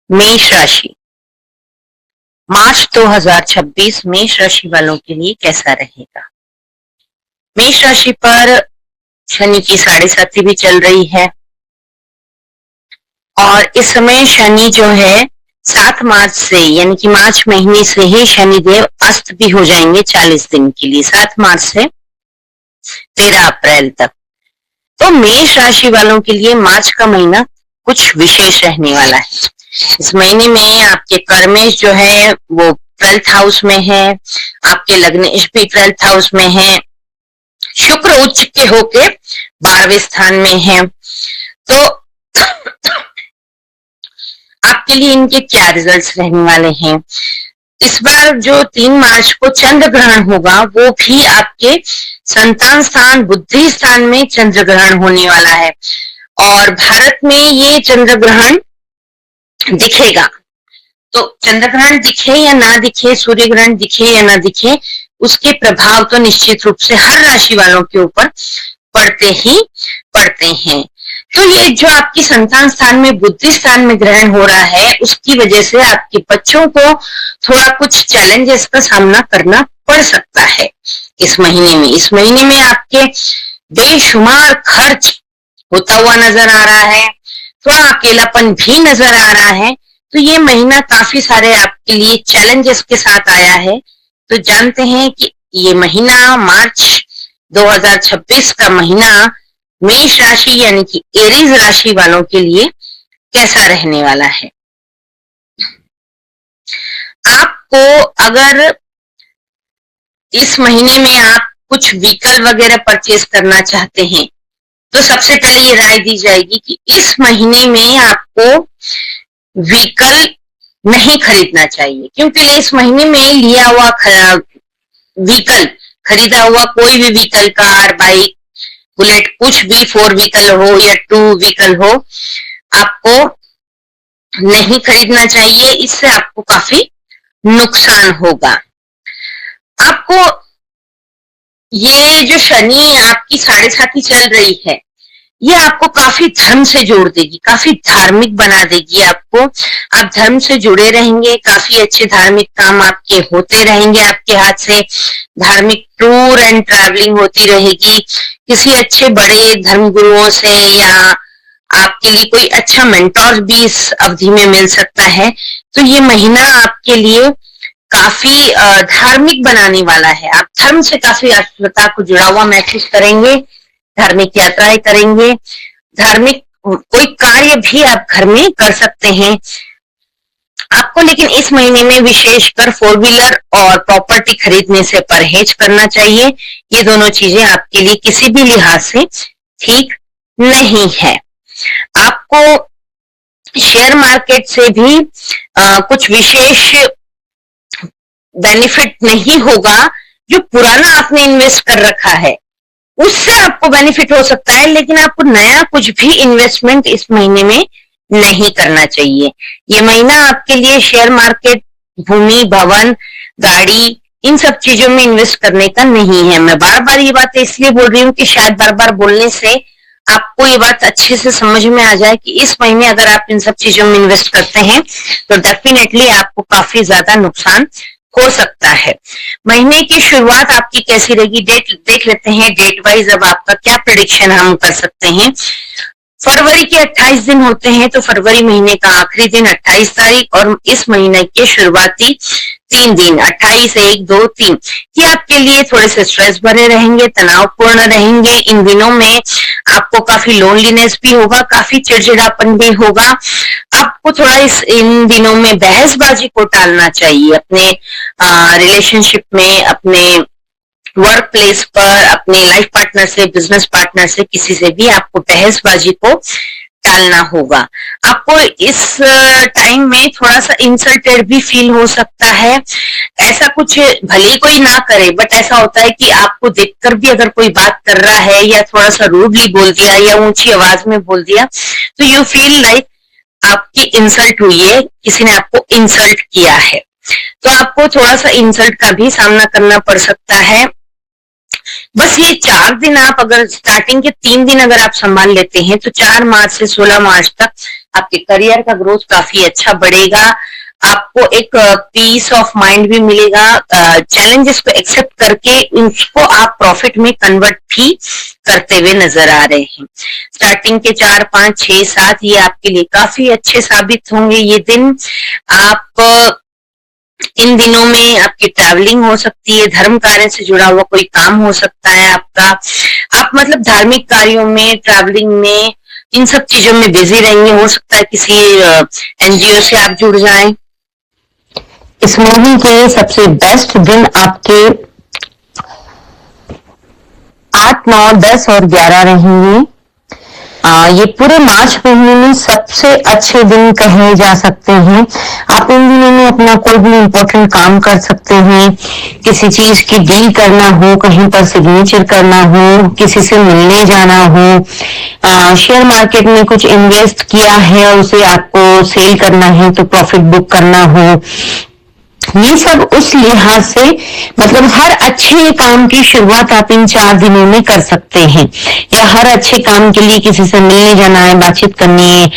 मेष राशि, मार्च 2026 मेष राशि वालों के लिए कैसा रहेगा। मेष राशि पर शनि की 7.5 भी चल रही है और इस समय शनि जो है 7 मार्च से यानी कि मार्च महीने से ही शनिदेव अस्त भी हो जाएंगे 40 दिन के लिए, 7 मार्च से 13 अप्रैल तक। तो मेष राशि वालों के लिए मार्च का महीना कुछ विशेष रहने वाला है। इस महीने में आपके कर्मेश जो है वो 12th हाउस में है, आपके लग्नेश भी 12th हाउस में है, शुक्र उच्च के होके 12वें स्थान में है। तो आपके लिए इनके क्या रिजल्ट्स रहने वाले हैं। इस बार जो 3 मार्च को चंद्र ग्रहण होगा वो भी आपके संतान स्थान, बुद्धि स्थान में चंद्र ग्रहण होने वाला है और भारत में ये चंद्र ग्रहण दिखेगा। तो चंद्र ग्रहण दिखे या ना दिखे, सूर्य ग्रहण दिखे या ना दिखे, उसके प्रभाव तो निश्चित रूप से हर राशि वालों के ऊपर पड़ते ही पड़ते हैं। तो ये जो आपकी संतान स्थान में, बुद्धि स्थान में ग्रहण हो रहा है, उसकी वजह से आपके बच्चों को थोड़ा कुछ चैलेंजेस का सामना करना पड़ सकता है इस महीने में। इस महीने में आपके बेशुमार खर्च होता हुआ नजर आ रहा है, थोड़ा अकेलापन भी नजर आ रहा है। तो ये महीना काफी सारे आपके लिए चैलेंजेस के साथ आया है। तो जानते हैं कि ये महीना मार्च 2026 का महीना मेष राशि यानी कि एरीज राशि वालों के लिए कैसा रहने वाला है। आपको अगर इस महीने में आप कुछ व्हीकल वगैरह परचेज करना चाहते हैं तो सबसे पहले ये राय दी जाएगी कि इस महीने में आपको व्हीकल नहीं खरीदना चाहिए, क्योंकि इस महीने में लिया हुआ व्हीकल, खरीदा हुआ कोई भी व्हीकल, कार, बाइक, बुलेट, कुछ भी 4 व्हीकल हो या 2 व्हीकल हो, आपको नहीं खरीदना चाहिए। इससे आपको काफी नुकसान होगा। आपको ये जो शनि आपकी 7.5 चल रही है, ये आपको काफी धर्म से जोड़ देगी, काफी धार्मिक बना देगी आपको। आप धर्म से जुड़े रहेंगे, काफी अच्छे धार्मिक काम आपके होते रहेंगे, आपके हाथ से धार्मिक टूर एंड ट्रैवलिंग होती रहेगी, किसी अच्छे बड़े धर्म गुरुओं से या आपके लिए कोई अच्छा मेंटोर भी इस अवधि में मिल सकता है। तो ये महीना आपके लिए काफी धार्मिक बनाने वाला है। आप धर्म से काफी आत्मता को जुड़ा हुआ महसूस करेंगे, धार्मिक यात्राएं करेंगे, धार्मिक कोई कार्य भी आप घर में कर सकते हैं। आपको लेकिन इस महीने में विशेषकर 4 व्हीलर और प्रॉपर्टी खरीदने से परहेज करना चाहिए। ये दोनों चीजें आपके लिए किसी भी लिहाज से ठीक नहीं है। आपको शेयर मार्केट से भी कुछ विशेष बेनिफिट नहीं होगा। जो पुराना आपने इन्वेस्ट कर रखा है उससे आपको बेनिफिट हो सकता है, लेकिन आपको नया कुछ भी इन्वेस्टमेंट इस महीने में नहीं करना चाहिए। ये महीना आपके लिए शेयर मार्केट, भूमि, भवन, गाड़ी, इन सब चीजों में इन्वेस्ट करने का नहीं है। मैं बार बार ये बात इसलिए बोल रही हूँ कि शायद बार बार बोलने से आपको ये बात अच्छे से समझ में आ जाए कि इस महीने अगर आप इन सब चीजों में इन्वेस्ट करते हैं तो डेफिनेटली आपको काफी ज्यादा नुकसान हो सकता है। महीने की शुरुआत आपकी कैसी रहेगी, डेट देख लेते हैं। डेट वाइज अब आपका क्या प्रेडिक्शन हम कर सकते हैं। फरवरी के 28 दिन होते हैं, तो फरवरी महीने का आखिरी दिन 28 तारीख और इस महीने के शुरुआती 3 दिन 28, 1, 2, 3 ये आपके लिए थोड़े से स्ट्रेस भरे रहेंगे, तनावपूर्ण रहेंगे। इन दिनों में आपको काफी लोनलीनेस भी होगा, काफी चिड़चिड़ापन भी होगा। आपको थोड़ा इन दिनों में बहसबाजी को टालना चाहिए अपने रिलेशनशिप में, अपने वर्क प्लेस पर, अपने लाइफ पार्टनर से, बिजनेस पार्टनर से, किसी से भी आपको बहसबाजी को टालना होगा। आपको इस टाइम में थोड़ा सा इंसल्टेड भी फील हो सकता है। ऐसा कुछ भले कोई ना करे, बट ऐसा होता है कि आपको देखकर भी अगर कोई बात कर रहा है या थोड़ा सा रूडली बोल दिया या ऊंची आवाज में बोल दिया तो यू फील लाइक आपकी इंसल्ट हुई है, किसी ने आपको इंसल्ट किया है। तो आपको थोड़ा सा इंसल्ट का भी सामना करना पड़ सकता है। बस ये 4 दिन आप अगर स्टार्टिंग के 3 दिन अगर आप संभाल लेते हैं तो 4 मार्च से 16 मार्च तक आपके करियर का ग्रोथ काफी अच्छा बढ़ेगा। आपको एक पीस ऑफ माइंड भी मिलेगा। चैलेंजेस को एक्सेप्ट करके उसको आप प्रॉफिट में कन्वर्ट भी करते हुए नजर आ रहे हैं। स्टार्टिंग के 4, 5, 6, 7 ये आपके लिए काफी अच्छे साबित होंगे ये दिन। आप इन दिनों में आपकी ट्रैवलिंग हो सकती है, धर्म कार्य से जुड़ा हुआ कोई काम हो सकता है आपका। आप मतलब धार्मिक कार्यों में, ट्रैवलिंग में, इन सब चीजों में बिजी रहेंगे। हो सकता है किसी एनजीओ से आप जुड़ जाएं। इस महीने के सबसे बेस्ट दिन आपके 8, 9, 10 और 11 रहेंगे। ये पूरे मार्च महीने में सबसे अच्छे दिन कहे जा सकते हैं। आप इन दिनों में अपना कोई भी इम्पोर्टेंट काम कर सकते हैं। किसी चीज की डील करना हो, कहीं पर सिग्नेचर करना हो, किसी से मिलने जाना हो, शेयर मार्केट में कुछ इन्वेस्ट किया है और उसे आपको सेल करना है तो प्रॉफिट बुक करना हो, ये सब उस लिहाज से मतलब हर अच्छे काम की शुरुआत आप इन 4 दिनों में कर सकते हैं। या हर अच्छे काम के लिए किसी से मिलने जाना है, बातचीत करनी है,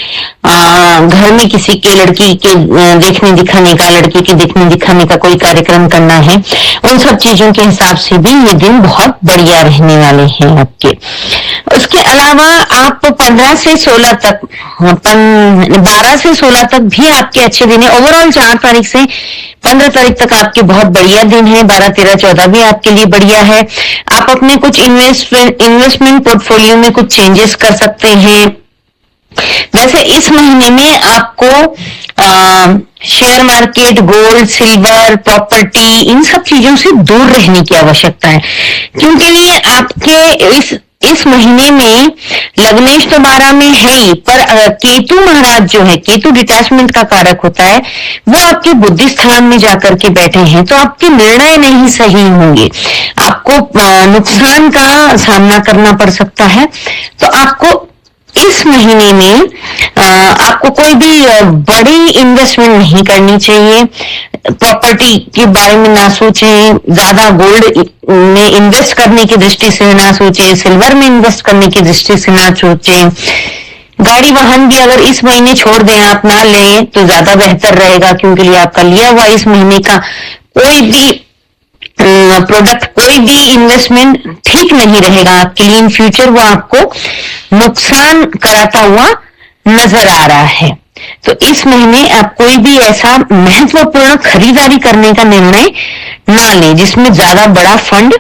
घर में किसी के लड़की के देखने दिखाने का, लड़के के देखने दिखाने का कोई कार्यक्रम करना है, उन सब चीजों के हिसाब से भी ये दिन बहुत बढ़िया रहने वाले हैं आपके। उसके अलावा आप 15 से 16 तक 12 से 16 तक भी आपके अच्छे दिन है। ओवरऑल 4 तारीख से 15 तारीख तक आपके बहुत बढ़िया दिन है। 12, 13, 14 भी आपके लिए बढ़िया है। आप अपने कुछ इन्वेस्टमेंट पोर्टफोलियो में कुछ चेंजेस कर सकते हैं। वैसे इस महीने में आपको share market, gold, silver, property, इन सब चीजों से दूर रहने की आवश्यकता है, क्योंकि ये आपके इस महीने में लग्नेश तो 12 में है ही, पर केतु महाराज जो है, केतु डिटैचमेंट का कारक होता है, वो आपके बुद्धि स्थान में जाकर के बैठे हैं, तो आपके निर्णय नहीं सही होंगे, आपको नुकसान का सामना करना पड़ सकता है। तो आपको इस महीने में आपको कोई भी बड़ी इन्वेस्टमेंट नहीं करनी चाहिए। प्रॉपर्टी के बारे में ना सोचें, ज्यादा गोल्ड में इन्वेस्ट करने की दृष्टि से ना सोचें, सिल्वर में इन्वेस्ट करने की दृष्टि से ना सोचें। गाड़ी वाहन भी अगर इस महीने छोड़ दें, आप ना लें तो ज्यादा बेहतर रहेगा, क्योंकि लिए आपका लिया हुआ इस महीने का कोई भी प्रोडक्ट, कोई भी इन्वेस्टमेंट ठीक नहीं रहेगा आपके लिए। इन फ्यूचर वो आपको नुकसान कराता हुआ नजर आ रहा है। तो इस महीने आप कोई भी ऐसा महत्वपूर्ण खरीदारी करने का निर्णय ना लें जिसमें ज्यादा बड़ा फंड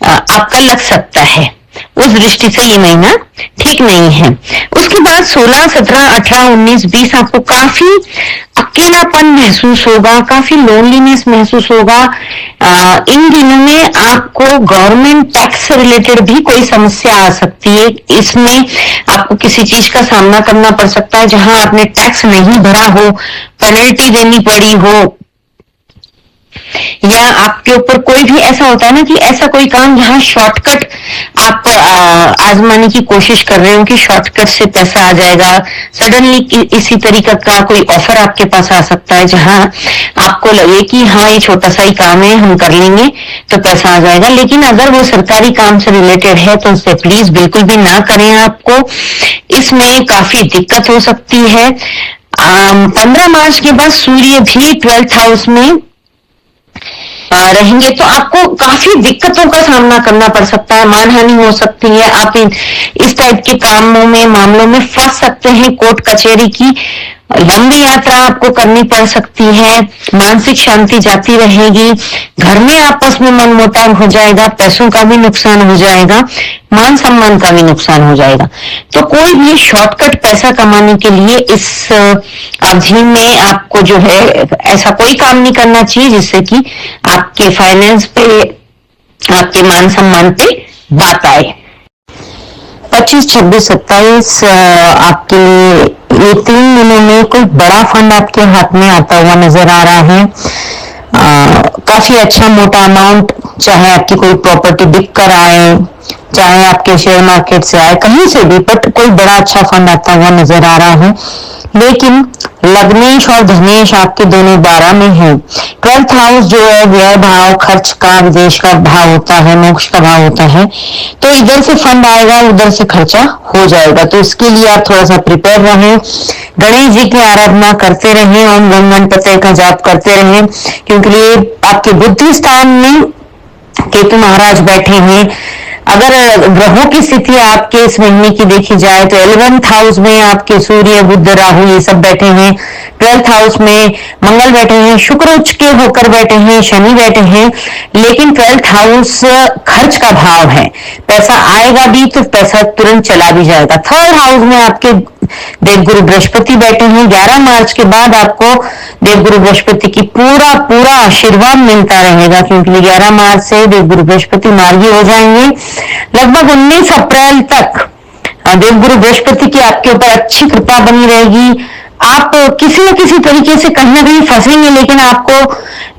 आपका लग सकता है। उस दृष्टि से ये महीना ठीक नहीं है। उसके बाद 16, 17, 18, 19, 20 आपको काफी अकेलापन महसूस होगा, काफी लोनलीनेस महसूस होगा। इन दिनों में आपको गवर्नमेंट टैक्स से रिलेटेड भी कोई समस्या आ सकती है। इसमें आपको किसी चीज का सामना करना पड़ सकता है जहां आपने टैक्स नहीं भरा हो, पेनल्टी देनी पड़ी हो, या आपके ऊपर कोई भी ऐसा होता है ना कि ऐसा कोई काम जहां शॉर्टकट आप आजमाने की कोशिश कर रहे हो कि शॉर्टकट से पैसा आ जाएगा। सडनली इसी तरीके का कोई ऑफर आपके पास आ सकता है जहां आपको लगे कि हाँ ये छोटा सा ही काम है, हम कर लेंगे तो पैसा आ जाएगा। लेकिन अगर वो सरकारी काम से रिलेटेड है तो उससे प्लीज बिल्कुल भी ना करें। आपको इसमें काफी दिक्कत हो सकती है। 15 मार्च के बाद सूर्य भी 12th हाउस में रहेंगे तो आपको काफी दिक्कतों का सामना करना पड़ सकता है, मानहानि हो सकती है, आप इस टाइप के कामों में, मामलों में फंस सकते हैं। कोर्ट कचहरी की लंबी यात्रा आपको करनी पड़ सकती है, मानसिक शांति जाती रहेगी, घर में आपस में मनमुटाव हो जाएगा, पैसों का भी नुकसान हो जाएगा, मान सम्मान का भी नुकसान हो जाएगा। तो कोई भी शॉर्टकट पैसा कमाने के लिए इस अवधि में आपको जो है ऐसा कोई काम नहीं करना चाहिए जिससे कि आपके फाइनेंस पे, आपके मान सम्मान पे बात आए। 25, 26, 27 आपके लिए ये 3 दिनों में कोई बड़ा फंड आपके हाथ में आता हुआ नजर आ रहा है। काफी अच्छा मोटा अमाउंट, चाहे आपकी कोई प्रॉपर्टी बिक कर आए, चाहे आपके शेयर मार्केट से आए, कहीं से भी, बट कोई बड़ा अच्छा फंड आता हुआ नजर आ रहा है। लेकिन लग्नेश और धनेश आपके दोनों 12 में है। 12th हाउस जो है व्यय भाव, खर्च का, विदेश का भाव होता है, मोक्ष का भाव होता है। तो इधर से फंड आएगा, उधर से खर्चा हो जाएगा। तो इसके लिए आप थोड़ा सा प्रिपेयर रहें, गणेश जी की आराधना करते रहें, ओम गण गणपति का जाप करते रहें, क्योंकि ये आपके बुद्धि स्थान में केतु महाराज बैठे हैं। अगर ग्रहों की स्थिति आपके इस महीने की देखी जाए तो 11th हाउस में आपके सूर्य, बुध, राहु ये सब बैठे हैं। 12th हाउस में मंगल बैठे हैं, शुक्र उच्च के होकर बैठे हैं, शनि बैठे हैं। लेकिन 12th हाउस खर्च का भाव है, पैसा आएगा भी तो पैसा तुरंत चला भी जाएगा। 3rd हाउस में आपके देवगुरु बृहस्पति बैठे हैं। 11 मार्च के बाद आपको देवगुरु बृहस्पति की पूरा आशीर्वाद मिलता रहेगा, क्योंकि 11 मार्च से देवगुरु बृहस्पति मार्गी हो जाएंगे। लगभग 19 अप्रैल तक देवगुरु बृहस्पति की आपके ऊपर अच्छी कृपा बनी रहेगी। आप किसी न किसी तरीके से कहीं ना कहीं फंसेंगे, लेकिन आपको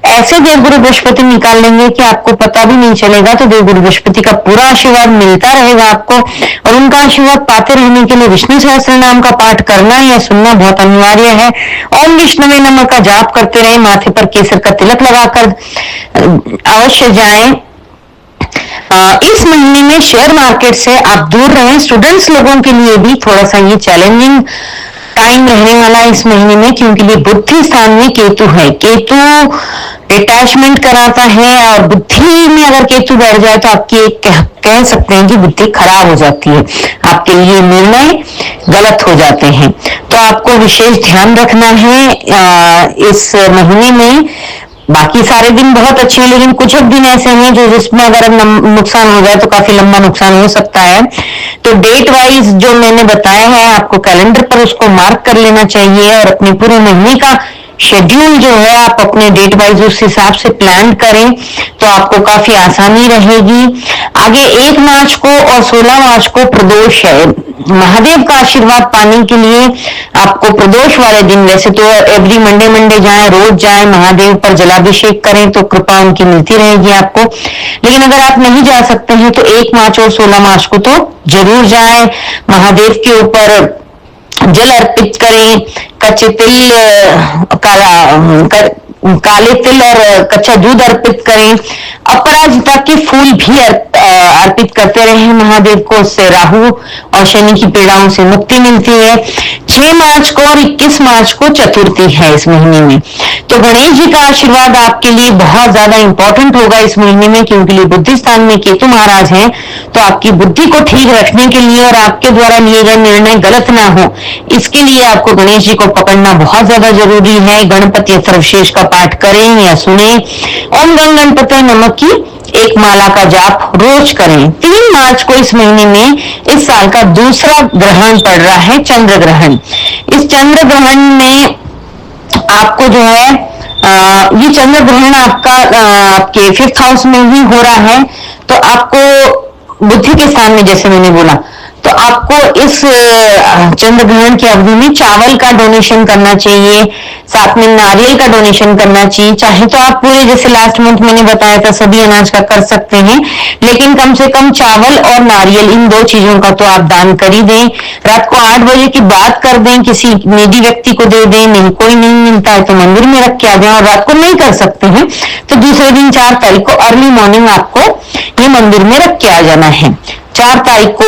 ऐसे देवगुरु बृहस्पति निकाल लेंगे कि आपको पता भी नहीं चलेगा। तो देवगुरु बृहस्पति का पूरा आशीर्वाद मिलता रहेगा आपको, और उनका आशीर्वाद पाते रहने के लिए विष्णु सहस्त्र नाम का पाठ करना या सुनना बहुत अनिवार्य है। ओम विष्णुवे नमः का जाप करते रहे, माथे पर केसर का तिलक लगाकर अवश्य जाएं। इस महीने में शेयर मार्केट से आप दूर रहें। स्टूडेंट्स लोगों के लिए भी थोड़ा सा ये चैलेंजिंग टाइम रहने वाला है इस महीने में, क्योंकि ये बुद्धि स्थान में केतु है। केतु डिटैचमेंट कराता है, और बुद्धि में अगर केतु बैठ जाए तो आपकी एक कह सकते हैं कि बुद्धि खराब हो जाती है, आपके लिए निर्णय गलत हो जाते हैं। तो आपको विशेष ध्यान रखना है इस महीने में। बाकी सारे दिन बहुत अच्छे हैं, लेकिन कुछ एक दिन ऐसे हैं जो जिसमें अगर नुकसान हो जाए तो काफी लंबा नुकसान हो सकता है। तो डेट वाइज जो मैंने बताया है आपको कैलेंडर पर उसको मार्क कर लेना चाहिए, और अपने पूरे महीने का शेड्यूल जो है आप अपने डेट वाइज उस हिसाब से प्लान करें, तो आपको काफी आसानी रहेगी। आगे 1 मार्च को और 16 मार्च को प्रदोष है। महादेव का आशीर्वाद पाने के लिए आपको प्रदोष वाले दिन, वैसे तो एवरी मंडे जाएं, रोज जाएं, महादेव पर जलाभिषेक करें तो कृपा उनकी मिलती रहेगी आपको। लेकिन अगर आप नहीं जा सकते हैं तो 1 मार्च और 16 मार्च को तो जरूर जाएं। महादेव के ऊपर जल अर्पित करें, कच्चे तिल, काले तिल और कच्चा दूध अर्पित करें। अपराजिता के फूल भी अर्पित करते रहे महादेव को, उससे राहु और शनि की पीड़ाओं से मुक्ति मिलती है। 6 मार्च को और 21 मार्च को चतुर्थी है इस महीने में। तो गणेश जी का आशीर्वाद आपके लिए बहुत ज्यादा इंपॉर्टेंट होगा इस महीने में, क्योंकि बुद्धि स्थान में केतु महाराज हैं। तो आपकी बुद्धि को ठीक रखने के लिए और आपके द्वारा लिए गए निर्णय गलत ना हो, इसके लिए आपको गणेश जी को पकड़ना बहुत ज्यादा जरूरी है। गणपति सर्वशेष का पाठ करें या सुने। ओम गण गणपति नमः की एक माला का जाप रोज करें। 3 मार्च को इस महीने में इस साल का दूसरा ग्रहण पड़ रहा है, चंद्र ग्रहण। इस चंद्र ग्रहण में आपको जो है ये चंद्र ग्रहण आपके 5th हाउस में ही हो रहा है। तो आपको बुद्धि के स्थान में, जैसे मैंने बोला, तो आपको इस चंद्र ग्रहण की अवधि में चावल का डोनेशन करना चाहिए, साथ में नारियल का डोनेशन करना चाहिए। चाहे तो आप पूरे, जैसे लास्ट मंथ मैंने बताया था, सभी अनाज का कर सकते हैं, लेकिन कम से कम चावल और नारियल, इन 2 चीजों का तो आप दान कर ही दें। रात को 8 बजे की बात कर दें, किसी नेडी व्यक्ति को दे दें। नहीं, कोई नहीं मिलता है तो मंदिर में रख के आ जाए, और रात को नहीं कर सकते हैं तो दूसरे दिन 4 तारीख को अर्ली मॉर्निंग आपको ये मंदिर में रख के आ जाना है। 4 तारीख को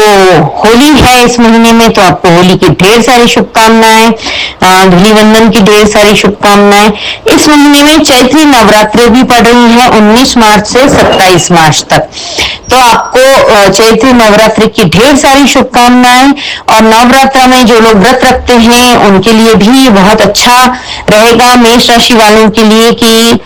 होली है इस महीने में, तो आपको होली की ढेर सारी शुभकामनाएं, धूलिवंदन की ढेर सारी शुभकामनाएं। इस महीने में चैत्री नवरात्रि भी पड़ रही है 19 मार्च से 27 मार्च तक। तो आपको चैत्री नवरात्रि की ढेर सारी शुभकामनाएं। और नवरात्र में जो लोग व्रत रखते हैं उनके लिए भी बहुत अच्छा रहेगा, मेष राशि वालों के लिए, कि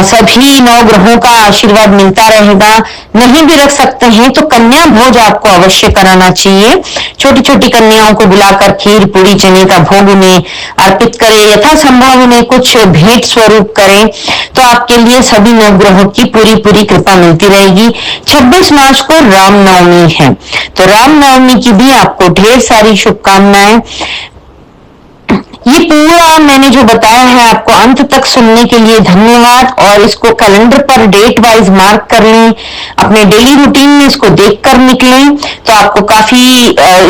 सभी 9 ग्रहों का आशीर्वाद मिलता रहेगा। नहीं भी रख सकते हैं तो कन्या भोज आपको अवश्य कराना चाहिए। छोटी छोटी कन्याओं को बुलाकर खीर, पूरी, चने का भोग उन्हें अर्पित करें, यथासंभव उन्हें कुछ भेंट स्वरूप करें, तो आपके लिए सभी 9 ग्रहों की पूरी कृपा मिलती रहेगी। 26 मार्च को रामनवमी है, तो रामनवमी की भी आपको ढेर सारी शुभकामनाएं। ये पूरा मैंने जो बताया है आपको अंत तक सुनने के लिए धन्यवाद। और इसको कैलेंडर पर डेट वाइज मार्क कर लें, अपने डेली रूटीन में इसको देखकर निकलें तो आपको काफी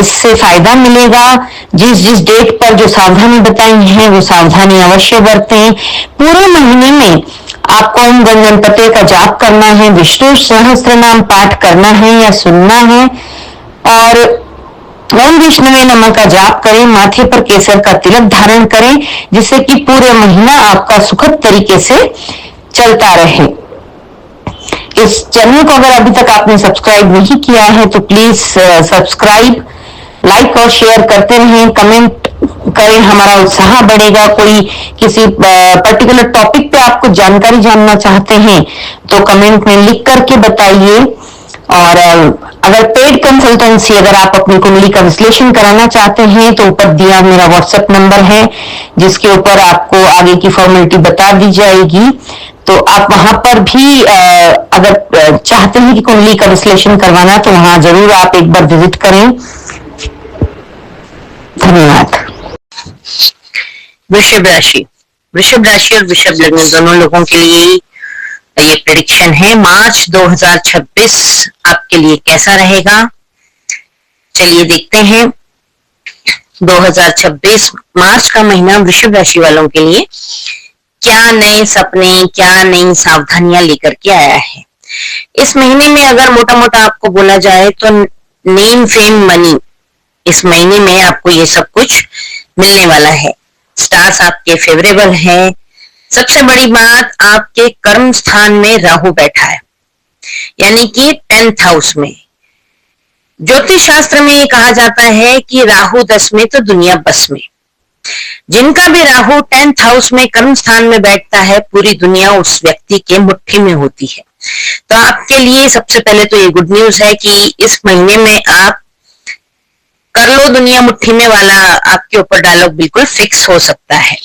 इससे फायदा मिलेगा। जिस जिस डेट पर जो सावधानी बताई है वो सावधानी अवश्य बरतें। पूरे महीने में आपको ओम गणपति का जाप करना है, विष्णु सहस्त्र नाम पाठ करना है या सुनना है, और ओम विष्णुवे नमः का जाप करें, माथे पर केसर का तिलक धारण करें, जिससे कि पूरे महीना आपका सुखद तरीके से चलता रहे। इस चैनल को अगर अभी तक आपने सब्सक्राइब नहीं किया है तो प्लीज सब्सक्राइब, लाइक और शेयर करते रहें, कमेंट करें, हमारा उत्साह बढ़ेगा। कोई किसी पर्टिकुलर टॉपिक पे आपको जानकारी जानना चाहते हैं तो कमेंट में लिख करके बताइए। और अगर पेड कंसल्टेंसी, अगर आप अपनी कुंडली का विश्लेषण कराना चाहते हैं तो ऊपर दिया मेरा व्हाट्सएप नंबर है, जिसके ऊपर आपको आगे की फॉर्मेलिटी बता दी जाएगी। तो आप वहां पर भी अगर चाहते हैं कि कुंडली का विश्लेषण करवाना तो वहां जरूर आप एक बार विजिट करें। धन्यवाद। वृषभ राशि और वृषभ लग्न दोनों लोगों के लिए ये प्रेडिक्शन है। मार्च 2026 आपके लिए कैसा रहेगा, चलिए देखते हैं। 2026 मार्च का महीना वृषभ राशि वालों के लिए क्या नए सपने, क्या नई सावधानियां लेकर के आया है। इस महीने में अगर मोटा मोटा आपको बोला जाए तो नेम फेम मनी, इस महीने में आपको ये सब कुछ मिलने वाला है। स्टार्स आपके फेवरेबल है। सबसे बड़ी बात, आपके कर्म स्थान में राहु बैठा है, यानी कि 10th हाउस में। ज्योतिष शास्त्र में ये कहा जाता है कि राहु 10 में तो दुनिया बस में। जिनका भी राहु 10th हाउस में कर्म स्थान में बैठता है, पूरी दुनिया उस व्यक्ति के मुट्ठी में होती है। तो आपके लिए सबसे पहले तो ये गुड न्यूज है कि इस महीने में आप कर लो दुनिया मुट्ठी में वाला आपके ऊपर डायलॉग बिल्कुल फिक्स हो सकता है।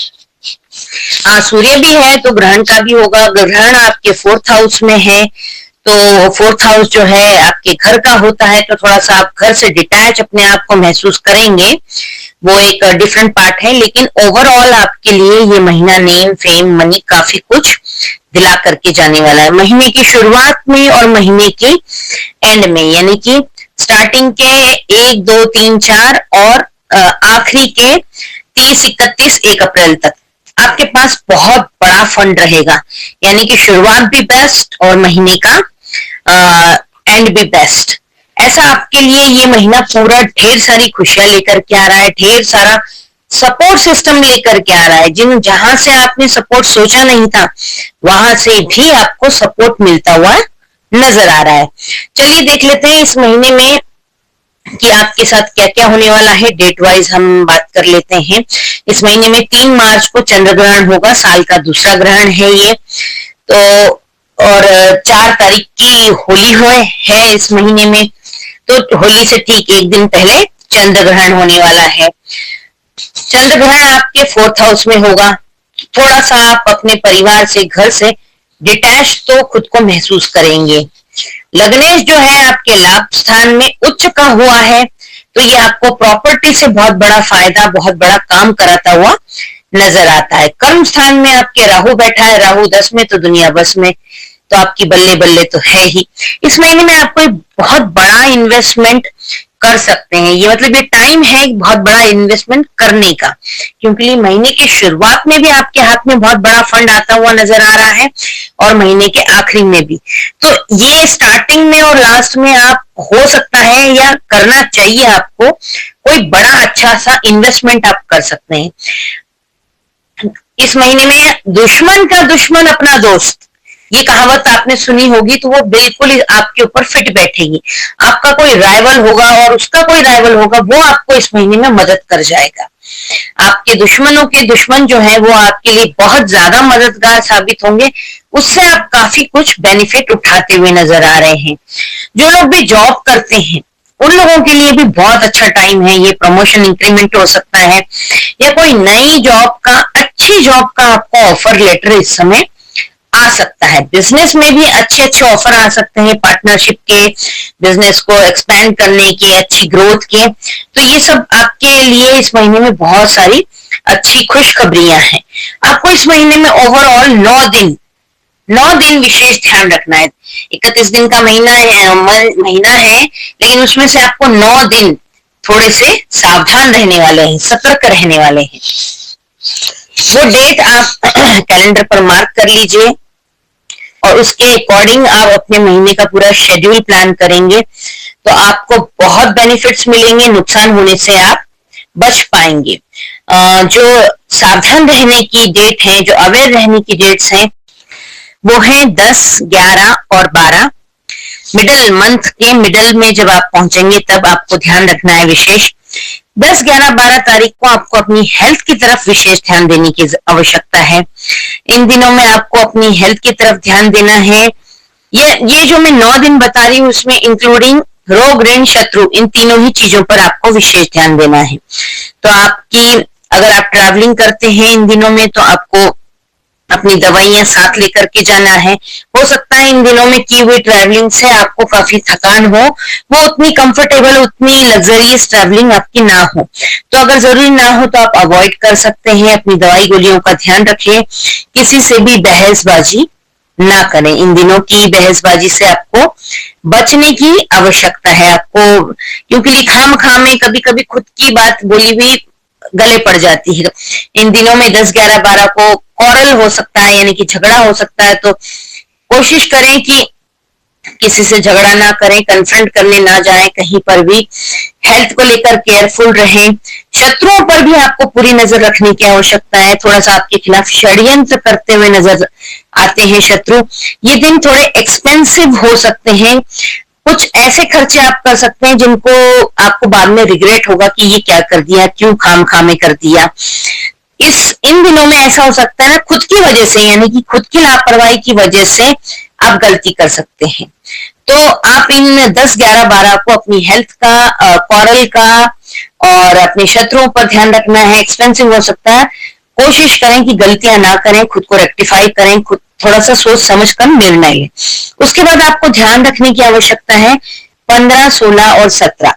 सूर्य भी है तो ग्रहण का भी होगा। ग्रहण आपके 4th हाउस में है, तो 4th हाउस जो है आपके घर का होता है, तो थोड़ा सा आप घर से डिटैच अपने आप को महसूस करेंगे, वो एक डिफरेंट पार्ट है। लेकिन ओवरऑल आपके लिए ये महीना नेम फेम मनी काफी कुछ दिला करके जाने वाला है। महीने की शुरुआत में और महीने के एंड में, यानी कि स्टार्टिंग के 1, 2, 3, 4 और आखिरी के 30, 31, 1 अप्रैल तक आपके पास बहुत बड़ा फंड रहेगा। यानी कि शुरुआत भी बेस्ट और महीने का एंड भी बेस्ट। ऐसा आपके लिए ये महीना पूरा ढेर सारी खुशियां लेकर के आ रहा है, ढेर सारा सपोर्ट सिस्टम लेकर के आ रहा है। जहां से आपने सपोर्ट सोचा नहीं था वहां से भी आपको सपोर्ट मिलता हुआ नजर आ रहा है। चलिए देख लेते हैं इस महीने में कि आपके साथ क्या क्या होने वाला है। डेट वाइज हम बात कर लेते हैं। इस महीने में 3 मार्च को चंद्र ग्रहण होगा, साल का दूसरा ग्रहण है ये तो। और 4 तारीख की होली है इस महीने में, तो होली से ठीक एक दिन पहले चंद्र ग्रहण होने वाला है। चंद्र ग्रहण आपके 4th हाउस में होगा। थोड़ा सा आप अपने परिवार से, घर से डिटैच तो खुद को महसूस करेंगे। लग्नेश जो है आपके लाभ स्थान में उच्च का हुआ है, तो ये आपको प्रॉपर्टी से बहुत बड़ा फायदा, बहुत बड़ा काम कराता हुआ नजर आता है। कर्म स्थान में आपके राहु बैठा है, राहु 10 में तो दुनिया बस में, तो आपकी बल्ले बल्ले तो है ही। इस महीने में आप कोई बहुत बड़ा इन्वेस्टमेंट कर सकते हैं। ये मतलब ये टाइम है बहुत बड़ा इन्वेस्टमेंट करने का, क्योंकि महीने की शुरुआत में भी आपके हाथ में बहुत बड़ा फंड आता हुआ नजर आ रहा है और महीने के आखिरी में भी। तो ये स्टार्टिंग में और लास्ट में आप हो सकता है या करना चाहिए आपको कोई बड़ा अच्छा सा इन्वेस्टमेंट आप कर सकते हैं। इस महीने में दुश्मन का दुश्मन अपना दोस्त, ये कहावत आपने सुनी होगी, तो वो बिल्कुल आपके ऊपर फिट बैठेगी। आपका कोई राइवल होगा और उसका कोई राइवल होगा, वो आपको इस महीने में मदद कर जाएगा। आपके दुश्मनों के दुश्मन जो है वो आपके लिए बहुत ज्यादा मददगार साबित होंगे, उससे आप काफी कुछ बेनिफिट उठाते हुए नजर आ रहे हैं। जो लोग भी जॉब करते हैं उन लोगों के लिए भी बहुत अच्छा टाइम है। ये प्रमोशन इंक्रीमेंट हो सकता है या कोई नई जॉब का, अच्छी जॉब का आपको ऑफर लेटर इस समय आ सकता है। बिजनेस में भी अच्छे अच्छे ऑफर आ सकते हैं, पार्टनरशिप के, बिजनेस को एक्सपेंड करने के, अच्छी ग्रोथ के। तो ये सब आपके लिए इस महीने में बहुत सारी अच्छी खुशखबरियां हैं। आपको इस महीने में ओवरऑल 9 दिन विशेष ध्यान रखना है। 31 दिन का महीना है, लेकिन उसमें से आपको 9 दिन थोड़े से सावधान रहने वाले हैं, सतर्क रहने वाले हैं। वो डेट आप कैलेंडर पर मार्क कर लीजिए और उसके अकॉर्डिंग आप अपने महीने का पूरा शेड्यूल प्लान करेंगे तो आपको बहुत बेनिफिट्स मिलेंगे, नुकसान होने से आप बच पाएंगे। जो सावधान रहने की डेट है, जो अवेयर रहने की डेट्स हैं, वो है 10, 11 और 12। मिडल मंथ के मिडल में जब आप पहुंचेंगे तब आपको ध्यान रखना है विशेष। 10, 11, 12 तारीख को आपको अपनी हेल्थ की तरफ विशेष ध्यान देने की आवश्यकता है। इन दिनों में आपको अपनी हेल्थ की तरफ ध्यान देना है। ये जो मैं 9 दिन बता रही हूँ उसमें इंक्लूडिंग रोग, ऋण, शत्रु, इन तीनों ही चीजों पर आपको विशेष ध्यान देना है। तो अगर आप ट्रैवलिंग करते हैं इन दिनों में तो आपको अपनी दवाइयां साथ लेकर के जाना है। हो सकता है इन दिनों में की हुई ट्रैवलिंग से आपको काफी थकान हो, वो उतनी कंफर्टेबल, उतनी लग्जरियस ट्रैवलिंग आपकी ना हो। तो अगर जरूरी ना हो तो आप अवॉइड कर सकते हैं। अपनी दवाई गोलियों का ध्यान रखें, किसी से भी बहसबाजी ना करें। इन दिनों की बहसबाजी से आपको बचने की आवश्यकता है आपको, क्योंकि खामखा में कभी कभी खुद की बात बोली हुई गले पड़ जाती है। इन दिनों में 10, 11, 12 को कॉरल हो सकता है, यानी कि झगड़ा हो सकता है। तो कोशिश करें कि किसी से झगड़ा ना करें, कन्फ्रंट करने ना जाएं कहीं पर भी। हेल्थ को लेकर केयरफुल रहें। शत्रुओं पर भी आपको पूरी नजर रखने की आवश्यकता है। थोड़ा सा आपके खिलाफ षड्यंत्र करते हुए नजर आते हैं शत्रु। ये दिन थोड़े एक्सपेंसिव हो सकते हैं। कुछ ऐसे खर्चे आप कर सकते हैं जिनको आपको बाद में रिग्रेट होगा कि ये क्या कर दिया, क्यों खामखा में कर दिया। इन दिनों में ऐसा हो सकता है खुद की वजह से, यानी कि खुद की लापरवाही की वजह से आप गलती कर सकते हैं। तो आप इन 10, 11, 12 को अपनी हेल्थ का, कॉरल का और अपने शत्रुओं पर ध्यान रखना है। एक्सपेंसिव हो सकता है, कोशिश करें कि गलतियां ना करें, खुद को रेक्टिफाई करें, खुद थोड़ा सा सोच समझ कर निर्णय लें। उसके बाद आपको ध्यान रखने की आवश्यकता है 15, 16 और 17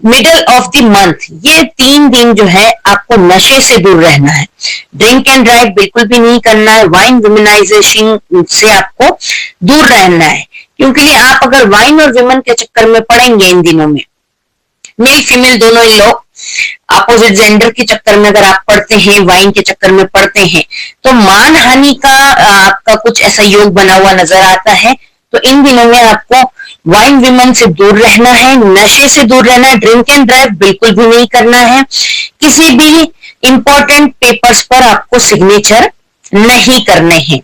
मिडल ऑफ द मंथ। ये 3 दिन जो है आपको नशे से दूर रहना है। ड्रिंक एंड ड्राइव बिल्कुल भी नहीं करना है। वाइन वुमेनाइजेशन से आपको दूर रहना है, क्योंकि आप अगर वाइन और विमेन के चक्कर में पड़ेंगे इन दिनों में, मेल फीमेल दोनों ही लोग अपोजिट जेंडर के चक्कर में अगर आप पढ़ते हैं, वाइन के चक्कर में पढ़ते हैं, तो मानहानि का आपका कुछ ऐसा योग बना हुआ नजर आता है। तो इन दिनों में आपको वाइन विमेन से दूर रहना है, नशे से दूर रहना है, ड्रिंक एंड ड्राइव बिल्कुल भी नहीं करना है। किसी भी इंपॉर्टेंट पेपर्स पर आपको सिग्नेचर नहीं करने हैं।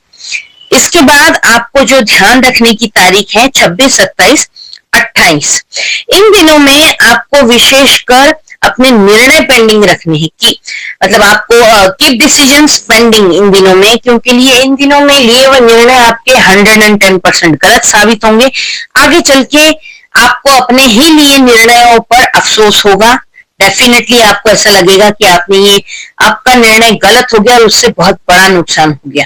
इसके बाद आपको जो ध्यान रखने की तारीख है 26, 27, 28। इन दिनों में आपको विशेषकर अपने निर्णय पेंडिंग रखने हैं, कि मतलब आपको कीप डिसीजंस पेंडिंग इन दिनों में, क्योंकि इन दिनों में लिए हुए निर्णय आपके 110% गलत साबित होंगे। आगे चल के आपको अपने ही लिए निर्णयों पर अफसोस होगा। डेफिनेटली आपको ऐसा लगेगा कि आपका निर्णय गलत हो गया और उससे बहुत बड़ा नुकसान हो गया।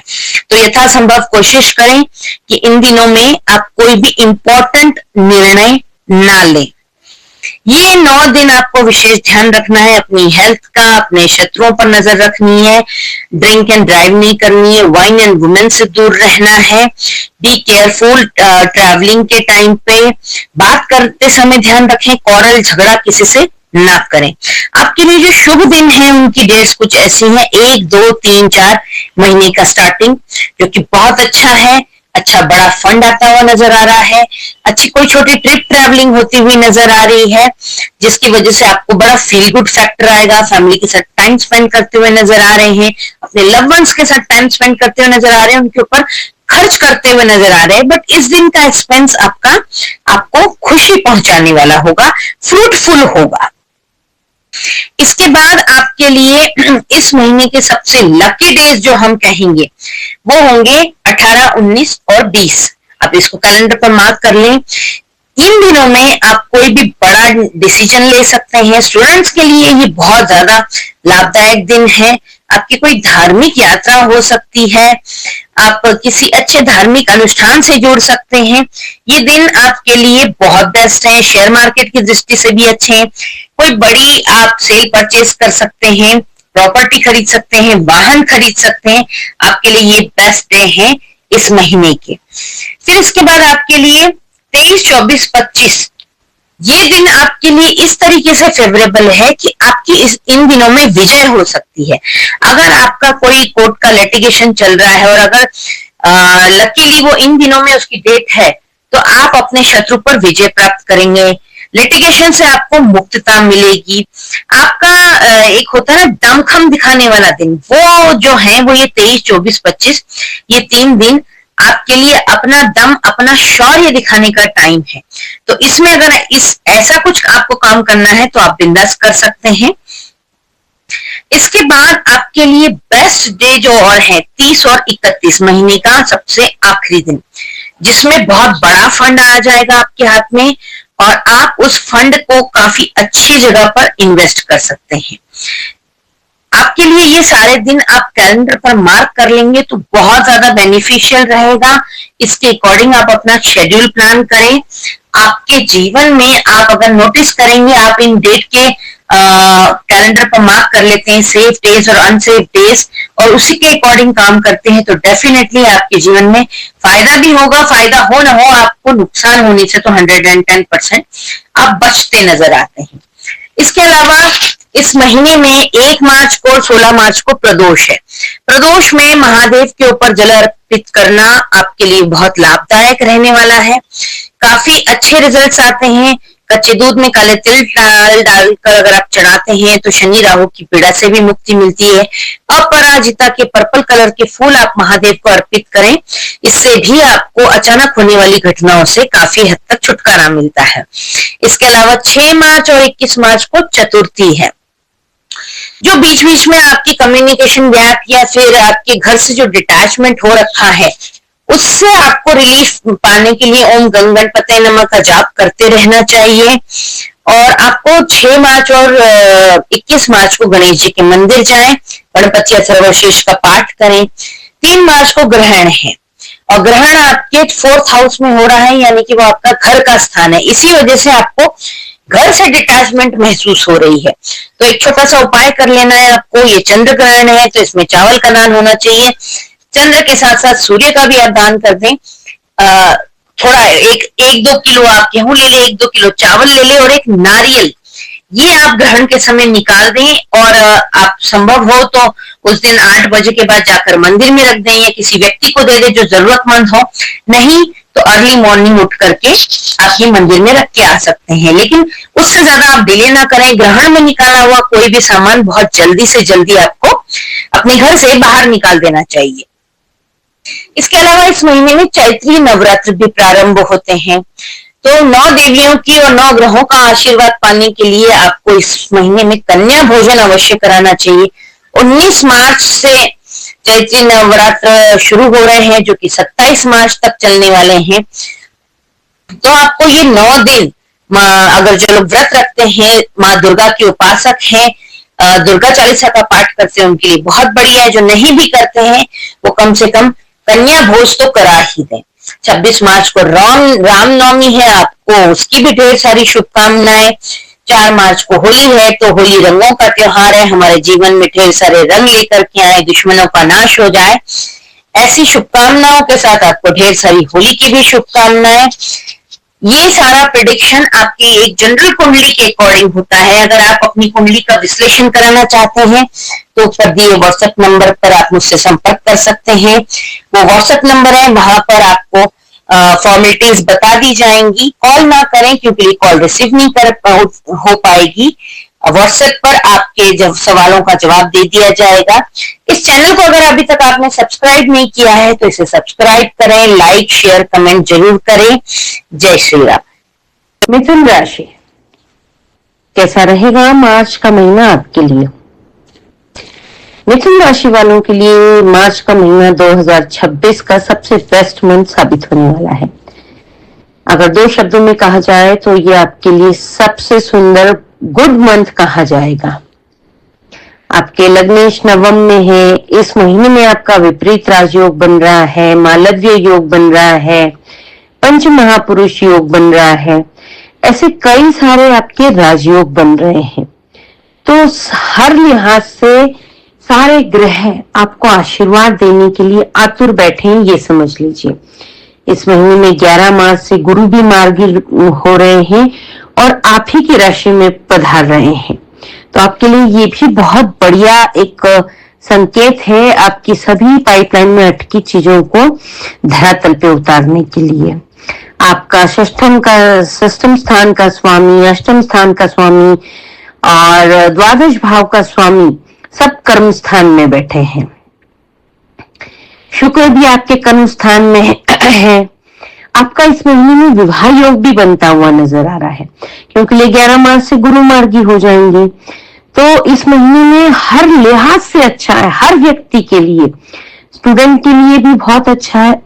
तो यथासंभव कोशिश करें कि इन दिनों में आप कोई भी इंपॉर्टेंट निर्णय ना लें। ये 9 दिन आपको विशेष ध्यान रखना है। अपनी हेल्थ का, अपने शत्रुओं पर नजर रखनी है, ड्रिंक एंड ड्राइव नहीं करनी है, वाइन एंड वुमेन से दूर रहना है। बी केयरफुल ट्रैवलिंग के टाइम पे। बात करते समय ध्यान रखें, कॉरल, झगड़ा किसी से ना करें। आपके लिए जो शुभ दिन है उनकी डेट्स कुछ ऐसी हैं: 1, 2, 3, 4 महीने का स्टार्टिंग, जो कि बहुत अच्छा है। अच्छा बड़ा फंड आता हुआ नजर आ रहा है। अच्छी कोई छोटी ट्रिप ट्रैवलिंग होती हुई नजर आ रही है, जिसकी वजह से आपको बड़ा फील गुड फैक्टर आएगा। फैमिली के साथ टाइम स्पेंड करते हुए नजर आ रहे हैं, अपने लव वंस के साथ टाइम स्पेंड करते हुए नजर आ रहे हैं, उनके ऊपर खर्च करते हुए नजर आ रहे हैं। बट इस दिन का एक्सपेंस आपको खुशी पहुंचाने वाला होगा, फ्रूटफुल होगा। इसके बाद आपके लिए इस महीने के सबसे लकी डेज जो हम कहेंगे वो होंगे 18, 19 और 20। आप इसको कैलेंडर पर मार्क कर लें। इन दिनों में आप कोई भी बड़ा डिसीजन ले सकते हैं। स्टूडेंट्स के लिए ये बहुत ज्यादा लाभदायक दिन है। आपकी कोई धार्मिक यात्रा हो सकती है, आप किसी अच्छे धार्मिक अनुष्ठान से जुड़ सकते हैं। ये दिन आपके लिए बहुत बेस्ट है। शेयर मार्केट की दृष्टि से भी अच्छे हैं। कोई बड़ी आप सेल परचेज कर सकते हैं, प्रॉपर्टी खरीद सकते हैं, वाहन खरीद सकते हैं। आपके लिए ये बेस्ट डे है इस महीने के। फिर इसके बाद आपके लिए 23, 24, 25 ये दिन आपके लिए इस तरीके से फेवरेबल है कि आपकी इन दिनों में विजय हो सकती है। अगर आपका कोई कोर्ट का लिटिगेशन चल रहा है और अगर लकीली वो इन दिनों में उसकी डेट है, तो आप अपने शत्रु पर विजय प्राप्त करेंगे। लिटिगेशन से आपको मुक्तता मिलेगी। आपका एक होता है ना दमखम दिखाने वाला दिन, वो जो है वो ये 23, 24, 25 ये 3 दिन आपके लिए अपना दम, अपना शौर्य दिखाने का टाइम है। तो इसमें अगर ऐसा कुछ आपको काम करना है तो आप बिंदास कर सकते हैं। इसके बाद आपके लिए बेस्ट डे जो और है 30 और 31 महीने का सबसे आखिरी दिन, जिसमें बहुत बड़ा फंड आ जाएगा आपके हाथ में और आप उस फंड को काफी अच्छी जगह पर इन्वेस्ट कर सकते हैं। आपके लिए ये सारे दिन आप कैलेंडर पर मार्क कर लेंगे तो बहुत ज्यादा बेनिफिशियल रहेगा। इसके अकॉर्डिंग आप अपना शेड्यूल प्लान करें। आपके जीवन में आप अगर नोटिस करेंगे, आप इन डेट के कैलेंडर पर मार्क कर लेते हैं सेफ डेज और अनसेफ डेज और उसी के अकॉर्डिंग काम करते हैं, तो डेफिनेटली आपके जीवन में फायदा भी होगा। फायदा हो ना हो, आपको नुकसान होने से तो 110% आप बचते नजर आते हैं। इसके अलावा इस महीने में 1 मार्च को और 16 मार्च को प्रदोष है। प्रदोष में महादेव के ऊपर जल अर्पित करना आपके लिए बहुत लाभदायक रहने वाला है। काफी अच्छे रिजल्ट्स आते हैं। कच्चे दूध में काले तिल डालकर अगर आप चढ़ाते हैं तो शनि राहु की पीड़ा से भी मुक्ति मिलती है। अपराजिता के पर्पल कलर के फूल आप महादेव को अर्पित करें, इससे भी आपको अचानक होने वाली घटनाओं से काफी हद तक छुटकारा मिलता है। इसके अलावा 6 मार्च और 21 मार्च को चतुर्थी है। जो बीच बीच में आपकी कम्युनिकेशन गैप या फिर आपके घर से जो डिटैचमेंट हो रखा है, उससे आपको रिलीफ पाने के लिए ओम गंग गणपते नमः का जाप करते रहना चाहिए। और आपको 6 मार्च और 21 मार्च को गणेश जी के मंदिर जाएं, गणपति अथर्वशीर्ष का पाठ करें। 3 मार्च को ग्रहण है और ग्रहण आपके 4th हाउस में हो रहा है, यानी कि वो आपका घर का स्थान है। इसी वजह से आपको घर से डिटैचमेंट महसूस हो रही है। तो एक छोटा सा उपाय कर लेना है आपको। ये चंद्र ग्रहण है तो इसमें चावल का दान होना चाहिए। चंद्र के साथ साथ सूर्य का भी आप दान कर दें। थोड़ा 1-2 किलो आप गेहूं ले ले, 1-2 किलो चावल ले ले और एक नारियल, ये आप ग्रहण के समय निकाल दें। और आप संभव हो तो उस दिन 8 बजे के बाद जाकर मंदिर में रख दें या किसी व्यक्ति को दे दें जो जरूरतमंद हो। नहीं तो अर्ली मॉर्निंग उठ करके आप ये मंदिर में रख के आ सकते हैं, लेकिन उससे ज्यादा आप डिले ना करें। ग्रहण में निकाला हुआ कोई भी सामान बहुत जल्दी से जल्दी आपको अपने घर से बाहर निकाल देना चाहिए। इसके अलावा इस महीने में चैत्री नवरात्र भी प्रारंभ होते हैं। तो 9 देवियों की और 9 ग्रहों का आशीर्वाद पाने के लिए आपको इस महीने में कन्या भोजन अवश्य कराना चाहिए। 19 मार्च से चैत्री नवरात्र शुरू हो रहे हैं जो कि 27 मार्च तक चलने वाले हैं। तो आपको ये 9 दिन अगर जो लोग व्रत रखते हैं, माँ दुर्गा के उपासक हैं, दुर्गा चालीसा का पाठ करते हैं, उनके लिए बहुत बढ़िया है। जो नहीं भी करते हैं वो कम से कम कन्या भोज तो करा ही दें। 26 मार्च को रामनवमी है, आपको उसकी भी ढेर सारी शुभकामनाएं। 4 मार्च को होली है तो होली रंगों का त्योहार है। हमारे जीवन में ढेर सारे रंग लेकर के आए, दुश्मनों का नाश हो जाए, ऐसी शुभकामनाओं के साथ आपको ढेर सारी होली की भी शुभकामनाएं। ये सारा प्रेडिक्शन आपकी एक जनरल कुंडली के अकॉर्डिंग होता है। अगर आप अपनी कुंडली का विश्लेषण कराना चाहते हैं तो ऊपर दिए व्हाट्सएप नंबर पर आप मुझसे संपर्क कर सकते हैं। वो व्हाट्सएप नंबर है, वहां पर आपको फॉर्मेलिटीज बता दी जाएंगी। कॉल ना करें क्योंकि कॉल रिसीव नहीं हो पाएगी। व्हाट्सएप पर आपके जब सवालों का जवाब दे दिया जाएगा। इस चैनल को अगर अभी तक आपने सब्सक्राइब नहीं किया है तो इसे सब्सक्राइब करें, लाइक शेयर कमेंट जरूर करें। जय श्री राम। मिथुन राशि, कैसा रहेगा मार्च का महीना आपके लिए? मिथुन राशि वालों के लिए मार्च का महीना 2026 का सबसे बेस्ट मंथ साबित होने वाला है। अगर 2 शब्दों में कहा जाए तो ये आपके लिए सबसे सुंदर गुड मंथ कहा जाएगा। आपके लग्नेश नवम में है, इस महीने में आपका विपरीत राजयोग बन रहा है, मालव्य योग बन रहा है, पंच महापुरुष योग बन रहा है, ऐसे कई सारे आपके राजयोग बन रहे हैं। तो हर लिहाज से सारे ग्रह आपको आशीर्वाद देने के लिए आतुर बैठे हैं, ये समझ लीजिए। इस महीने में 11 मार्च से गुरु भी मार्गी हो रहे हैं और आप ही की राशि में पधार रहे हैं। तो आपके लिए ये भी बहुत बढ़िया एक संकेत है आपकी सभी पाइपलाइन में अटकी चीजों को धरातल पे उतारने के लिए। आपका षष्ठम स्थान का स्वामी, अष्टम स्थान का स्वामी और द्वादश भाव का स्वामी सब कर्म स्थान में बैठे हैं। शुक्र भी आपके कर्म स्थान में है। आपका इस महीने में विवाह योग भी बनता हुआ नजर आ रहा है, क्योंकि 11 मार्च से गुरु मार्गी हो जाएंगे। तो इस महीने में हर लिहाज से अच्छा है, हर व्यक्ति के लिए, स्टूडेंट के लिए भी बहुत अच्छा है।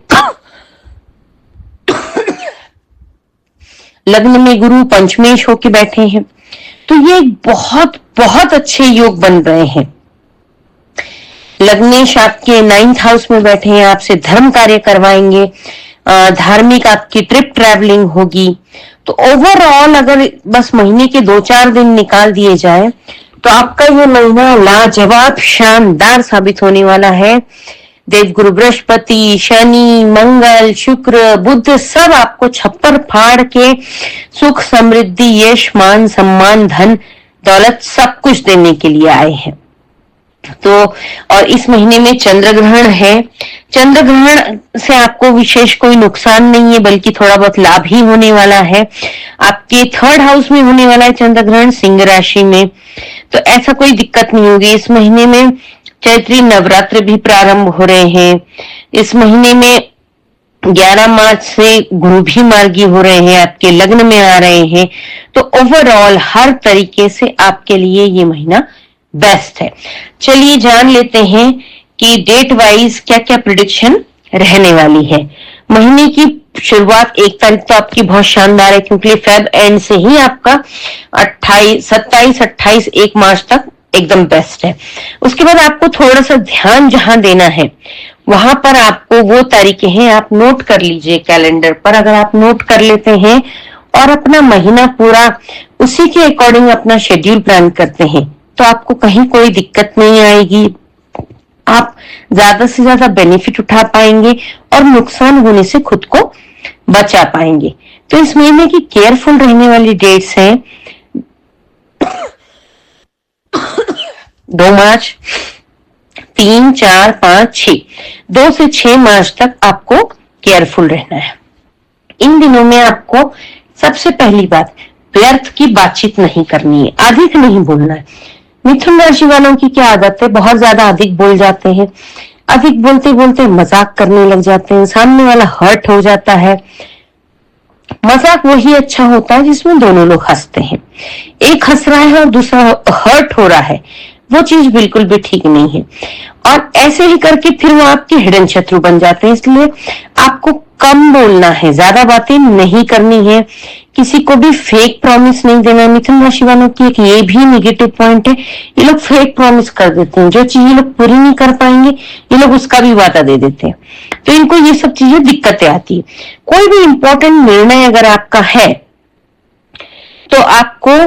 लग्न में गुरु पंचमेश होके बैठे हैं, तो ये बहुत बहुत अच्छे योग बन रहे हैं। लग्नेश आपके 9th हाउस में बैठे हैं, आपसे धर्म कार्य करवाएंगे, धार्मिक आपकी ट्रिप ट्रैवलिंग होगी। तो ओवरऑल अगर बस महीने के 2-4 दिन निकाल दिए जाए तो आपका ये महीना लाजवाब शानदार साबित होने वाला है। देवगुरु बृहस्पति, शनि, मंगल, शुक्र, बुध सब आपको छप्पर फाड़ के सुख, समृद्धि, यश, मान, सम्मान, धन, दौलत सब कुछ देने के लिए आए हैं। तो और इस महीने में चंद्र ग्रहण है। चंद्र ग्रहण से आपको विशेष कोई नुकसान नहीं है, बल्कि थोड़ा बहुत लाभ ही होने वाला है। आपके 3rd हाउस में होने वाला है चंद्र ग्रहण, सिंह राशि में, तो ऐसा कोई दिक्कत नहीं होगी। इस महीने में चैत्री नवरात्र भी प्रारंभ हो रहे हैं। इस महीने में 11 मार्च से गुरु भी मार्गी हो रहे हैं, आपके लग्न में आ रहे हैं। तो ओवरऑल हर तरीके से आपके लिए ये महीना बेस्ट है। चलिए जान लेते हैं कि डेट वाइज क्या क्या प्रिडिक्शन रहने वाली है। महीने की शुरुआत 1 तारीख तो आपकी बहुत शानदार है, क्योंकि फेब एंड से ही आपका 27, 28, 1 मार्च तक एकदम बेस्ट है। उसके बाद आपको थोड़ा सा ध्यान जहां देना है वहां पर आपको वो तारीखें हैं, आप नोट कर लीजिए कैलेंडर पर। अगर आप नोट कर लेते हैं और अपना महीना पूरा उसी के अकॉर्डिंग अपना शेड्यूल प्लान करते हैं तो आपको कहीं कोई दिक्कत नहीं आएगी। आप ज्यादा से ज्यादा बेनिफिट उठा पाएंगे और नुकसान होने से खुद को बचा पाएंगे। तो इस महीने की केयरफुल रहने वाली डेट्स हैं 2 मार्च, 3, 4, 5, 6, 2 से 6 मार्च तक आपको केयरफुल रहना है। इन दिनों में आपको सबसे पहली बात व्यर्थ की बातचीत नहीं करनी है, अधिक नहीं बोलना है। मिथुन राशि वालों की क्या आदत है, बहुत ज्यादा अधिक बोल जाते हैं, अधिक बोलते बोलते मजाक करने लग जाते हैं, सामने वाला हर्ट हो जाता है। मजाक वही अच्छा होता है जिसमें दोनों लोग हंसते हैं। एक हंस रहा है और दूसरा हर्ट हो रहा है, वो चीज बिल्कुल भी ठीक नहीं है। और ऐसे ही करके फिर वो आपके हिडन शत्रु बन जाते हैं। इसलिए आपको कम बोलना है, ज्यादा बातें नहीं करनी है, किसी को भी फेक प्रॉमिस नहीं देना। मिथुन राशि वालों की एक ये भी नेगेटिव पॉइंट है, ये लोग फेक प्रॉमिस कर देते हैं, जो चीज ये लोग पूरी नहीं कर पाएंगे ये लोग उसका भी वादा दे देते हैं। तो इनको ये सब चीजें दिक्कतें आती है। कोई भी इंपॉर्टेंट निर्णय अगर आपका है तो आपको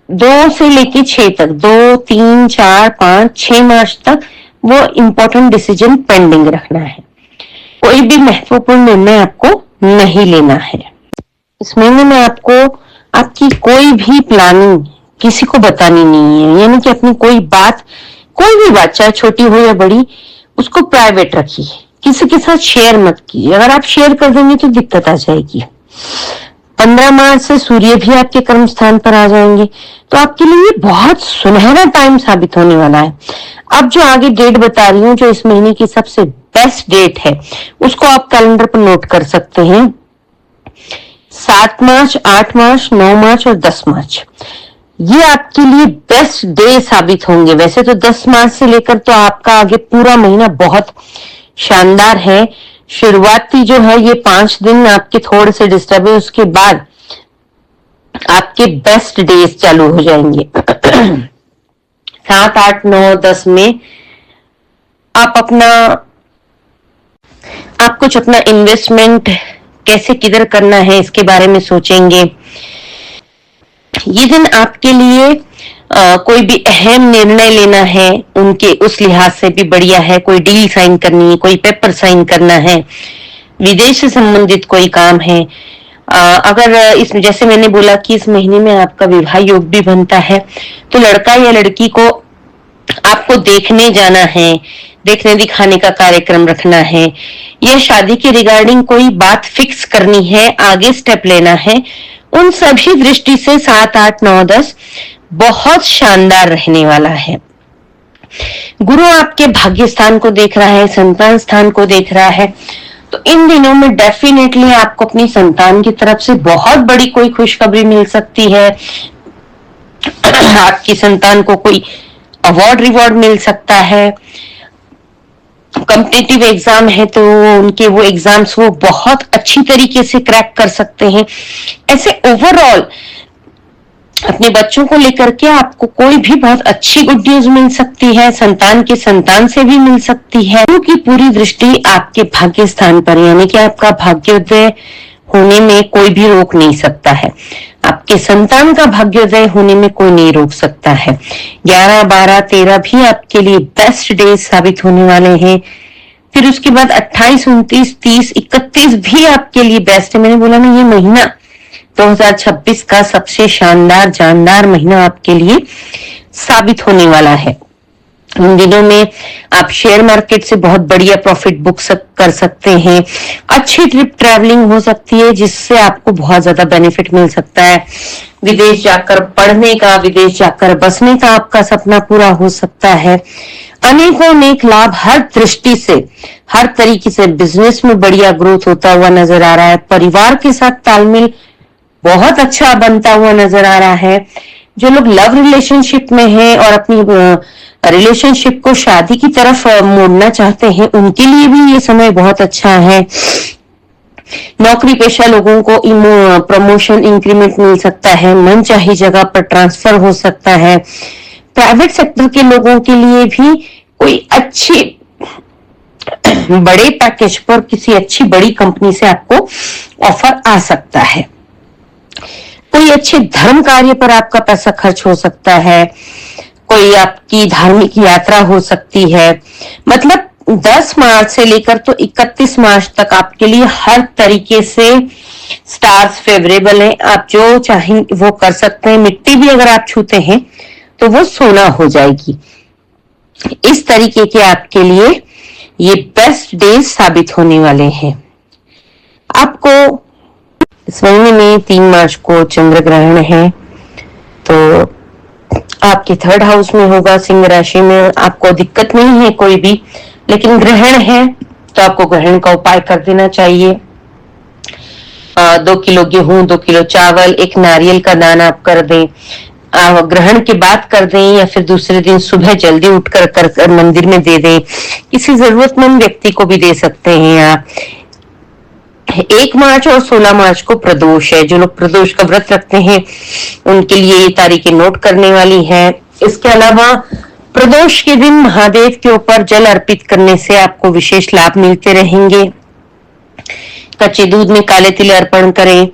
2 से लेके 6 तक, 2, 3, 4, 5, 6 मार्च तक वो इंपॉर्टेंट डिसीजन पेंडिंग रखना है। कोई भी महत्वपूर्ण निर्णय आपको नहीं लेना है। इस महीने में आपको आपकी कोई भी प्लानिंग किसी को बतानी नहीं है, यानी कि अपनी कोई भी बात चाहे छोटी हो या बड़ी, उसको प्राइवेट रखिए, किसी के साथ शेयर मत कीजिए। अगर आप शेयर कर देंगे तो दिक्कत आ जाएगी। 15 मार्च से सूर्य भी आपके कर्म स्थान पर आ जाएंगे, तो आपके लिए बहुत सुनहरा टाइम साबित होने वाला है। अब जो आगे डेट बता रही हूँ, जो इस महीने की सबसे बेस्ट डेट है, उसको आप कैलेंडर पर नोट कर सकते हैं। 7 मार्च, 8 मार्च, 9 मार्च और 10 मार्च, ये आपके लिए बेस्ट डे साबित होंगे। वैसे तो 10 मार्च से लेकर तो आपका आगे पूरा महीना बहुत शानदार है, शुरुआती जो है ये 5 दिन आपके थोड़े से डिस्टर्ब है, उसके बाद आपके बेस्ट डेज चालू हो जाएंगे। 7, 8, 9, 10 में आप कुछ अपना इन्वेस्टमेंट कैसे किधर करना है इसके बारे में सोचेंगे। ये दिन आपके लिए कोई भी अहम निर्णय लेना है उनके उस लिहाज से भी बढ़िया है। कोई डील साइन करनी है, कोई पेपर साइन करना है, विदेश से संबंधित कोई काम है। अगर इस जैसे मैंने बोला कि इस महीने में आपका विवाह योग भी बनता है, तो लड़का या लड़की को आपको देखने जाना है, देखने दिखाने का कार्यक्रम रखना है, या शादी के रिगार्डिंग कोई बात फिक्स करनी है, आगे स्टेप लेना है, उन सभी दृष्टि से 7, 8, 9, 10 बहुत शानदार रहने वाला है। गुरु आपके भाग्य स्थान को देख रहा है, संतान स्थान को देख रहा है, तो इन दिनों में डेफिनेटली आपको अपनी संतान की तरफ से बहुत बड़ी कोई खुशखबरी मिल सकती है। आपकी संतान को कोई अवार्ड रिवॉर्ड मिल सकता है। कॉम्पिटिटिव एग्जाम है तो उनके वो एग्जाम्स वो बहुत अच्छी तरीके से क्रैक कर सकते हैं। ऐसे ओवरऑल अपने बच्चों को लेकर के आपको कोई भी बहुत अच्छी गुड न्यूज मिल सकती है, संतान के संतान से भी मिल सकती है। क्योंकि पूरी दृष्टि आपके भाग्य स्थान पर, यानी कि आपका भाग्योदय होने में कोई भी रोक नहीं सकता है। आपके संतान का भाग्योदय होने में कोई नहीं रोक सकता है। 11, 12, 13 भी आपके लिए बेस्ट डेज साबित होने वाले हैं। फिर उसके बाद 28, 29, 30, 31 भी आपके लिए बेस्ट है। मैंने बोला ना, ये महीना 2026 का सबसे शानदार जानदार महीना आपके लिए साबित होने वाला है। इन दिनों में आप शेयर मार्केट से बहुत बढ़िया प्रॉफिट बुक कर सकते हैं। अच्छी ट्रिप ट्रैवलिंग हो सकती है जिससे आपको बहुत ज्यादा बेनिफिट मिल सकता है। विदेश जाकर पढ़ने का, विदेश जाकर बसने का आपका सपना पूरा हो सकता है। अनेकों अनेक लाभ हर दृष्टि से, हर तरीके से बिजनेस में बढ़िया ग्रोथ होता हुआ नजर आ रहा है। परिवार के साथ तालमेल बहुत अच्छा बनता हुआ नजर आ रहा है। जो लोग लव रिलेशनशिप में हैं और अपनी रिलेशनशिप को शादी की तरफ मोड़ना चाहते हैं, उनके लिए भी ये समय बहुत अच्छा है। नौकरी पेशा लोगों को प्रमोशन, इंक्रीमेंट मिल सकता है। मन चाही जगह पर ट्रांसफर हो सकता है। प्राइवेट सेक्टर के लोगों के लिए भी कोई अच्छी बड़े पैकेज पर किसी अच्छी बड़ी कंपनी से आपको ऑफर आ सकता है। कोई अच्छे धर्म कार्य पर आपका पैसा खर्च हो सकता है। कोई आपकी धार्मिक यात्रा हो सकती है। मतलब 10 मार्च से लेकर तो 31 मार्च तक आपके लिए हर तरीके से स्टार्स फेवरेबल हैं। आप जो चाहें वो कर सकते हैं। मिट्टी भी अगर आप छूते हैं तो वो सोना हो जाएगी। इस तरीके के आपके लिए ये बेस्ट डेज साबित होने वाले हैं। आपको इस महीने में 3 मार्च को चंद्र ग्रहण है, तो आपके 3rd हाउस में होगा, सिंह राशि में। आपको दिक्कत नहीं है कोई भी, लेकिन ग्रहण है तो आपको ग्रहण का उपाय कर देना चाहिए। 2 किलो गेहूं, 2 किलो चावल, 1 नारियल का दान आप कर दें। ग्रहण के बाद कर दें या फिर दूसरे दिन सुबह जल्दी उठकर कर मंदिर में दे दें। किसी जरूरतमंद व्यक्ति को भी दे सकते हैं आप। 1 मार्च और 16 मार्च को प्रदोष है। जो लोग प्रदोष का व्रत रखते हैं उनके लिए ये तारीखें नोट करने वाली है। इसके अलावा प्रदोष के दिन महादेव के ऊपर जल अर्पित करने से आपको विशेष लाभ मिलते रहेंगे। कच्चे दूध में काले तिल अर्पण करें।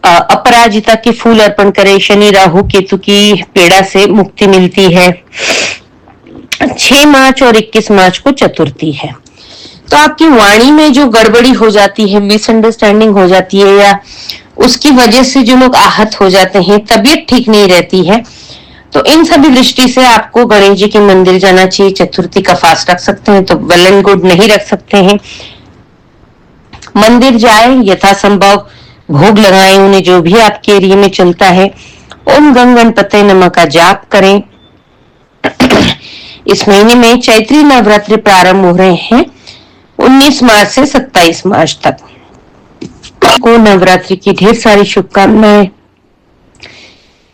अपराजिता के फूल अर्पण करें। शनि राहु केतु की पीड़ा से मुक्ति मिलती है। 6 मार्च और 21 मार्च को चतुर्थी है। तो आपकी वाणी में जो गड़बड़ी हो जाती है, मिसअंडरस्टैंडिंग हो जाती है, या उसकी वजह से जो लोग आहत हो जाते हैं, तबीयत ठीक नहीं रहती है, तो इन सभी दृष्टि से आपको गणेश जी के मंदिर जाना चाहिए। चतुर्थी का फास्ट रख सकते हैं तो वेल एंड गुड, नहीं रख सकते हैं मंदिर जाए, यथासंभव भोग लगाएं उन्हें, जो भी आपके एरिया में चलता है। ओम गंग गणपते नमः का जाप करें। इस महीने में चैत्री नवरात्रि प्रारंभ हो रहे हैं 19 मार्च से 27 मार्च तक। को नवरात्रि की ढेर सारी शुभकामनाएं।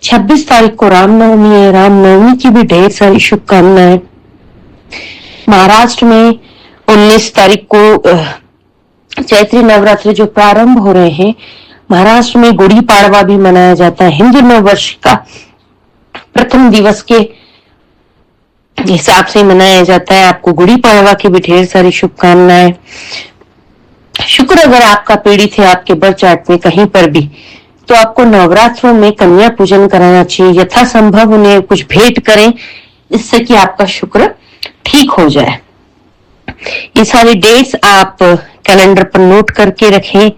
26 तारीख को रामनवमी है, रामनवमी की भी ढेर सारी शुभकामनाएं। महाराष्ट्र में 19 तारीख को चैत्री नवरात्र जो प्रारंभ हो रहे हैं, महाराष्ट्र में गुड़ी पाड़वा भी मनाया जाता है। हिंदू नववर्ष का प्रथम दिवस के हिसाब से मनाया जाता है। आपको गुड़ी पाड़वा की भी ढेर सारी शुभकामनाएं। शुक्र अगर आपका पीड़ित है आपके बर्थ चार्ट में कहीं पर भी, तो आपको नवरात्रों में कन्या पूजन कराना चाहिए। यथासंभव उन्हें कुछ भेंट करें, इससे कि आपका शुक्र ठीक हो जाए। ये सारी डेट्स आप कैलेंडर पर नोट करके रखें,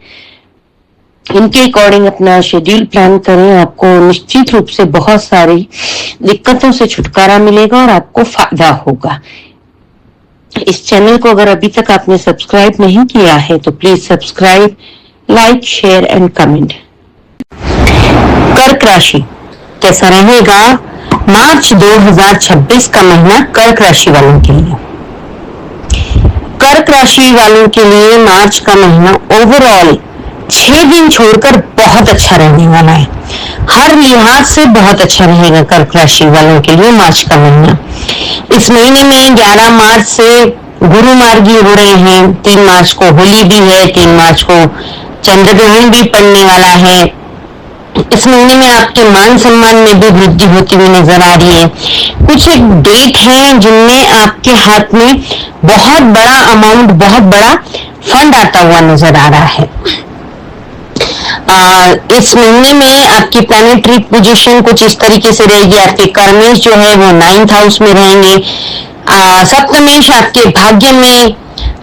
इनके अकॉर्डिंग अपना शेड्यूल प्लान करें। आपको निश्चित रूप से बहुत सारी दिक्कतों से छुटकारा मिलेगा और आपको फायदा होगा। इस चैनल को अगर अभी तक आपने सब्सक्राइब नहीं किया है तो please subscribe, like, share and comment. कर्क राशि कैसा रहेगा मार्च 2026 का महीना कर्क राशि वालों के लिए? कर्क राशि वालों के लिए मार्च का महीना ओवरऑल 6 दिन छोड़कर बहुत अच्छा रहने वाला है। हर लिहाज से बहुत अच्छा रहेगा कर्क राशि वालों के लिए मार्च का महीना। इस महीने में 11 मार्च से गुरु मार्गी हो रहे हैं। 3 मार्च को होली भी है, 3 मार्च को चंद्र ग्रहण भी पड़ने वाला है। इस महीने में आपके मान सम्मान में भी वृद्धि होती हुई नजर आ रही है। कुछ एक डेट है जिनमें आपके हाथ में बहुत बड़ा अमाउंट, बहुत बड़ा फंड आता हुआ नजर आ रहा है। इस महीने में आपकी प्लैनेटरी पोजीशन कुछ इस तरीके से रहेगी। आपके कर्मेश जो है वो 9th हाउस में रहेंगे, सप्तमेश आपके भाग्य में,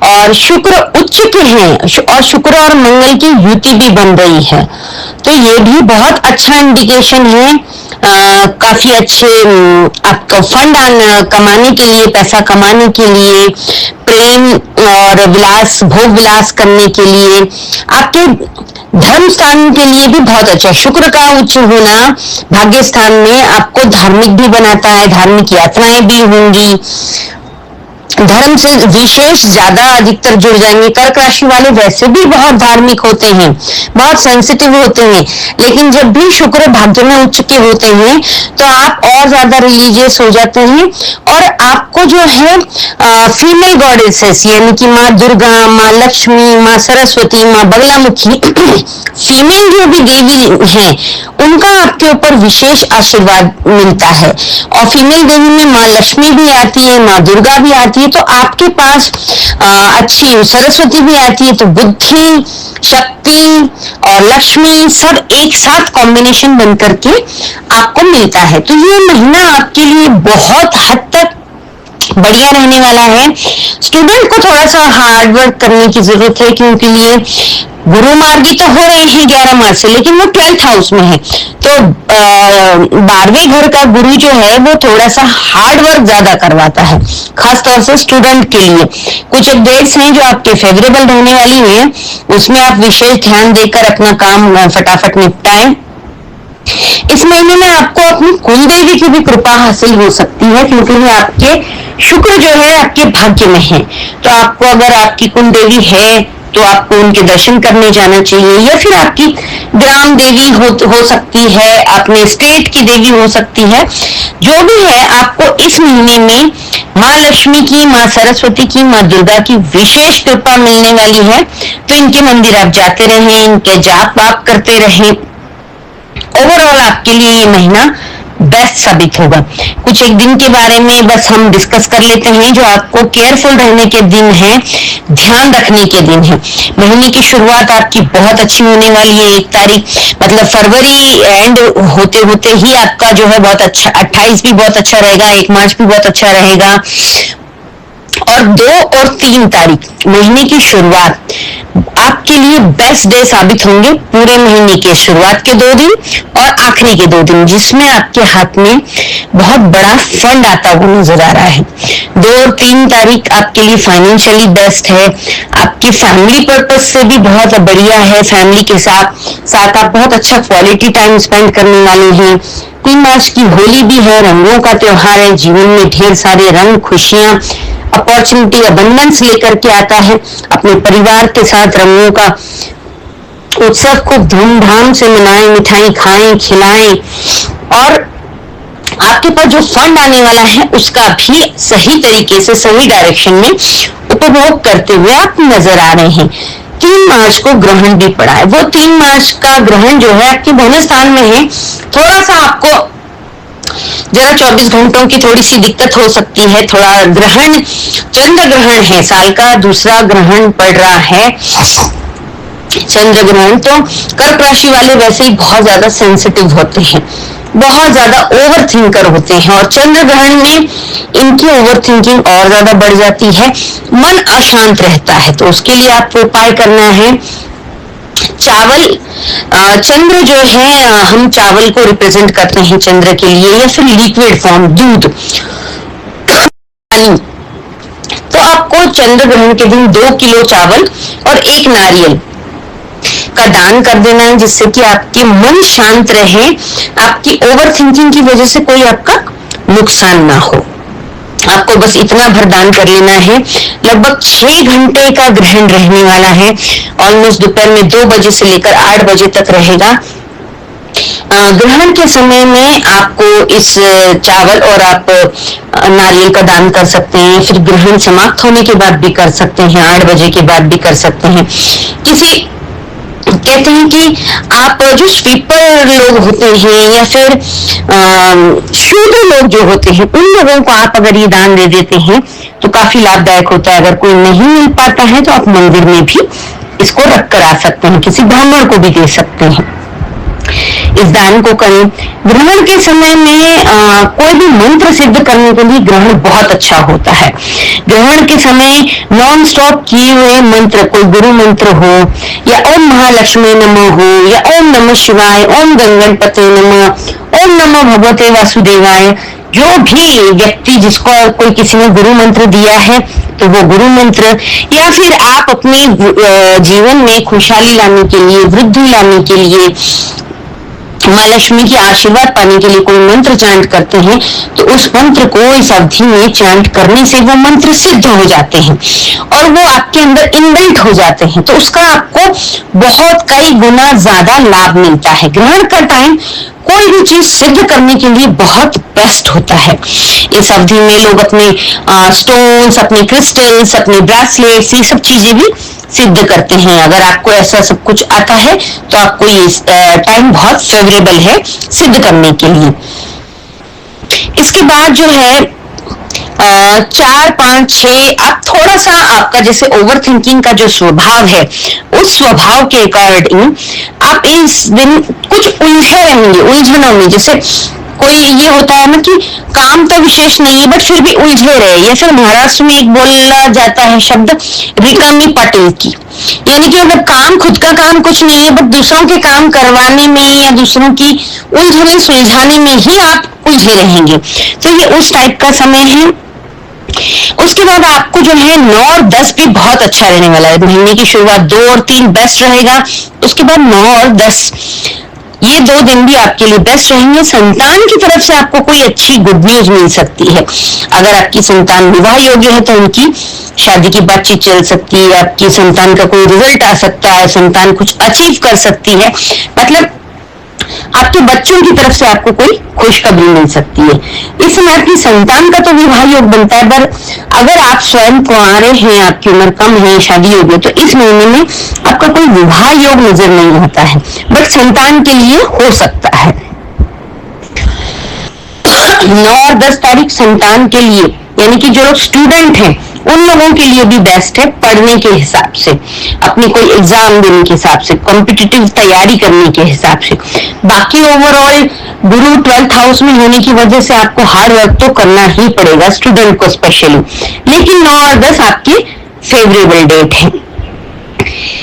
और शुक्र उच्च के हैं और शुक्र और मंगल की युति भी बन रही है। तो ये भी बहुत अच्छा इंडिकेशन है। काफी अच्छे आपका फंड कमाने के लिए, पैसा कमाने के लिए, प्रेम और विलास, भोग विलास करने के लिए, आपके धर्म स्थान के लिए भी बहुत अच्छा। शुक्र का उच्च होना भाग्य स्थान में आपको धार्मिक भी बनाता है, धार्मिक यात्राएं भी होंगी, धर्म से विशेष ज्यादा अधिकतर जुड़ जाएंगे। कर्क राशि वाले वैसे भी बहुत धार्मिक होते हैं, बहुत सेंसिटिव होते हैं, लेकिन जब भी शुक्र भाग्य में उच्च के होते हैं तो आप और ज्यादा रिलीजियस हो जाते हैं। और आपको जो है फीमेल गॉडेसेस यानी कि माँ दुर्गा, माँ लक्ष्मी, माँ सरस्वती, माँ बगलामुखी फीमेल जो भी देवी हैं उनका आपके ऊपर विशेष आशीर्वाद मिलता है। और फीमेल देवी में माँ लक्ष्मी भी आती है, माँ दुर्गा भी आती है। तो आपके पास अच्छी सरस्वती भी आती है। तो बुद्धि, शक्ति और लक्ष्मी सब एक साथ कॉम्बिनेशन बन करके आपको मिलता है। तो ये महीना आपके लिए बहुत हद तक बढ़िया रहने वाला है। स्टूडेंट को थोड़ा सा हार्ड वर्क करने की जरूरत है, क्योंकि ये गुरु मार्गी तो हो रहे हैं 11 मार्च से, लेकिन वो 12th हाउस में है। तो 12वें घर का गुरु जो है वो थोड़ा सा हार्ड वर्क ज्यादा करवाता है, खासतौर से स्टूडेंट के लिए। कुछ अपडेट्स हैं जो आपके फेवरेबल रहने वाली है, उसमें आप विशेष ध्यान देकर अपना काम फटाफट निपटाएं। इस महीने में आपको अपनी कुल देवी की भी कृपा हासिल हो सकती है, क्योंकि ये आपके शुक्र जो है आपके भाग्य में है। तो आपको अगर आपकी कुल देवी है तो आपको उनके दर्शन करने जाना चाहिए, या फिर आपकी ग्राम देवी हो सकती है, अपने स्टेट की देवी हो सकती है। जो भी है, आपको इस महीने में माँ लक्ष्मी की, माँ सरस्वती की, माँ दुर्गा की विशेष कृपा मिलने वाली है। तो इनके मंदिर आप जाते रहें, इनके जाप वाप करते रहें। ओवरऑल आपके लिए ये महीना बेस्ट साबित होगा। कुछ एक दिन के बारे में बस हम डिस्कस कर लेते हैं जो आपको केयरफुल रहने के दिन है, ध्यान रखने के दिन है। महीने की शुरुआत आपकी बहुत अच्छी होने वाली है। 1 तारीख मतलब फरवरी एंड होते होते ही आपका जो है बहुत अच्छा, 28 भी बहुत अच्छा रहेगा, 1 मार्च भी बहुत अच्छा रहेगा, और 2 और 3 तारीख महीने की शुरुआत आपके लिए बेस्ट डे साबित होंगे। पूरे महीने के शुरुआत के 2 दिन और आखिरी के 2 दिन, जिसमें आपके हाथ में बहुत बड़ा फंड आता हुआ नजर आ रहा है। 2 और 3 तारीख आपके लिए फाइनेंशियली बेस्ट है। आपकी फैमिली पर्पस से भी बहुत बढ़िया है। फैमिली के साथ आप बहुत अच्छा क्वालिटी टाइम स्पेंड करने वाले हैं। 3 मार्च की होली भी है, रंगों का त्योहार है। जीवन में ढेर सारे रंग, खुशियां, अपॉर्चुनिटी, अबंडेंस लेकर के आता है। अपने परिवार के साथ रंगों का उत्सव खूब धूमधाम से मनाएं, मिठाई खाएं, खिलाएं, और आपके पास जो फंड आने वाला है उसका भी सही तरीके से, सही डायरेक्शन में उपभोग करते हुए आप नजर आ रहे हैं। 3 मार्च को ग्रहण भी पड़ा है। वो 3 मार्च का ग्रहण जो है आपके धन स्थान में है। थोड़ा सा आपको जरा 24 घंटों की थोड़ी सी दिक्कत हो सकती है। थोड़ा ग्रहण, चंद्र ग्रहण है, साल का दूसरा ग्रहण पड़ रहा है चंद्र ग्रहण। तो कर्क राशि वाले वैसे ही बहुत ज्यादा सेंसिटिव होते हैं, बहुत ज्यादा ओवर थिंकर होते हैं, और चंद्र ग्रहण में इनकी ओवर थिंकिंग और ज्यादा बढ़ जाती है, मन अशांत रहता है। तो उसके लिए आपको उपाय करना है, चावल, चंद्र जो है, हम चावल को रिप्रेजेंट करते हैं चंद्र के लिए, या फिर लिक्विड फॉर्म दूध, पानी। तो आपको चंद्र ग्रहण के दिन 2 किलो चावल और 1 नारियल का दान कर देना है, जिससे कि आपके मन शांत रहे, आपकी ओवर थिंकिंग की वजह से कोई आपका नुकसान ना हो। आपको बस इतना भर दान कर लेना है। लगभग 6 घंटे का ग्रहण रहने वाला है, ऑलमोस्ट दोपहर में 2 बजे से लेकर 8 बजे तक रहेगा। ग्रहण के समय में आपको इस चावल और आप नारियल का दान कर सकते हैं, फिर ग्रहण समाप्त होने के बाद भी कर सकते हैं, 8 बजे के बाद भी कर सकते हैं। किसी कहते हैं कि आप जो स्वीपर लोग होते हैं या फिर शूद्र लोग जो होते हैं, उन लोगों को आप अगर ये दान दे देते हैं तो काफी लाभदायक होता है। अगर कोई नहीं मिल पाता है तो आप मंदिर में भी इसको रख कर आ सकते हैं, किसी ब्राह्मण को भी दे सकते हैं, इस दान को करें। ग्रहण के समय में कोई भी मंत्र सिद्ध करने के लिए ग्रहण बहुत अच्छा होता है। ग्रहण के समय नॉन स्टॉप किए हुए मंत्र, कोई गुरु मंत्र हो, या ओम महालक्ष्मी नमः हो, या ओम नमः शिवाय, ओम गंगणपते नमः, ओम नमः भगवते वासुदेवाय, जो भी व्यक्ति जिसको कोई किसी ने गुरु मंत्र दिया है तो वो गुरु मंत्र, या फिर आप अपने जीवन में खुशहाली लाने के लिए, वृद्धि लाने के लिए, माँ लक्ष्मी की आशीर्वाद पाने के लिए कोई मंत्र चांट करते हैं, तो उस मंत्र को इस अवधि में चांट करने से वो मंत्र सिद्ध हो जाते हैं और वो आपके अंदर इनबिल्ट हो जाते हैं, तो उसका आपको बहुत कई गुना ज्यादा लाभ मिलता है। ग्रहण का टाइम कोई भी चीज सिद्ध करने के लिए बहुत बेस्ट होता है। इस अवधि में लोग अपने स्टोन्स, अपने क्रिस्टल्स, अपने ब्रेसलेट्स, ये सब चीजें भी सिद्ध करते हैं। अगर आपको ऐसा सब कुछ आता है तो आपको ये टाइम बहुत फेवरेबल है सिद्ध करने के लिए। इसके बाद जो है 4, 5, 6, आप थोड़ा सा आपका जैसे ओवर थिंकिंग का जो स्वभाव है, उस स्वभाव के अकॉर्डिंग आप इस दिन कुछ उलझे रहेंगे, उलझनों में। जैसे कोई ये होता है ना कि काम तो विशेष नहीं है बट फिर भी उलझे रहे, या फिर महाराष्ट्र में एक बोला जाता है शब्द रिकामी पटेल की, यानी कि मतलब काम, खुद का काम कुछ नहीं है बट दूसरों के काम करवाने में या दूसरों की उलझने सुलझाने में ही आप उलझे रहेंगे। तो ये उस टाइप का समय है। उसके बाद आपको जो है 9 और 10 भी बहुत अच्छा रहने वाला है। महीने की शुरुआत 2 और 3 बेस्ट रहेगा, उसके बाद 9 और 10 ये 2 दिन भी आपके लिए बेस्ट रहेंगे। संतान की तरफ से आपको कोई अच्छी गुड न्यूज मिल सकती है। अगर आपकी संतान विवाह योग्य है तो उनकी शादी की बातचीत चल सकती है, आपकी संतान का कोई रिजल्ट आ सकता है, संतान कुछ अचीव कर सकती है, मतलब आपके बच्चों की तरफ से आपको कोई खुशखबरी मिल सकती है। इस समय आपकी संतान का तो विवाह योग बनता है, पर अगर आप स्वयं कुंवारे हैं, आपकी उम्र कम है, शादी होगी, तो इस महीने में आपका कोई विवाह योग नजर नहीं आता है, बट संतान के लिए हो सकता है। 9 और 10 तारीख संतान के लिए, यानी कि जो लोग स्टूडेंट हैं उन लोगों के लिए भी बेस्ट है, पढ़ने के हिसाब से, अपनी कोई एग्जाम देने के हिसाब से, कॉम्पिटिटिव तैयारी करने के हिसाब से। बाकी ओवरऑल गुरु 12th हाउस में होने की वजह से आपको हार्ड वर्क तो करना ही पड़ेगा, स्टूडेंट को स्पेशली, लेकिन 9 और 10 आपकी फेवरेबल डेट है।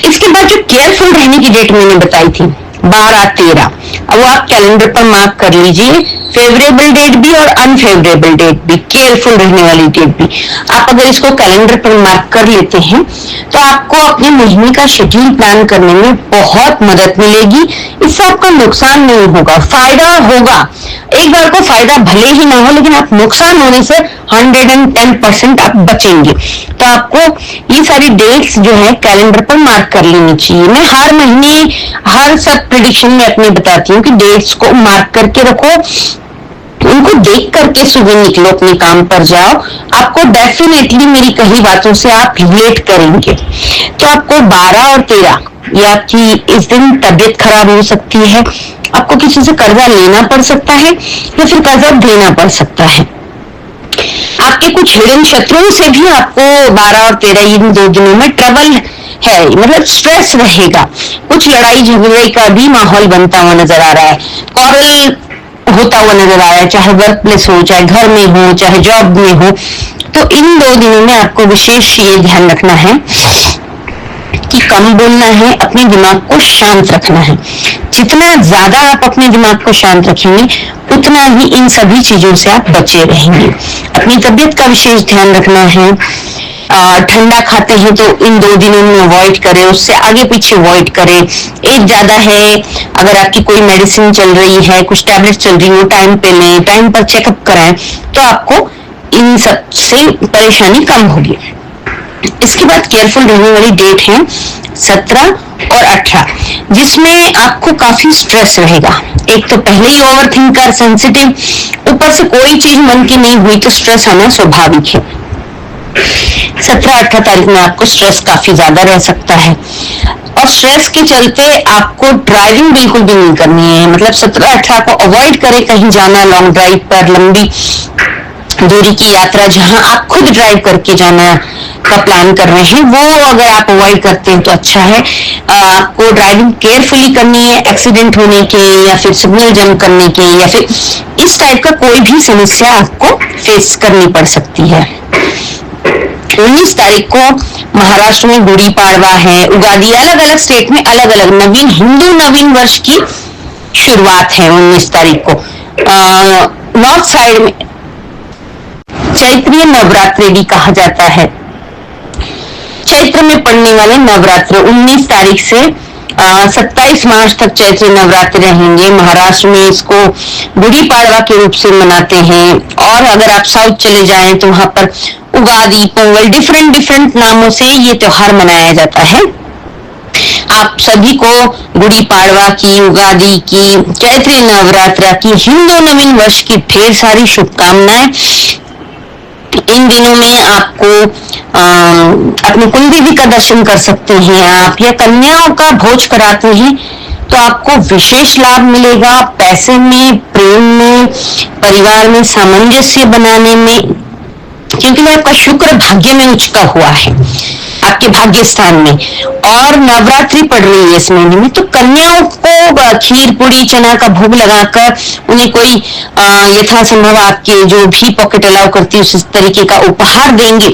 इसके बाद जो केयरफुल रहने की डेट मैंने बताई थी 12, 13, अब आप कैलेंडर पर मार्क कर लीजिए, फेवरेबल डेट भी और अनफेवरेबल डेट भी, केयरफुल रहने वाली डेट भी। आप अगर इसको कैलेंडर पर मार्क कर लेते हैं तो आपको अपने महीने का शेड्यूल प्लान करने में बहुत मदद मिलेगी। इससे आपका नुकसान नहीं होगा, फायदा होगा। एक बार को फायदा भले ही ना हो, लेकिन आप नुकसान होने से 110% आप बचेंगे। तो आपको ये सारी डेट्स जो है कैलेंडर पर मार्क कर लेनी चाहिए। मैं हर महीने हर सब प्रेडिक्शन में अपने बताती हूँ कि डेट्स को मार्क करके रखो, उनको देख करके सुबह निकलो, अपने काम पर जाओ, आपको डेफिनेटली मेरी कही बातों से आप रिलेट करेंगे। तो आपको 12 और 13 ये आपकी इस दिन तबीयत खराब हो सकती है, आपको किसी से कर्जा लेना पड़ सकता है या फिर कर्जा देना पड़ सकता है। आपके कुछ हिडन शत्रुओं से भी आपको 12 और 13 इन 2 दिनों में ट्रबल है, मतलब स्ट्रेस रहेगा। कुछ लड़ाई झगड़े का भी माहौल बनता हुआ नजर आ रहा है, कॉरल होता हुआ नजर आ रहा है, चाहे वर्क प्लेस हो, चाहे घर में हो, चाहे जॉब में हो। तो इन 2 दिनों में आपको विशेष ये ध्यान रखना है कि कम बोलना है, अपने दिमाग को शांत रखना है। जितना ज्यादा आप अपने दिमाग को शांत रखेंगे उतना ही इन सभी चीजों से आप बचे रहेंगे। अपनी तबीयत का विशेष ध्यान रखना है। ठंडा खाते हैं तो इन 2 दिनों में अवॉइड करें, उससे आगे पीछे अवॉइड करें। एज ज्यादा है, अगर आपकी कोई मेडिसिन चल रही है, कुछ टैबलेट चल रही हो, टाइम पे लें, टाइम पर चेकअप कराएं, तो आपको इन सब से परेशानी कम होगी। इसके बाद केयरफुल रहने वाली डेट है 17 और 18, जिसमें आपको काफी स्ट्रेस रहेगा। एक तो पहले ही ओवर थिंकर, सेंसिटिव, ऊपर से कोई चीज मन की नहीं हुई तो स्ट्रेस आना स्वाभाविक है। 17-18 तारीख में आपको स्ट्रेस काफी ज्यादा रह सकता है और स्ट्रेस के चलते आपको ड्राइविंग बिल्कुल भी नहीं करनी है। मतलब 17-18 को अवॉइड करें कहीं जाना, लॉन्ग ड्राइव पर, लंबी दूरी की यात्रा जहां आप खुद ड्राइव करके जाना का प्लान कर रहे हैं, वो अगर आप अवॉइड करते हैं तो अच्छा है। आपको ड्राइविंग केयरफुली करनी है, एक्सीडेंट होने के या फिर सिग्नल जंप करने के या फिर इस टाइप का कोई भी समस्या आपको फेस करनी पड़ सकती है। 19 तारीख को महाराष्ट्र में गुड़ी पाड़वा है, उगादी, अलग अलग स्टेट में अलग अलग नवीन हिंदू नवीन वर्ष की शुरुआत है 19 तारीख को। नॉर्थ साइड में चैत्रीय नवरात्रि भी कहा जाता है। चैत्र में पड़ने वाले नवरात्र 19 तारीख से 27 मार्च तक चैत्र नवरात्र रहेंगे। महाराष्ट्र में इसको गुड़ी पाड़वा के रूप से मनाते हैं और अगर आप साउथ चले जाएं तो वहां पर उगादी, पोंगल, डिफरेंट नामों से ये त्योहार मनाया जाता है। आप सभी को गुड़ी पाड़वा की, उगादी की, चैत्र नवरात्र की, हिंदू नवीन वर्ष की ढेर सारी शुभकामनाएं। इन दिनों में आपको अपने कुल देवी का दर्शन कर सकते हैं आप, या कन्याओं का भोज कराते हैं तो आपको विशेष लाभ मिलेगा, पैसे में, प्रेम में, परिवार में सामंजस्य बनाने में, क्योंकि आपका शुक्र भाग्य में उचका हुआ है, आपके भाग्य स्थान में, और नवरात्रि पड़ रही है इस महीने में। तो कन्याओं को खीर पूरी चना का भोग लगाकर उन्हें कोई यथासंभव आपके जो भी पॉकेट अलाउ करती है उस तरीके का उपहार देंगे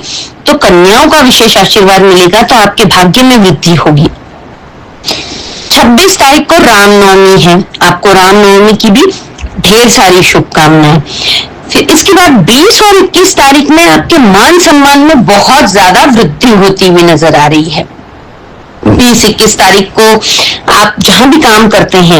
तो कन्याओं का विशेष आशीर्वाद मिलेगा, तो आपके भाग्य में वृद्धि होगी। 26 तारीख को रामनवमी है, आपको रामनवमी की भी ढेर सारी शुभकामनाएं। फिर इसके बाद 20 और 21 तारीख में आपके मान सम्मान में बहुत ज्यादा वृद्धि होती हुई नजर आ रही है। 20-21 तारीख को आप जहां भी काम करते हैं,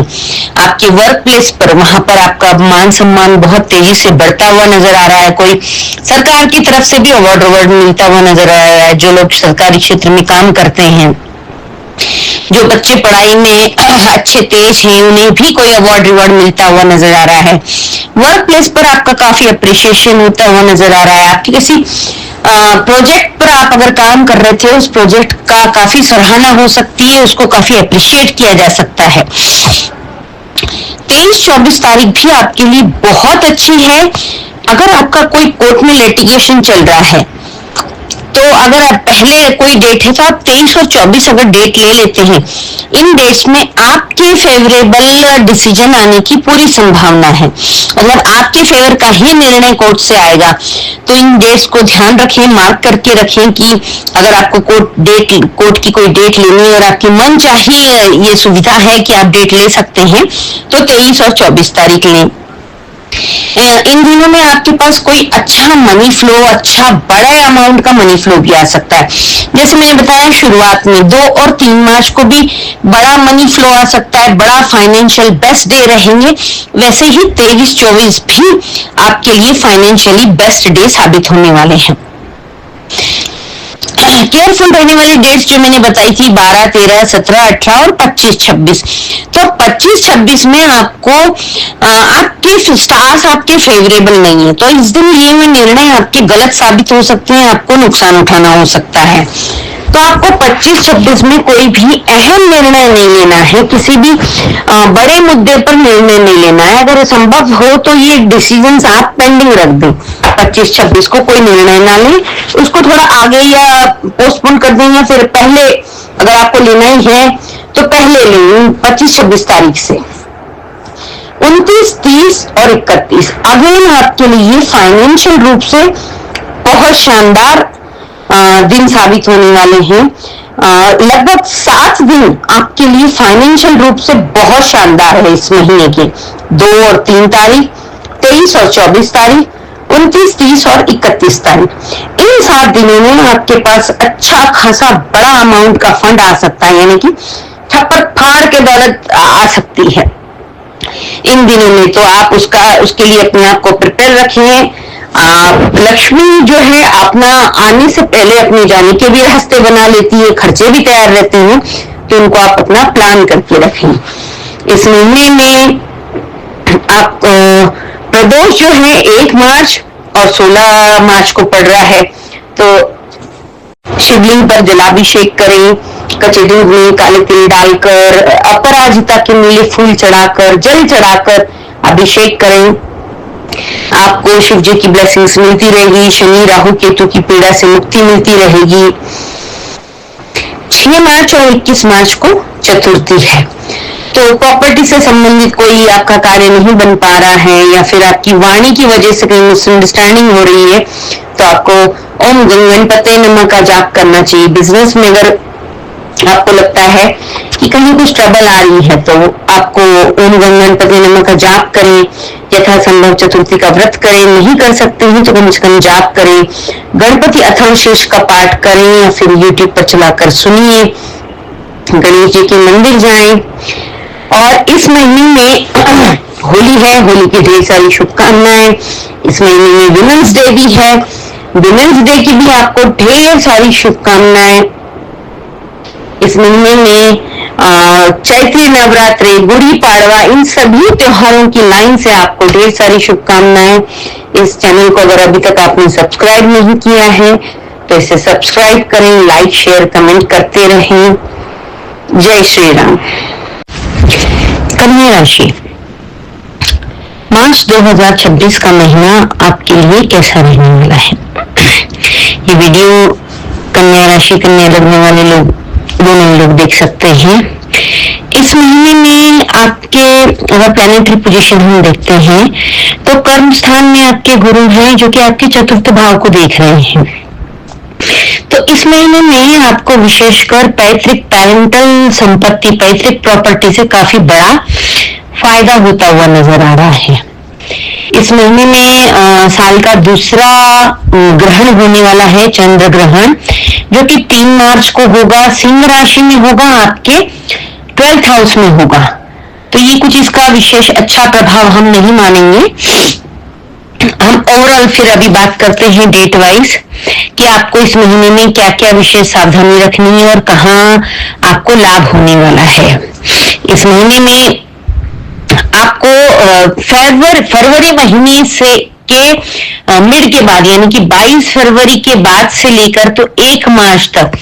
आपके वर्क प्लेस पर, वहां पर आपका मान सम्मान बहुत तेजी से बढ़ता हुआ नजर आ रहा है। कोई सरकार की तरफ से भी अवार्ड मिलता हुआ नजर आ रहा है। जो लोग सरकारी क्षेत्र में काम करते हैं, जो बच्चे पढ़ाई में अच्छे तेज हैं, उन्हें भी कोई अवार्ड रिवॉर्ड मिलता हुआ नजर आ रहा है। वर्क प्लेस पर आपका काफी अप्रिशिएशन होता हुआ नजर आ रहा है। आपकी किसी प्रोजेक्ट पर आप अगर काम कर रहे थे, उस प्रोजेक्ट का काफी सराहना हो सकती है, उसको काफी अप्रिशिएट किया जा सकता है। 23-24 तारीख भी आपके लिए बहुत अच्छी है। अगर आपका कोई कोर्ट में लिटिगेशन चल रहा है तो अगर आप पहले कोई डेट है तो आप 23 और 24 अगर डेट ले लेते हैं, इन डेट्स में आपके फेवरेबल डिसीजन आने की पूरी संभावना है। मतलब आपके फेवर का ही निर्णय कोर्ट से आएगा। तो इन डेट्स को ध्यान रखें, मार्क करके रखें कि अगर आपको कोर्ट की कोई डेट लेनी है और आपकी मन चाहिए ये सुविधा है कि आप डेट ले सकते हैं, तो 23 और 24 तारीख लें। इन दिनों में आपके पास कोई अच्छा मनी फ्लो, अच्छा बड़ा अमाउंट का मनी फ्लो भी आ सकता है। जैसे मैंने बताया शुरुआत में 2 और 3 मार्च को भी बड़ा मनी फ्लो आ सकता है, बड़ा फाइनेंशियल बेस्ट डे रहेंगे। वैसे ही 23-24 भी आपके लिए फाइनेंशियली बेस्ट डे साबित होने वाले हैं। केयरफुल रहने वाली डेट्स जो मैंने बताई थी 12, 13, 17, 18 और 25, 26। तो 25, 26 में आपको आपके स्टार्स आपके फेवरेबल नहीं है, तो इस दिन लिए हुए निर्णय आपके गलत साबित हो सकते हैं, आपको नुकसान उठाना हो सकता है। तो आपको 25, 26 में कोई भी अहम निर्णय नहीं लेना है, किसी भी बड़े मुद्दे पर निर्णय नहीं लेना है। अगर संभव हो तो ये डिसीजंस आप पेंडिंग रख दें, 25, 26 को कोई निर्णय ना लें, उसको थोड़ा आगे या पोस्टपोन कर दें, या फिर पहले अगर आपको लेना ही है तो पहले लें 25, 26 तारीख से। 29, 30 और 31 अगेन आपके लिए फाइनेंशियल रूप से बहुत शानदार दिन साबित होने वाले हैं। लगभग 7 दिन आपके लिए फाइनेंशियल रूप से बहुत शानदार है इस महीने के 2 और 3 तारीख, 23 और 24 तारीख, 29, 30 और 31 तारीख। इन 7 दिनों में आपके पास अच्छा खासा बड़ा अमाउंट का फंड आ सकता है, यानी कि थप्पड़ फाड़ के दौलत आ सकती है इन दिनों में। तो आप उसके लिए अपने आप को प्रिपेयर रखें। लक्ष्मी जो है अपना आने से पहले अपने जाने के भी रास्ते बना लेती है, खर्चे भी तैयार रहते हैं, तो उनको आप अपना प्लान करके रखें। इस महीने में आप प्रदोष जो है 1 मार्च और 16 मार्च को पड़ रहा है, तो शिवलिंग पर जलाभिषेक करें, कच्चे दूध में काले तिल डालकर, अपराजिता के नीले फूल चढ़ाकर, जल चढ़ाकर अभिषेक करें। आपको शिव जी की ब्लेसिंग्स मिलती रहेगी, शनि राहु केतु की पीड़ा से मुक्ति मिलती रहेगी। 6 मार्च और 21 मार्च को चतुर्थी है, तो प्रॉपर्टी से संबंधित कोई आपका कार्य नहीं बन पा रहा है, या फिर आपकी वाणी की वजह से कहीं मिसअंडरस्टैंडिंग हो रही है, तो आपको ओम गणपते नमः का जाप करना चाहिए। बिजनेस में अगर आपको लगता है कि कहीं कुछ ट्रबल आ रही है, तो आपको ओम गणपति नमः का जाप करें, यथासंभव चतुर्थी का व्रत करें, नहीं कर सकते हैं तो कम से कम जाप करें, गणपति अथर्वशीर्ष का पाठ करें, या फिर यूट्यूब पर चलाकर सुनिए, गणेश जी के मंदिर जाएं। और इस महीने में होली है, होली की ढेर सारी शुभकामनाएं। इस महीने में विमेंस डे भी है, विमेंस डे की भी आपको ढेर सारी शुभकामनाएं। इस महीने में चैत्री नवरात्रि, गुड़ी पाड़वा, इन सभी त्योहारों की लाइन से आपको ढेर सारी शुभकामनाएं। इस चैनल को अगर अभी तक आपने सब्सक्राइब नहीं किया है तो इसे सब्सक्राइब करें, लाइक शेयर कमेंट करते रहें। जय श्री राम। कन्या राशि, मार्च 2026 का महीना आपके लिए कैसा रहने वाला है? ये वीडियो कन्या राशि, कन्या लगने वाले लोग, दोनों लोग देख सकते हैं। इस महीने में आपके अगर प्लैनेटरी पोजीशन हम देखते हैं तो कर्म स्थान में आपके गुरु हैं, जो कि आपके चतुर्थ भाव को देख रहे हैं। तो इस महीने में आपको विशेषकर पैतृक पैरेंटल संपत्ति, पैतृक प्रॉपर्टी से काफी बड़ा फायदा होता हुआ नजर आ रहा है। इस महीने में साल का दूसरा ग्रहण होने वाला है, चंद्र ग्रहण, जो कि 3 मार्च को होगा, सिंह राशि में होगा, आपके 12th हाउस में होगा। तो ये कुछ इसका विशेष अच्छा प्रभाव हम नहीं मानेंगे। हम ओवरऑल फिर अभी बात करते हैं डेट वाइज कि आपको इस महीने में क्या क्या विशेष सावधानी रखनी है और कहाँ आपको लाभ होने वाला है। इस महीने में आपको फरवरी महीने से के मिड के बाद, यानी कि 22 फरवरी के बाद से लेकर तो 1 मार्च तक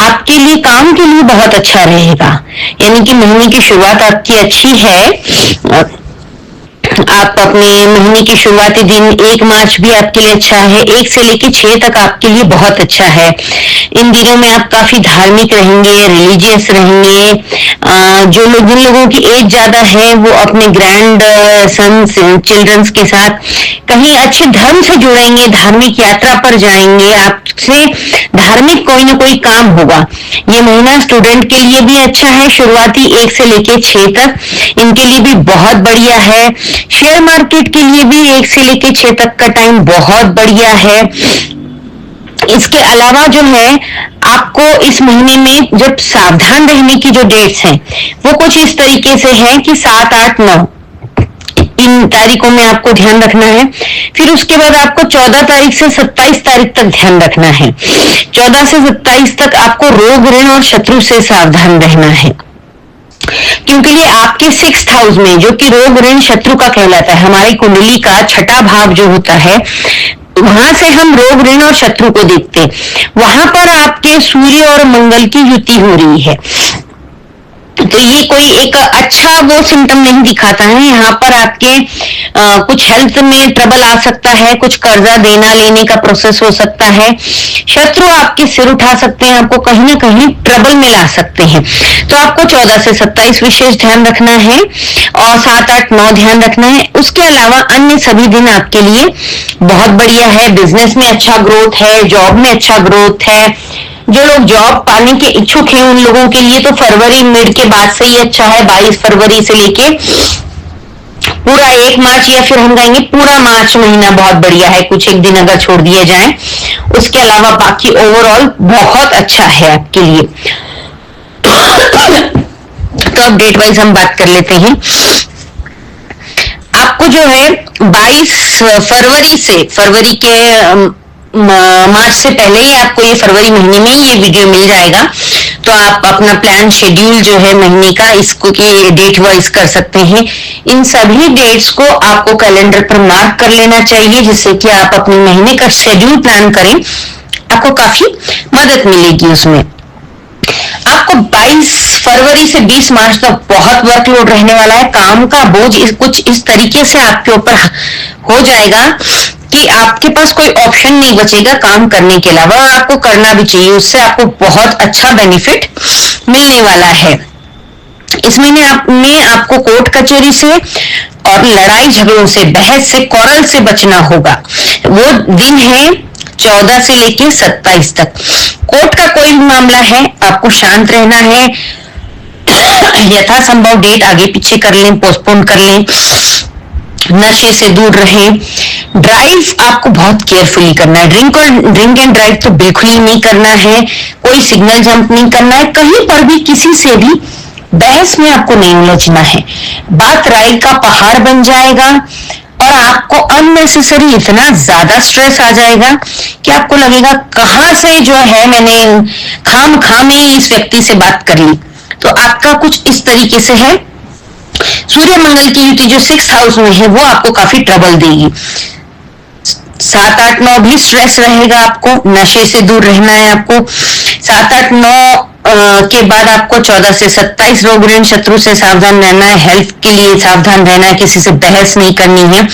आपके लिए काम के लिए बहुत अच्छा रहेगा। यानी कि महीने की शुरुआत आपकी अच्छी है। आप अपने महीने की शुरुआती दिन 1 मार्च भी आपके लिए अच्छा है, 1 से लेकर 6 तक आपके लिए बहुत अच्छा है। इन दिनों में आप काफी धार्मिक रहेंगे, रिलीजियस रहेंगे। जिन लोगों की एज ज्यादा है वो अपने ग्रैंड सन्स, चिल्ड्रंस के साथ कहीं अच्छे धर्म से जुड़ेंगे, धार्मिक यात्रा पर जाएंगे, आपसे धार्मिक कोई ना कोई काम होगा। ये महीना स्टूडेंट के लिए भी अच्छा है, शुरुआती 1 से लेकर 6 तक इनके लिए भी बहुत बढ़िया है। शेयर मार्केट के लिए भी 1 से लेकर 6 तक का टाइम बहुत बढ़िया है। इसके अलावा जो है आपको इस महीने में जब सावधान रहने की जो डेट्स हैं वो कुछ इस तरीके से हैं कि 7, 8, 9 3 तारीखों में आपको ध्यान रखना है। फिर उसके बाद आपको 14 तारीख से 27 तारीख तक ध्यान रखना है। 14 से 27 तक आपको रोग, ऋण और शत्रु से सावधान रहना है, क्योंकि ये आपके 6th हाउस में, जो कि रोग, ऋण, शत्रु का कहलाता है, हमारी कुंडली का छठा भाव जो होता है, वहां से हम रोग, ऋण और शत्रु को देखते हैं। वहां पर आपके सूर्य और मंगल की युति हो रही है, तो ये कोई एक अच्छा वो सिम्टम नहीं दिखाता है। यहाँ पर आपके कुछ हेल्थ में ट्रबल आ सकता है, कुछ कर्जा देना लेने का प्रोसेस हो सकता है, शत्रु आपके सिर उठा सकते हैं, आपको कहीं ना कहीं ट्रबल में ला सकते हैं। तो आपको 14 से 27 विशेष ध्यान रखना है और 7, 8, 9 ध्यान रखना है। उसके अलावा अन्य सभी दिन आपके लिए बहुत बढ़िया है। बिजनेस में अच्छा ग्रोथ है, जॉब में अच्छा ग्रोथ है। जो लोग जॉब पाने के इच्छुक हैं उन लोगों के लिए तो फरवरी मिड के बाद से ही अच्छा है। 22 फरवरी से लेके पूरा 1 मार्च, या फिर हम कहेंगे पूरा मार्च महीना बहुत बढ़िया है, कुछ एक दिन अगर छोड़ दिए जाए। उसके अलावा बाकी ओवरऑल बहुत अच्छा है आपके लिए। तो अब डेट वाइज हम बात कर लेते हैं। आपको जो है 22 फरवरी से, फरवरी के मार्च से पहले ही आपको ये फरवरी महीने में ये वीडियो मिल जाएगा, तो आप अपना प्लान शेड्यूल जो है महीने का इसको की डेट वाइज कर सकते हैं। इन सभी डेट्स को आपको कैलेंडर पर मार्क कर लेना चाहिए, जिससे कि आप अपने महीने का शेड्यूल प्लान करें, आपको काफी मदद मिलेगी उसमें। आपको 22 फरवरी से 20 मार्च तक बहुत वर्कलोड रहने वाला है। काम का बोझ कुछ इस तरीके से आपके ऊपर हो जाएगा कि आपके पास कोई ऑप्शन नहीं बचेगा काम करने के अलावा, और आपको करना भी चाहिए। उससे आपको बहुत अच्छा बेनिफिट मिलने वाला है। इस महीने आपको कोर्ट कचहरी से और लड़ाई झगड़ों से, बहस से, कौरल से बचना होगा। वो दिन है 14 से लेकर 27 तक। कोर्ट का कोई भी मामला है, आपको शांत रहना है। यथासंभव डेट आगे पीछे कर लें, पोस्टपोन कर लें। नशे से दूर रहें। ड्राइव आपको बहुत केयरफुली करना है। ड्रिंक एंड ड्राइव तो बिल्कुल ही नहीं करना है। कोई सिग्नल जंप नहीं करना है। कहीं पर भी किसी से भी बहस में आपको नहीं उलझना है। बात राय का पहाड़ बन जाएगा और आपको अननेसेसरी इतना ज्यादा स्ट्रेस आ जाएगा कि आपको लगेगा कहां से जो है मैंने खाम में इस व्यक्ति से बात कर ली। तो आपका कुछ इस तरीके से है। सूर्य मंगल की युति जो 6th हाउस में है वो आपको काफी ट्रबल देगी। 7, 8, 9 भी स्ट्रेस रहेगा। आपको नशे से दूर रहना है। आपको 7, 8, 9 के बाद आपको 14 से 27 रोग, ऋण, शत्रु से सावधान रहना है। हेल्थ के लिए सावधान रहना है, किसी से बहस नहीं करनी है।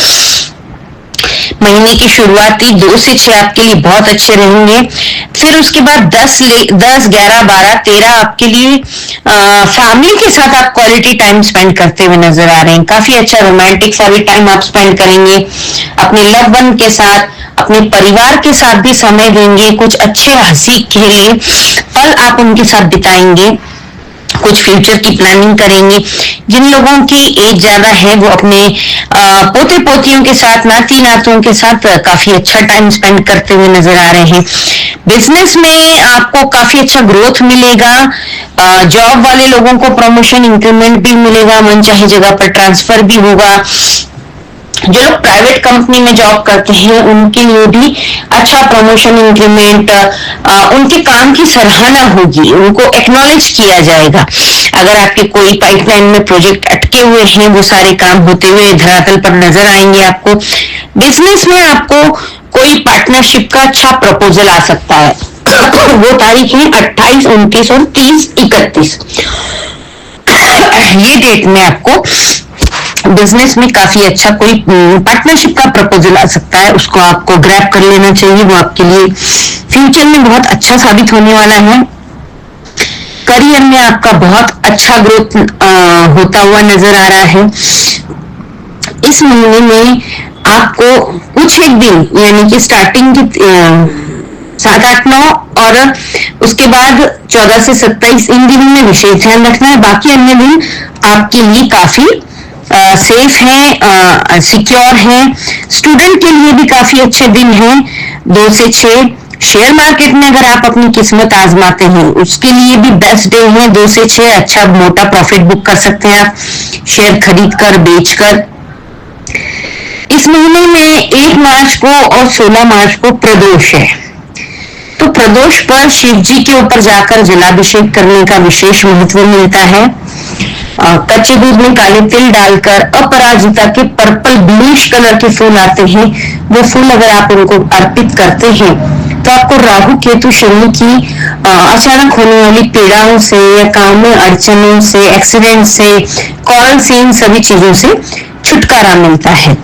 महीने की शुरुआती 2 से 6 आपके लिए बहुत अच्छे रहेंगे। फिर उसके बाद 10, 11, 12, 13 आपके लिए फैमिली के साथ आप क्वालिटी टाइम स्पेंड करते हुए नजर आ रहे हैं। काफी अच्छा रोमांटिक सा भी टाइम आप स्पेंड करेंगे। अपने लव वन के साथ, अपने परिवार के साथ भी समय देंगे। कुछ अच्छे हंसी खेले पल आप उनके साथ बिताएंगे। कुछ फ्यूचर की प्लानिंग करेंगे। जिन लोगों की एज ज्यादा है वो अपने पोते पोतियों के साथ, नाती नातों के साथ काफी अच्छा टाइम स्पेंड करते हुए नजर आ रहे हैं। बिजनेस में आपको काफी अच्छा ग्रोथ मिलेगा। जॉब वाले लोगों को प्रमोशन, इंक्रीमेंट भी मिलेगा। मनचाही जगह पर ट्रांसफर भी होगा। जो लोग प्राइवेट कंपनी में जॉब करते हैं उनके लिए भी अच्छा प्रमोशन, इंक्रीमेंट, उनके काम की सराहना होगी, उनको एक्नॉलेज किया जाएगा। अगर आपके कोई पाइपलाइन में प्रोजेक्ट अटके हुए हैं वो सारे काम होते हुए धरातल पर नजर आएंगे आपको। बिजनेस में आपको कोई पार्टनरशिप का अच्छा प्रपोजल आ सकता है। वो तारीख है 28, 29 और 30, 31। ये डेट में आपको बिजनेस में काफी अच्छा कोई पार्टनरशिप का प्रपोजल आ सकता है। उसको आपको ग्रैब कर लेना चाहिए। वो आपके लिए फ्यूचर में बहुत अच्छा साबित होने वाला है। करियर में आपका बहुत अच्छा ग्रोथ होता हुआ नजर आ रहा है। इस महीने में आपको कुछ एक दिन, यानी कि स्टार्टिंग की 7, 8, 9 और उसके बाद 14 से 27 इन दिनों में विशेष ध्यान रखना है। बाकी अन्य दिन आपके लिए काफी सेफ है, सिक्योर है। स्टूडेंट के लिए भी काफी अच्छे दिन हैं। 2 से 6 शेयर मार्केट में अगर आप अपनी किस्मत आजमाते हैं उसके लिए भी बेस्ट डे है। 2 से 6 अच्छा मोटा प्रॉफिट बुक कर सकते हैं आप शेयर खरीद कर, बेच कर। इस महीने में 1 मार्च को और 16 मार्च को प्रदोष है। तो प्रदोष पर शिव जी के ऊपर जाकर जलाभिषेक करने का विशेष महत्व मिलता है। कच्चे दूध में काले तिल डालकर अपराजिता के पर्पल ब्लूइश कलर के फूल आते हैं, वो फूल अगर आप उनको अर्पित करते हैं तो आपको राहु केतु शनि की अचानक होने वाली पीड़ाओं से या काम में अड़चनों से, एक्सीडेंट से, कॉल से, इन सभी चीजों से छुटकारा मिलता है।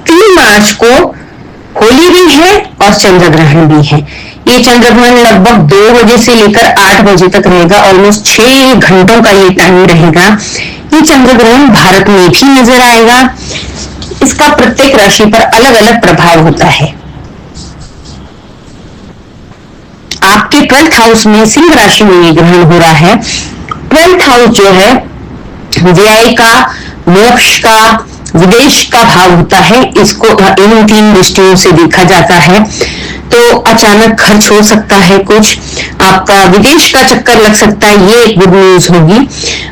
3 मार्च को होली भी है और चंद्र ग्रहण भी है। ये चंद्र ग्रहण लगभग 2 बजे से लेकर 8 बजे तक रहेगा, ऑलमोस्ट 6 घंटों का ये टाइम रहेगा। ये चंद्र ग्रहण भारत में भी नजर आएगा। इसका प्रत्येक राशि पर अलग अलग प्रभाव होता है। आपके 12th हाउस में सिंह राशि में ये ग्रहण हो रहा है। 12th हाउस जो है व्यय का, मोक्ष का, विदेश का भाव होता है। इसको इन 3 दृष्टियों से देखा जाता है। तो अचानक खर्च हो सकता है, कुछ आपका विदेश का चक्कर लग सकता है, ये एक गुड न्यूज होगी।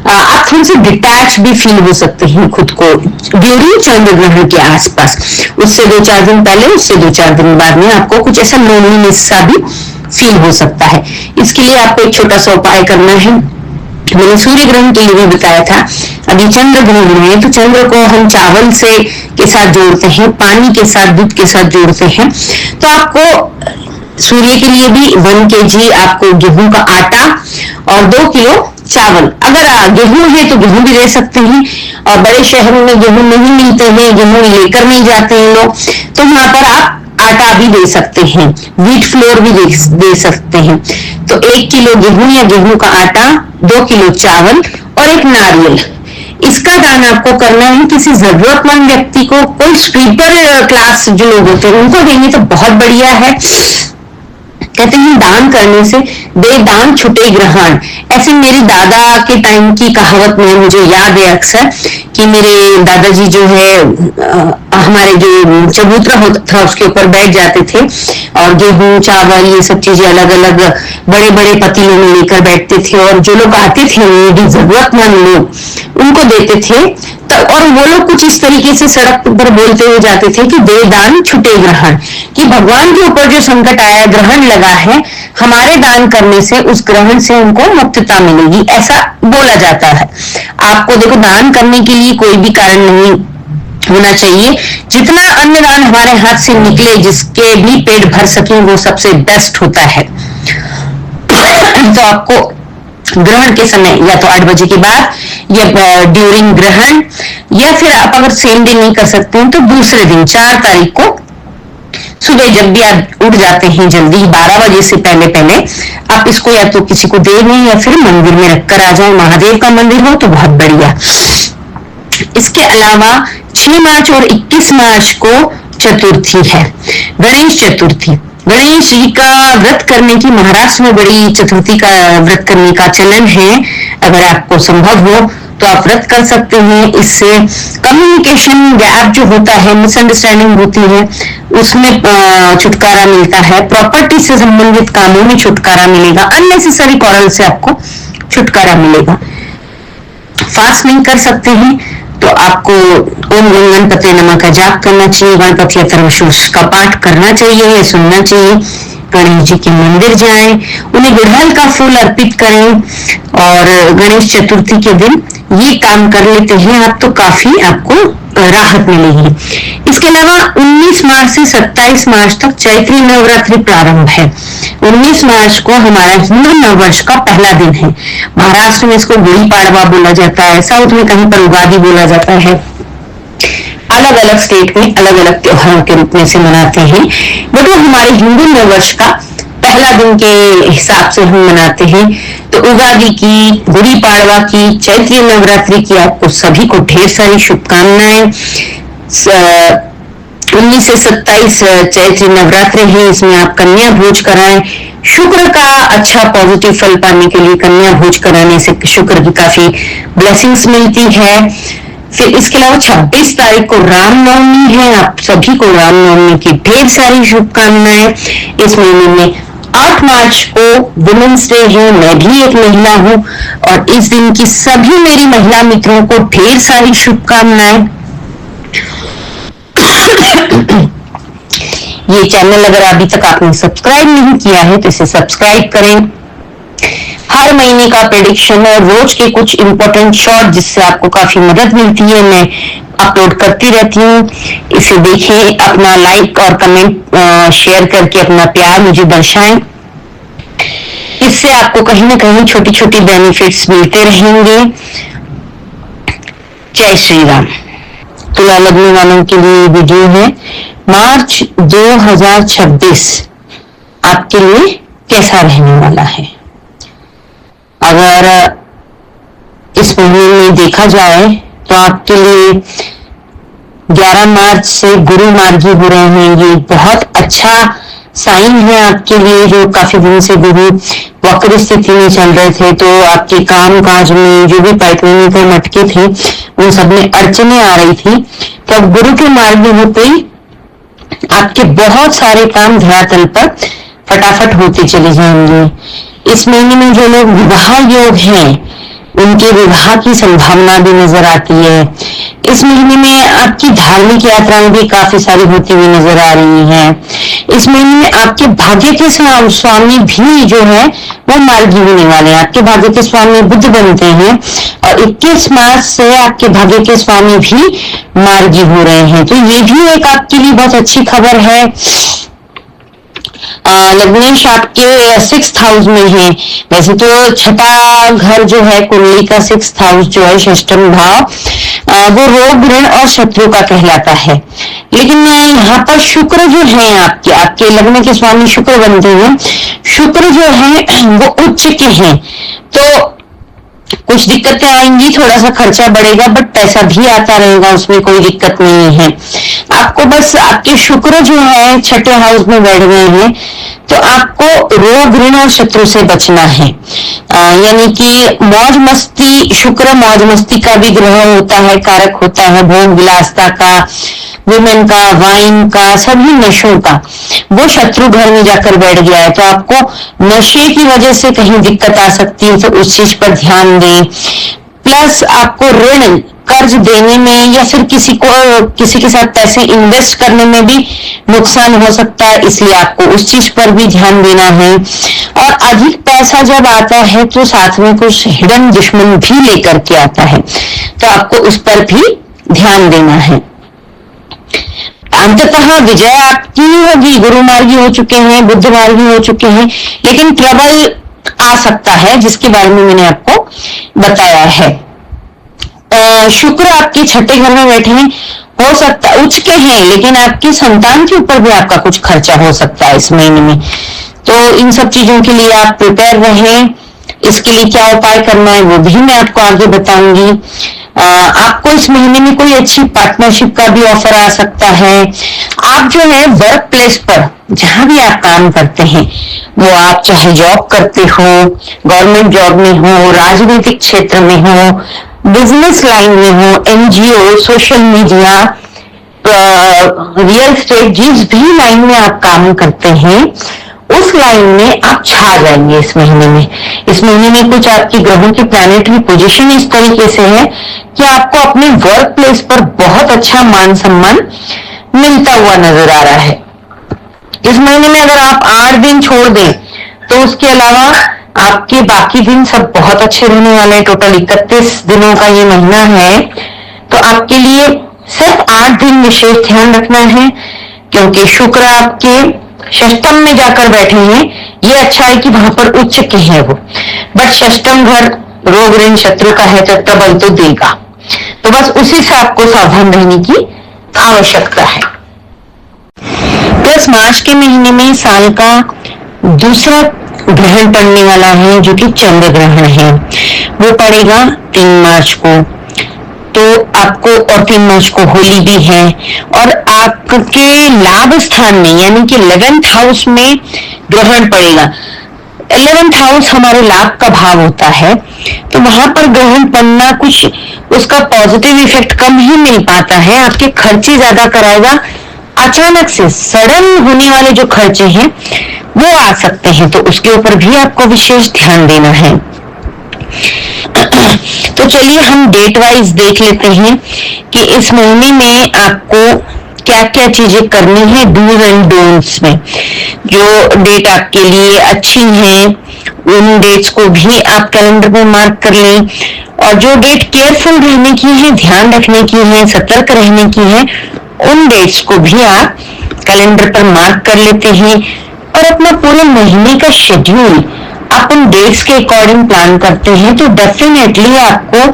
आप थोड़े से डिटैच भी फील हो सकते हैं खुद को ड्यूरिंग चंद्र ग्रहण के आसपास। उससे 2-4 दिन पहले, उससे 2-4 दिन बाद में आपको कुछ ऐसा लोनलीनेस सा भी फील हो सकता है। इसके लिए आपको एक छोटा सा उपाय करना है। मैंने सूर्य ग्रहण के लिए भी बताया था। अभी चंद्र ग्रहण है तो चंद्र को हम चावल से के साथ जोड़ते हैं, पानी के साथ, दूध के साथ जोड़ते हैं। तो आपको सूर्य के लिए भी 1 kg आपको गेहूं का आटा और 2 किलो चावल, अगर गेहूं है तो गेहूं भी ले सकते हैं। और बड़े शहरों में गेहूं नहीं मिलते हैं, गेहूं लेकर नहीं जाते हैं लोग, तो वहां पर आप आटा भी दे सकते हैं, व्हीट फ्लोर भी दे सकते हैं। तो 1 किलो गेहूं या गेहूं का आटा, 2 किलो चावल और 1 नारियल, इसका दान आपको करना है किसी जरूरतमंद व्यक्ति को। कोई स्वीपर क्लास जो लोग होते हैं उनको देंगे तो बहुत बढ़िया है। कहते हैं दान करने से दे दान छुटे ग्रहण। ऐसे मेरे दादा के टाइम की कहावत में मुझे याद है अक्सर कि मेरे दादाजी जो है हमारे जो चबूतरा होता था उसके ऊपर बैठ जाते थे और गेहूं, चावल, ये सब चीजें अलग अलग बड़े बड़े पतीलों में लेकर बैठते थे। और जो लोग आते थे जरूरतमंद लोग उनको देते थे। तो और वो लोग कुछ इस तरीके से सड़क पर बोलते हुए जाते थे कि दे दान छुटे ग्रहण, कि भगवान के ऊपर जो संकट आया, ग्रहण लगा है, हमारे दान करने से उस ग्रहण से उनको मुक्तता मिलेगी, ऐसा बोला जाता है। आपको देखो दान करने के लिए कोई भी कारण नहीं होना चाहिए। जितना अन्नदान हमारे हाथ से निकले, जिसके भी पेट भर सके, वो सबसे बेस्ट होता है। तो आपको ग्रहण के समय या तो 8 बजे के बाद या ड्यूरिंग ग्रहण, या फिर आप अगर सेम डे नहीं कर सकते हैं तो दूसरे दिन 4 तारीख को सुबह जब भी आप उठ जाते हैं जल्दी 12 बजे से पहले पहले आप इसको या तो किसी को दे दें या फिर मंदिर में रखकर आ जाए। महादेव का मंदिर हो तो बहुत बढ़िया। इसके अलावा 6 मार्च और 21 मार्च को चतुर्थी है, गणेश चतुर्थी। गणेश जी का व्रत करने की महाराष्ट्र में बड़ी चतुर्थी का व्रत करने का चलन है। अगर आपको संभव हो तो आप व्रत कर सकते हैं। इससे कम्युनिकेशन गैप जो होता है, मिसअंडरस्टैंडिंग होती है, उसमें छुटकारा मिलता है। प्रॉपर्टी से संबंधित कामों में छुटकारा मिलेगा। अननेसेसरी कॉरल से आपको छुटकारा मिलेगा। फास्ट नहीं कर सकते हैं तो आपको ओम गणपति नमः का जाप करना चाहिए, गणपति अथर्वशीर्ष का पाठ करना चाहिए या सुनना चाहिए। गणेश जी के मंदिर जाएं, उन्हें गुड़हल का फूल अर्पित करें और गणेश चतुर्थी के दिन ये काम कर लेते हैं आप तो काफी आपको राहत मिलेगी। इसके अलावा 19 मार्च से 27 मार्च तक चैत्री नवरात्रि प्रारंभ है। 19 मार्च को हमारा हिंदू नववर्ष का पहला दिन है। महाराष्ट्र में इसको गुड़ी पाड़वा बोला जाता है, साउथ में कहीं पर उगादि बोला जाता है। अलग अलग स्टेट में अलग अलग त्योहारों के रूप में से मनाते हैं, बट वो हमारे हिंदू नववर्ष का पहला दिन के हिसाब से हम मनाते हैं। तो उगादि की, गुड़ी पाड़वा की, चैत्री नवरात्रि की आपको सभी को ढेर सारी शुभकामनाएं। 19 से 27 चैत्री नवरात्रि है, इसमें आप कन्या भोज कराएं। शुक्र का अच्छा पॉजिटिव फल पाने के लिए कन्या भोज कराने से शुक्र की काफी ब्लेसिंग्स मिलती है। फिर इसके अलावा 26 तारीख को रामनवमी है, आप सभी को रामनवमी की ढेर सारी शुभकामनाएं। इस महीने में 8 मार्च को वुमेन्स डे है, मैं भी एक महिला हूं और इस दिन की सभी मेरी महिला मित्रों को ढेर सारी शुभकामनाएं। ये चैनल अगर अभी तक आपने सब्सक्राइब नहीं किया है तो इसे सब्सक्राइब करें। हर महीने का प्रेडिक्शन और रोज के कुछ इंपॉर्टेंट शॉर्ट जिससे आपको काफी मदद मिलती है मैं अपलोड करती रहती हूँ। इसे देखें, अपना लाइक और कमेंट शेयर करके अपना प्यार मुझे दर्शाएं। इससे आपको कहीं ना कहीं छोटी छोटी बेनिफिट्स मिलते रहेंगे। जय श्री राम। तुला लगने वालों के लिए वीडियो है मार्च 2026 आपके लिए कैसा रहने वाला है। अगर इस महीने में देखा जाए तो आपके लिए 11 मार्च से गुरु मार्गी हो रहे हैं। ये बहुत अच्छा साइन है आपके लिए। जो काफी दिन से गुरु वक्र स्थिति में चल रहे थे तो आपके काम काज में जो भी पाइपलाइन पे मटके थे उन सब में अड़चने आ रही थी। तो अब गुरु के मार्ग में होते ही आपके बहुत सारे काम धरातल पर फटाफट होते चले जाएंगे। इस महीने में जो लोग विवाह योग हैं उनके विवाह की संभावना भी नजर आती है। इस महीने में आपकी धार्मिक यात्राएं भी काफी सारी होती हुई नजर आ रही हैं। इस महीने में आपके भाग्य के स्वामी भी जो है वो मार्गी होने वाले हैं। आपके भाग्य के स्वामी बुध बनते हैं और 21 मार्च से आपके भाग्य के स्वामी भी मार्गी हो रहे हैं। तो ये भी एक आपके लिए बहुत अच्छी खबर है। लग्नेश आपके 6th हाउस में है। वैसे तो छठा घर जो है कुंडली का 6th हाउस जो है षष्ठम भाव वो रोग ऋण और शत्रु का कहलाता है। लेकिन यहाँ पर शुक्र जो है आपके लग्न के स्वामी शुक्र बनते हैं। शुक्र जो है वो उच्च के हैं तो कुछ दिक्कतें आएंगी, थोड़ा सा खर्चा बढ़ेगा बट पैसा भी आता रहेगा, उसमें कोई दिक्कत नहीं है। आपको बस आपके शुक्र जो है छठे हाउस में बैठ गए हैं तो आपको रोग ऋण और शत्रु से बचना है। यानी कि मौज मस्ती, शुक्र मौज मस्ती का भी ग्रह होता है, कारक होता है, भोग विलासता का, विमेन का, वाइन का, सभी नशों का। वो शत्रु घर में जाकर बैठ गया है तो आपको नशे की वजह से कहीं दिक्कत आ सकती है तो उस चीज पर ध्यान दें। प्लस आपको ऋण कर्ज देने में या फिर किसी के साथ पैसे इन्वेस्ट करने में भी नुकसान हो सकता है, इसलिए आपको उस चीज पर भी ध्यान देना है। और अधिक पैसा जब आता है तो साथ में कुछ हिडन दुश्मन भी लेकर के आता है तो आपको उस पर भी ध्यान देना है। अंततः विजय आपकी होगी। गुरु मार्गी हो चुके हैं, बुद्ध मार्गी हो चुके हैं, लेकिन ट्रबल आ सकता है जिसके बारे में मैंने आपको बताया है। शुक्र आपके छठे घर में बैठे हैं, हो सकता उच्च के हैं लेकिन आपकी संतान के ऊपर भी आपका कुछ खर्चा हो सकता है इस महीने में। तो इन सब चीजों के लिए आप प्रिपेयर रहें। इसके लिए क्या उपाय करना है वो भी मैं आपको आगे बताऊंगी। आपको इस महीने में कोई अच्छी पार्टनरशिप का भी ऑफर आ सकता है। आप जो है वर्क प्लेस पर जहां भी आप काम करते हैं वो आप चाहे जॉब करते हो, गवर्नमेंट जॉब में हो, राजनीतिक क्षेत्र में हो, बिजनेस लाइन में हो, NGO, social media, real estate, जिस भी लाइन में आप काम करते हैं उस लाइन में आप छा जाएंगे इस महीने में। इस महीने में कुछ आपकी ग्रहों की प्लैनेटरी पोजीशन इस तरीके से है कि आपको अपने वर्क प्लेस पर बहुत अच्छा मान सम्मान मिलता हुआ नजर आ रहा है। इस महीने में अगर आप 8 दिन छोड़ दें तो उसके अलावा आपके बाकी दिन सब बहुत अच्छे रहने वाले हैं। टोटल 31 दिनों का ये महीना है तो आपके लिए सिर्फ 8 दिन विशेष ध्यान रखना है क्योंकि शुक्र आपके षष्टम में जाकर बैठे हैं। ये अच्छा है कि वहां पर उच्च के हैं वो, बट षष्टम घर रोग ऋण शत्रु का है तो ट्रबल तो देगा। तो बस उसी से आपको सावधान रहने की आवश्यकता है। प्लस मार्च के महीने में साल का दूसरा ग्रहण पड़ने वाला है जो कि चंद्र ग्रहण है। वो पड़ेगा 3 मार्च को। तो आपको और 3 मार्च को होली भी है और आपके लाभ स्थान में यानी कि 11th हाउस में ग्रहण पड़ेगा। 11th हाउस हमारे लाभ का भाव होता है तो वहां पर ग्रहण पड़ना कुछ उसका पॉजिटिव इफेक्ट कम ही मिल पाता है। आपके खर्चे ज्यादा कराएगा। अचानक से सडन होने वाले जो खर्चे हैं वो आ सकते हैं तो उसके ऊपर भी आपको विशेष ध्यान देना है। तो चलिए हम डेट वाइज देख लेते हैं कि इस महीने में आपको क्या क्या चीजें करनी है डूज एंड डोंट्स में। जो डेट आपके लिए अच्छी है उन डेट्स को भी आप कैलेंडर में मार्क कर लें, और जो डेट केयरफुल रहने की है, ध्यान रखने की है, सतर्क रहने की है, उन डेट्स को भी आप कैलेंडर पर मार्क कर लेते हैं। और अपना पूरे महीने का शेड्यूल आप उन डेट्स के अकॉर्डिंग प्लान करते हैं तो डेफिनेटली आपको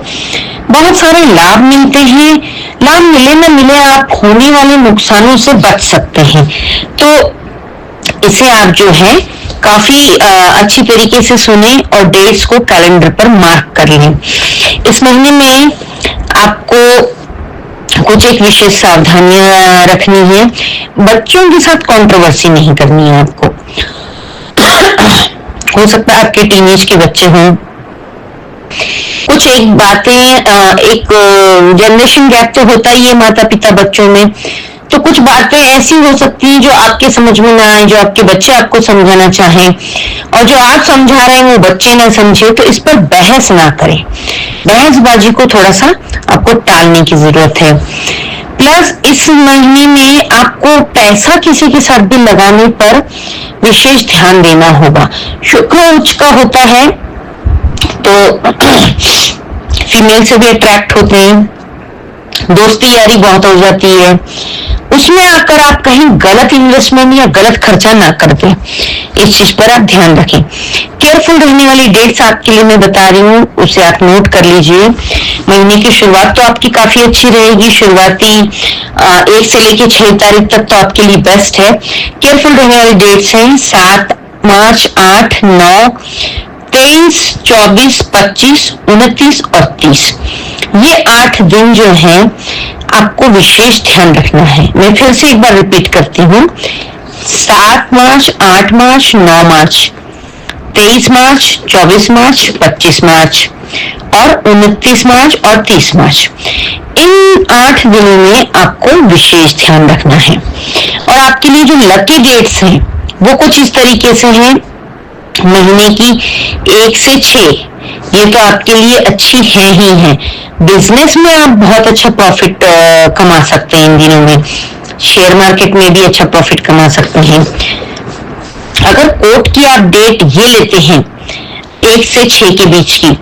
बहुत सारे लाभ मिलते हैं। लाभ मिले न मिले, आप होने वाले नुकसानों से बच सकते हैं। तो इसे आप जो है काफी अच्छी तरीके से सुने और डेट्स को कैलेंडर पर मार्क कर लें। इस महीने में आपको कुछ एक विशेष सावधानियां रखनी है। बच्चों के साथ कंट्रोवर्सी नहीं करनी है आपको। हो सकता है आपके टीनेज के बच्चे हों, कुछ एक बातें, एक जनरेशन गैप तो होता ही है माता पिता बच्चों में, तो कुछ बातें ऐसी हो सकती हैं जो आपके समझ में ना आए, जो आपके बच्चे आपको समझाना चाहें, और जो आप समझा रहे हैं वो बच्चे ना समझे, तो इस पर बहस ना करें। बहसबाजी को थोड़ा सा आपको टालने की जरूरत है। प्लस इस महीने में आपको पैसा किसी के साथ भी लगाने पर विशेष ध्यान देना होगा। शुक्र उच्च का होता है तो फीमेल से भी अट्रैक्ट होते हैं, दोस्ती यारी बहुत हो जाती है, उसमें आकर आप कहीं गलत इन्वेस्टमेंट या गलत खर्चा ना कर दें, इस चीज पर आप ध्यान रखें। केयरफुल रहने वाली डेट्स आपके लिए मैं बता रही हूँ, उसे आप नोट कर लीजिए। महीने की शुरुआत तो आपकी काफी अच्छी रहेगी। शुरुआती 1 से लेकर 6 तारीख तक तो आपके लिए बेस्ट है। केयरफुल रहने वाली डेट्स हैं 7 मार्च, 8, 9, 23, 24, 25, 29 और 30। ये 8 दिन जो हैं आपको विशेष ध्यान रखना है। मैं फिर से एक बार रिपीट करती हूँ। 7 मार्च, 8 मार्च, 9 मार्च, 23 मार्च, 24 मार्च, 25 मार्च और 29 मार्च और 30 मार्च। इन 8 दिनों में आपको विशेष ध्यान रखना है। और आपके लिए जो लकी डेट्स हैं वो कुछ इस तरीके से हैं। महीने की 1 से 6 ये तो आपके लिए अच्छी है ही है। बिजनेस में आप बहुत अच्छा प्रॉफिट कमा सकते हैं इन दिनों में। शेयर मार्केट में भी अच्छा प्रॉफिट कमा सकते हैं। अगर कोर्ट की आप डेट ये लेते हैं 1 से 6 के बीच की,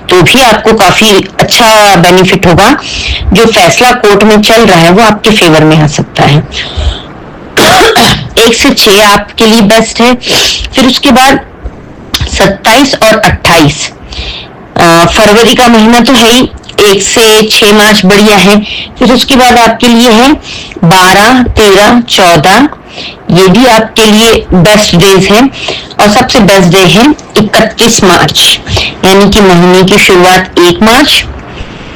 तो भी आपको काफी अच्छा बेनिफिट होगा। जो फैसला कोर्ट में चल रहा है वो आपके फेवर में आ सकता है। 1 से 6 आपके लिए बेस्ट है। फिर उसके बाद 27 और 28 फरवरी का महीना तो है ही। 1 से 6 मार्च बढ़िया है। फिर उसके बाद आपके लिए है 12, 13, 14, ये भी आपके लिए बेस्ट डेज है। और सबसे बेस्ट डे है 31 मार्च, यानी कि महीने की शुरुआत 1 मार्च,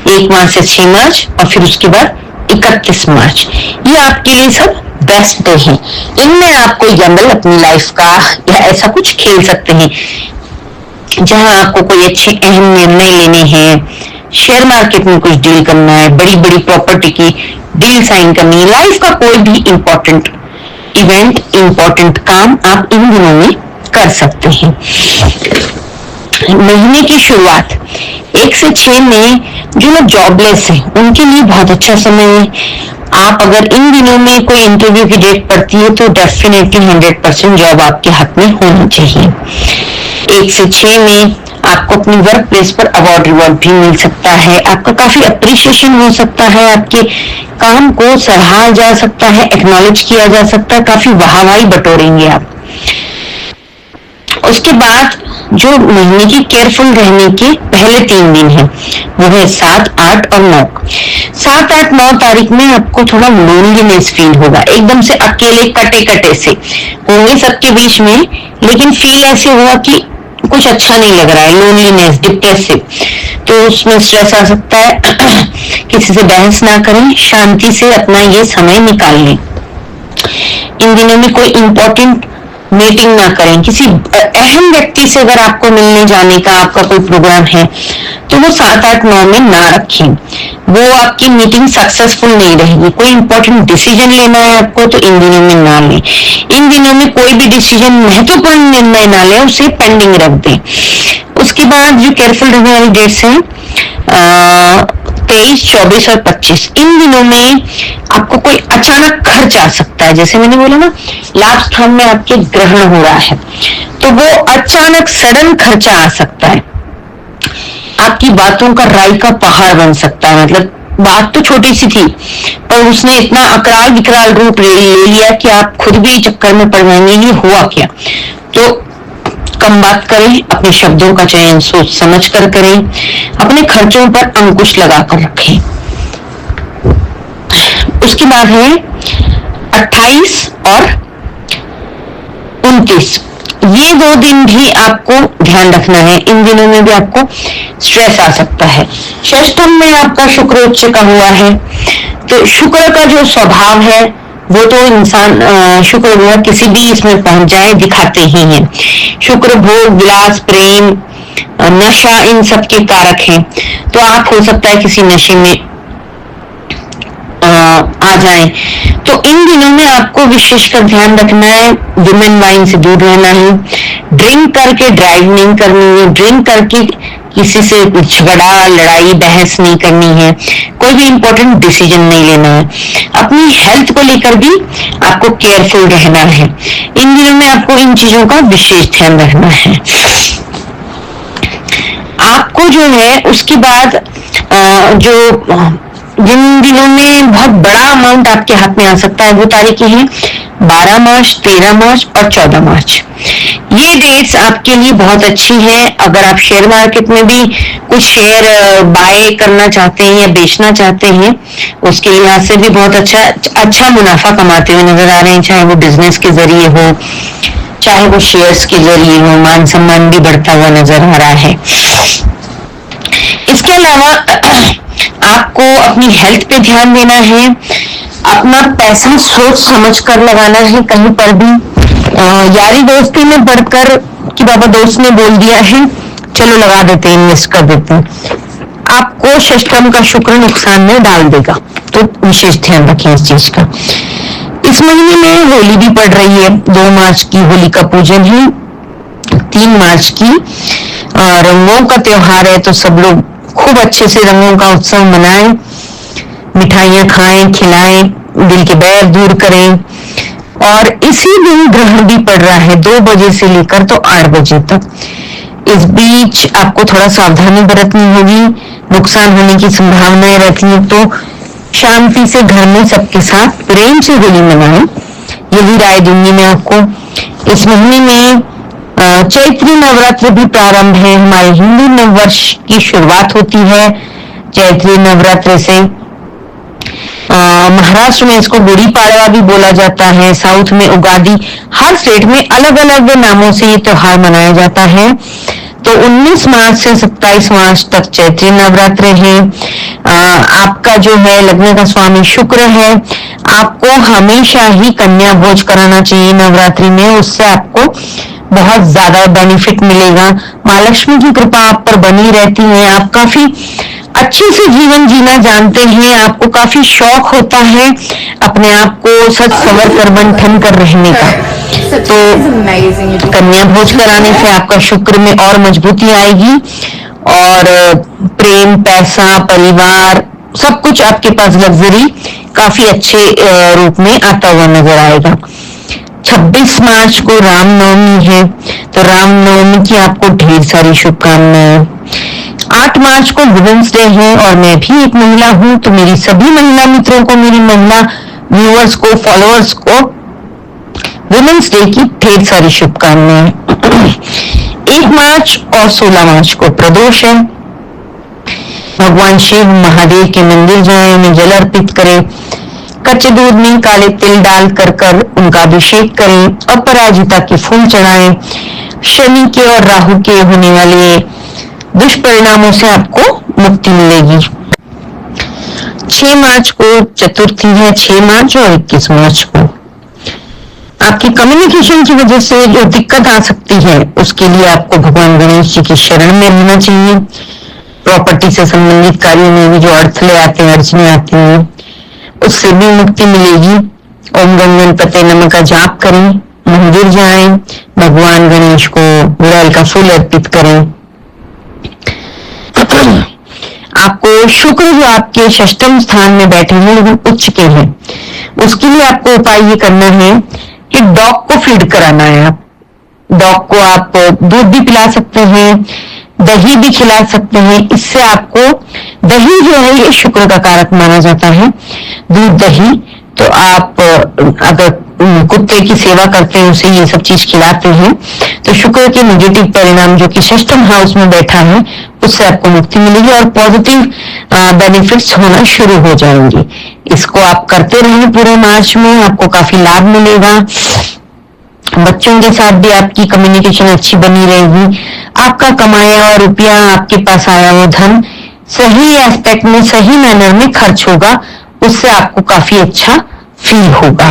1 मार्च से 6 मार्च और फिर उसके बाद 31 मार्च। ये आपके लिए सब बेस्ट डे है। इनमें आप कोई गैम्बल अपनी लाइफ का या ऐसा कुछ खेल सकते हैं जहां आपको कोई अच्छे अहम निर्णय लेने हैं, शेयर मार्केट में कुछ डील करना है, बड़ी बड़ी प्रॉपर्टी की डील साइन करनी है, लाइफ का कोई भी इंपॉर्टेंट इवेंट, इंपॉर्टेंट काम आप इन दिनों में कर सकते हैं। महीने की शुरुआत 1 से 6 में जो लोग जॉबलेस हैं उनके लिए बहुत अच्छा समय है। आप अगर इन दिनों में कोई इंटरव्यू की डेट पड़ती है तो डेफिनेटली 100% जॉब आपके हाथ में होनी चाहिए। 1 से 6 में आपको अपनी वर्क प्लेस पर अवार्ड रिवॉर्ड भी मिल सकता है। आपका काफी अप्रिशिएशन हो सकता है, आपके काम को सराहा जा सकता है, एक्नॉलेज किया जा सकता है, काफी वाहवाही बटोरेंगे आप। उसके बाद जो महीने की केयरफुल रहने के पहले 3 दिन है वो है 7, 8 और 9। 7, 8, 9 तारीख में आपको थोड़ा लोनलीनेस फील होगा। एकदम से अकेले कटे कटे से होंगे सबके बीच में, लेकिन फील ऐसे हुआ कि कुछ अच्छा नहीं लग रहा है, लोनलीनेस, डिप्रेसिव। तो उसमें स्ट्रेस आ सकता है। किसी से बहस ना करें, शांति से अपना ये समय निकाल लें। इन दिनों में कोई इंपॉर्टेंट मीटिंग ना करें। किसी अहम व्यक्ति से अगर आपको मिलने जाने का आपका कोई प्रोग्राम है तो वो 7, 8, 9 में ना रखें। वो आपकी मीटिंग सक्सेसफुल नहीं रहेगी। कोई इंपॉर्टेंट डिसीजन लेना है आपको तो इन दिनों में ना लें। इन दिनों में कोई भी डिसीजन, महत्वपूर्ण निर्णय ना लें, उसे पेंडिंग रख दें। उसके बाद जो केयरफुल रहने वाली डेट्स हैं 23, 24 और 25 इन दिनों में आपको कोई अचानक खर्च आ सकता है। जैसे मैंने बोला ना, लाभ स्थान में आपके ग्रहण हो रहा है, तो वो अचानक सडन खर्चा आ सकता है। आपकी बातों का राई का पहाड़ बन सकता है। मतलब बात तो छोटी सी थी, पर उसने इतना अकराल विकराल रूप ले लिया कि आप खुद भी चक्कर में पड़ जाएंगे, ये हुआ क्या। तो कम बात करें, अपने शब्दों का चयन सोच समझ कर करें, अपने खर्चों पर अंकुश लगाकर रखें। उसके बाद है 28 और 29, ये 2 दिन भी आपको ध्यान रखना है। इन दिनों में भी आपको स्ट्रेस आ सकता है। षष्ठम में आपका शुक्र उच्च का हुआ है, तो शुक्र का जो स्वभाव है वो तो इंसान शुक्र हुआ किसी भी इसमें पहुंच जाए दिखाते ही हैं। शुक्र भोग विलास प्रेम नशा इन सब के कारक हैं, तो आप हो सकता है किसी नशे में आ जाए। तो इन दिनों में आपको विशेषकर ध्यान रखना है, विमेन वाइन से दूर रहना है, ड्रिंक करके ड्राइव नहीं करनी है, ड्रिंक करके किसी से झगड़ा लड़ाई बहस नहीं करनी है, कोई भी इंपॉर्टेंट डिसीजन नहीं लेना है। अपनी हेल्थ को लेकर भी आपको केयरफुल रहना है। इन दिनों में आपको इन चीजों का विशेष ध्यान रखना है। आपको जो है उसके बाद जिन दिनों में बहुत बड़ा अमाउंट आपके हाथ में आ सकता है वो तारीखें हैं 12 मार्च, 13 मार्च और 14 मार्च। ये डेट्स आपके लिए बहुत अच्छी है। अगर आप शेयर मार्केट में भी कुछ शेयर बाय करना चाहते हैं या बेचना चाहते हैं, उसके लिहाज से भी बहुत अच्छा मुनाफा कमाते हुए नजर आ रहे हैं, चाहे वो बिजनेस के जरिए हो, चाहे वो शेयर्स के जरिए हो। मान सम्मान भी बढ़ता हुआ नजर आ रहा है। इसके अलावा आपको अपनी हेल्थ पे ध्यान देना है, अपना पैसा सोच समझ कर लगाना है। कहीं पर भी यारी दोस्ती में बढ़कर कि बाबा दोस्त ने बोल दिया है चलो लगा देते हैं, इन्वेस्ट कर देते हैं, आपको षष्ठम का शुक्र नुकसान में डाल देगा। तो विशेष ध्यान रखें इस चीज का। इस महीने में होली भी पड़ रही है। 2 मार्च की होली का पूजन है, 3 मार्च की रंगों का त्योहार है। तो सब लोग खूब अच्छे से रंगों का उत्सव मनाएं, मिठाइयां खाएं, खिलाएं, दिल के बैर दूर करें। और इसी दिन ग्रहण भी पड़ रहा है 2 बजे से लेकर तो 8 बजे तक। इस बीच आपको थोड़ा सावधानी बरतनी होगी, नुकसान होने की संभावनाएं रहती है। तो शांति से घर में सबके साथ प्रेम से होली मनाएं, यही राय दूंगी मैं आपको। इस महीने में चैत्री नवरात्र भी प्रारंभ है। हमारे हिंदू नववर्ष की शुरुआत होती है चैत्री नवरात्र से। महाराष्ट्र में इसको गुड़ी पाड़वा भी बोला जाता है, साउथ में उगादी। हर स्टेट में अलग अलग नामों से ये त्योहार मनाया जाता है। तो 19 मार्च से 27 मार्च तक चैत्री नवरात्र है। आपका जो है लग्न का स्वामी शुक्र है। आपको हमेशा ही कन्या भोज कराना चाहिए नवरात्रि में, उससे आपको बहुत ज्यादा बेनिफिट मिलेगा। माँ लक्ष्मी की कृपा आप पर बनी रहती है। आप काफी अच्छे से जीवन जीना जानते हैं, आपको काफी शौक होता है अपने आप को सच संवर कर बन ठन कर रहने का। तो कन्या भोज कराने से आपका शुक्र में और मजबूती आएगी और प्रेम, पैसा, परिवार सब कुछ आपके पास लग्जरी काफी अच्छे रूप में आता हुआ नजर आएगा। 26 मार्च को रामनवमी है, तो रामनवमी की आपको ढेर सारी शुभकामनाएं। 8 मार्च को वुमेन्स डे है और मैं भी एक महिला हूं, तो मेरी सभी महिला मित्रों को, मेरी महिला व्यूअर्स को, फॉलोअर्स को वुमेन्स डे की ढेर सारी शुभकामनाएं। 1 मार्च और 16 मार्च को प्रदोष है। भगवान शिव महादेव के मंदिर जाएं, उन्हें जल अर्पित करें, कच्चे दूध में काले तिल डाल कर उनका अभिषेक करें, अपराजिता के फूल चढ़ाएं। शनि के और राहु के होने वाले दुष्परिणामों से आपको मुक्ति मिलेगी। 6 मार्च को चतुर्थी है, 6 मार्च और 21 मार्च को। आपकी कम्युनिकेशन की वजह से जो दिक्कत आ सकती है उसके लिए आपको भगवान गणेश जी की शरण में रहना चाहिए। प्रॉपर्टी से संबंधित कार्यों में भी जो अड़थले आते हैं, अड़चने आती हैं, उससे भी मुक्ति मिलेगी। ओम गण गणपते नमः का जाप करें, मंदिर जाएं, भगवान गणेश को गुड़हल का फूल अर्पित करें। आपको शुक्र जो आपके षष्ठम स्थान में बैठे हैं लेकिन उच्च के हैं, उसके लिए आपको उपाय ये करना है कि डॉग को फीड कराना है। आप डॉग को आप दूध भी पिला सकते हैं, दही भी खिला सकते हैं। इससे आपको दही जो है ये शुक्र का कारक माना जाता है, दूध दही। तो आप अगर कुत्ते की सेवा करते हैं, उसे ये सब चीज खिलाते हैं, तो शुक्र के नेगेटिव परिणाम जो कि षष्ठम हाउस में बैठा है उससे आपको मुक्ति मिलेगी और पॉजिटिव बेनिफिट्स होना शुरू हो जाएंगे। इसको आप करते रहें पूरे मार्च में, आपको काफी लाभ मिलेगा। बच्चों के साथ भी आपकी कम्युनिकेशन अच्छी बनी रहेगी। आपका कमाया हुआ रुपया, आपके पास आया हुआ धन सही एस्पेक्ट में, सही मैनर में खर्च होगा, उससे आपको काफी अच्छा फील होगा।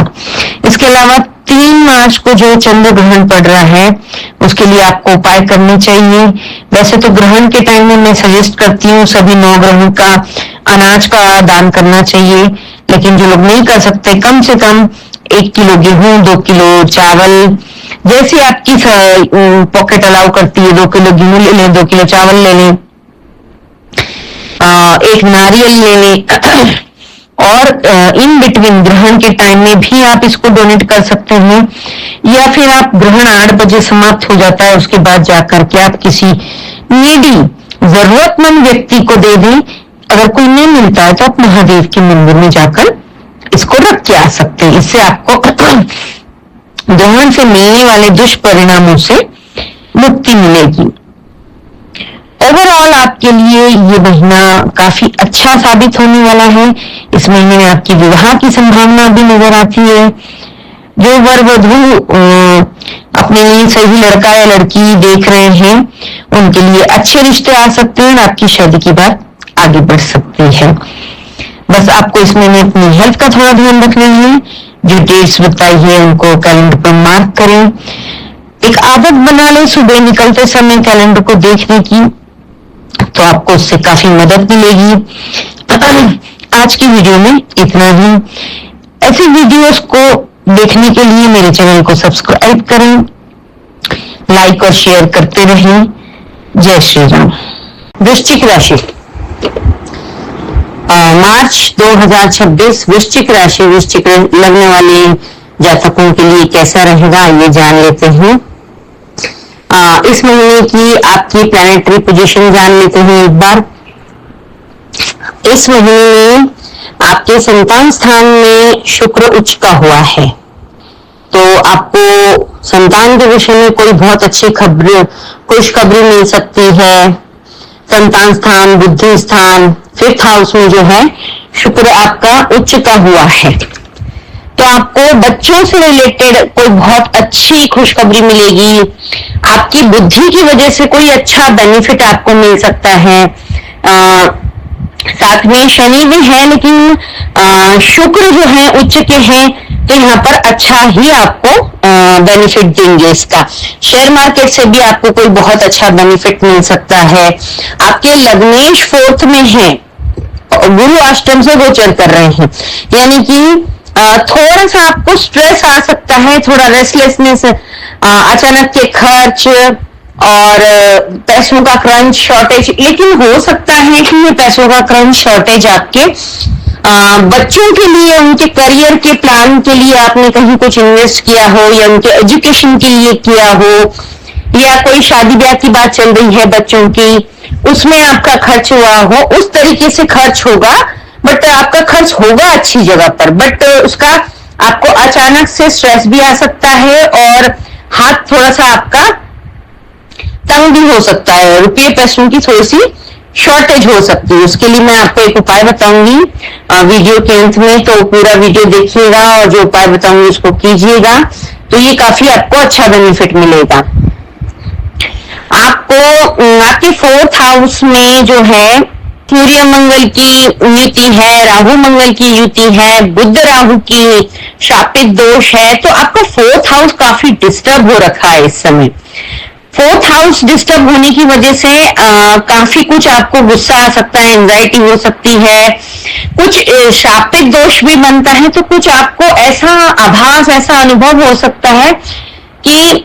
इसके अलावा 3 मार्च को जो चंद्र ग्रहण पड़ रहा है उसके लिए आपको उपाय करने चाहिए। वैसे तो ग्रहण के टाइम में मैं सजेस्ट करती हूँ सभी 9 ग्रहों का अनाज का दान करना चाहिए, लेकिन जो लोग नहीं कर सकते कम से कम 1 किलो गेहूं, 2 किलो चावल, जैसे आपकी पॉकेट अलाउ करती है, 2 किलो गेहूं ले लें, 2 किलो चावल ले लें, 1 नारियल ले लें। और इन बिटवीन ग्रहण के टाइम में भी आप इसको डोनेट कर सकते हैं, या फिर आप ग्रहण 8 बजे समाप्त हो जाता है उसके बाद जाकर के आप किसी नीडी जरूरतमंद व्यक्ति को दे दें। अगर कोई नहीं मिलता है तो आप महादेव के मंदिर में जाकर इसको रख के आ सकते हैं। इससे आपको ग्रहण से मिलने वाले दुष्परिणामों से मुक्ति मिलेगी। ओवरऑल आपके लिए ये महीना काफी अच्छा साबित होने वाला है। इस महीने में आपकी विवाह की संभावना भी नजर आती है। जो वर वधू अपने लिए सही लड़का या लड़की देख रहे हैं उनके लिए अच्छे रिश्ते आ सकते हैं और आपकी शादी की बात आगे बढ़ सकती है। बस आपको इस महीने अपनी हेल्थ का थोड़ा ध्यान रखना है। जो डेट्स बताई है उनको कैलेंडर पर मार्क करें। एक आदत बना लें सुबह निकलते समय कैलेंडर को देखने की, तो आपको उससे काफी मदद मिलेगी। आज की वीडियो में इतना ही। ऐसी वीडियोस को देखने के लिए मेरे चैनल को सब्सक्राइब करें, लाइक और शेयर करते रहें। जय श्री राम। वृश्चिक राशि, मार्च 2026 वृश्चिक राशि, वृश्चिक लगने वाले जातकों के लिए कैसा रहेगा ये जान लेते हैं। इस महीने की आपकी प्लैनेटरी पोजीशन जान लेते हैं एक बार। इस महीने में आपके संतान स्थान में शुक्र उच्च का हुआ है, तो आपको संतान के विषय में कोई बहुत अच्छी खबर, खुशखबरी मिल सकती है। संतान स्थान, बुद्धि स्थान, 5th हाउस में जो है शुक्र आपका उच्च का हुआ है, तो आपको बच्चों से रिलेटेड कोई बहुत अच्छी खुशखबरी मिलेगी। आपकी बुद्धि की वजह से कोई अच्छा बेनिफिट आपको मिल सकता है। साथ में शनि भी है, लेकिन शुक्र जो है उच्च के हैं, तो यहाँ पर अच्छा ही आपको बेनिफिट देंगे इसका। शेयर मार्केट से भी आपको कोई बहुत अच्छा बेनिफिट मिल सकता है। आपके लग्नेश 4th में है, गुरु अष्टम से गोचर कर रहे हैं, यानी कि थोड़ा सा आपको स्ट्रेस आ सकता है, थोड़ा रेस्टलेसनेस, अचानक के खर्च और पैसों का क्रंच, शॉर्टेज। लेकिन हो सकता है कि ये पैसों का क्रंच, शॉर्टेज आपके बच्चों के लिए, उनके करियर के प्लान के लिए आपने कहीं कुछ इन्वेस्ट किया हो, या उनके एजुकेशन के लिए किया हो, या कोई शादी ब्याह की बात चल रही है बच्चों की, उसमें आपका खर्च हुआ हो, उस तरीके से खर्च होगा। बट आपका खर्च होगा अच्छी जगह पर, बट उसका आपको अचानक से स्ट्रेस भी आ सकता है और हाथ थोड़ा सा आपका तंग भी हो सकता है, रुपये पैसों की थोड़ी सी शॉर्टेज हो सकती है। उसके लिए मैं आपको एक उपाय बताऊंगी वीडियो के अंत में, तो पूरा वीडियो देखिएगा और जो उपाय बताऊंगी उसको कीजिएगा, तो ये काफी आपको अच्छा बेनिफिट मिलेगा। आपको आपके 4th हाउस में जो है सूर्य मंगल की युति है, राहु मंगल की युति है, बुध राहु की शापित दोष है, तो आपका 4th हाउस काफी डिस्टर्ब हो रखा है इस समय। 4th हाउस डिस्टर्ब होने की वजह से काफी कुछ आपको गुस्सा आ सकता है, एंजाइटी हो सकती है, कुछ शापित दोष भी बनता है, तो कुछ आपको ऐसा आभास, ऐसा अनुभव हो सकता है कि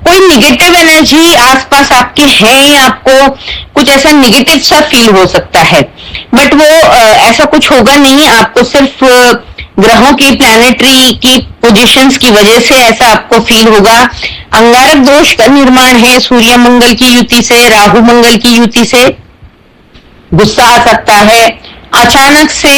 कोई निगेटिव एनर्जी आसपास आपके है या आपको कुछ ऐसा निगेटिव सा फील हो सकता है, बट वो ऐसा कुछ होगा नहीं। आपको सिर्फ ग्रहों की प्लैनेटरी की पोजीशंस की वजह से ऐसा आपको फील होगा। अंगारक दोष का निर्माण है सूर्य मंगल की युति से, राहु मंगल की युति से। गुस्सा आ सकता है, अचानक से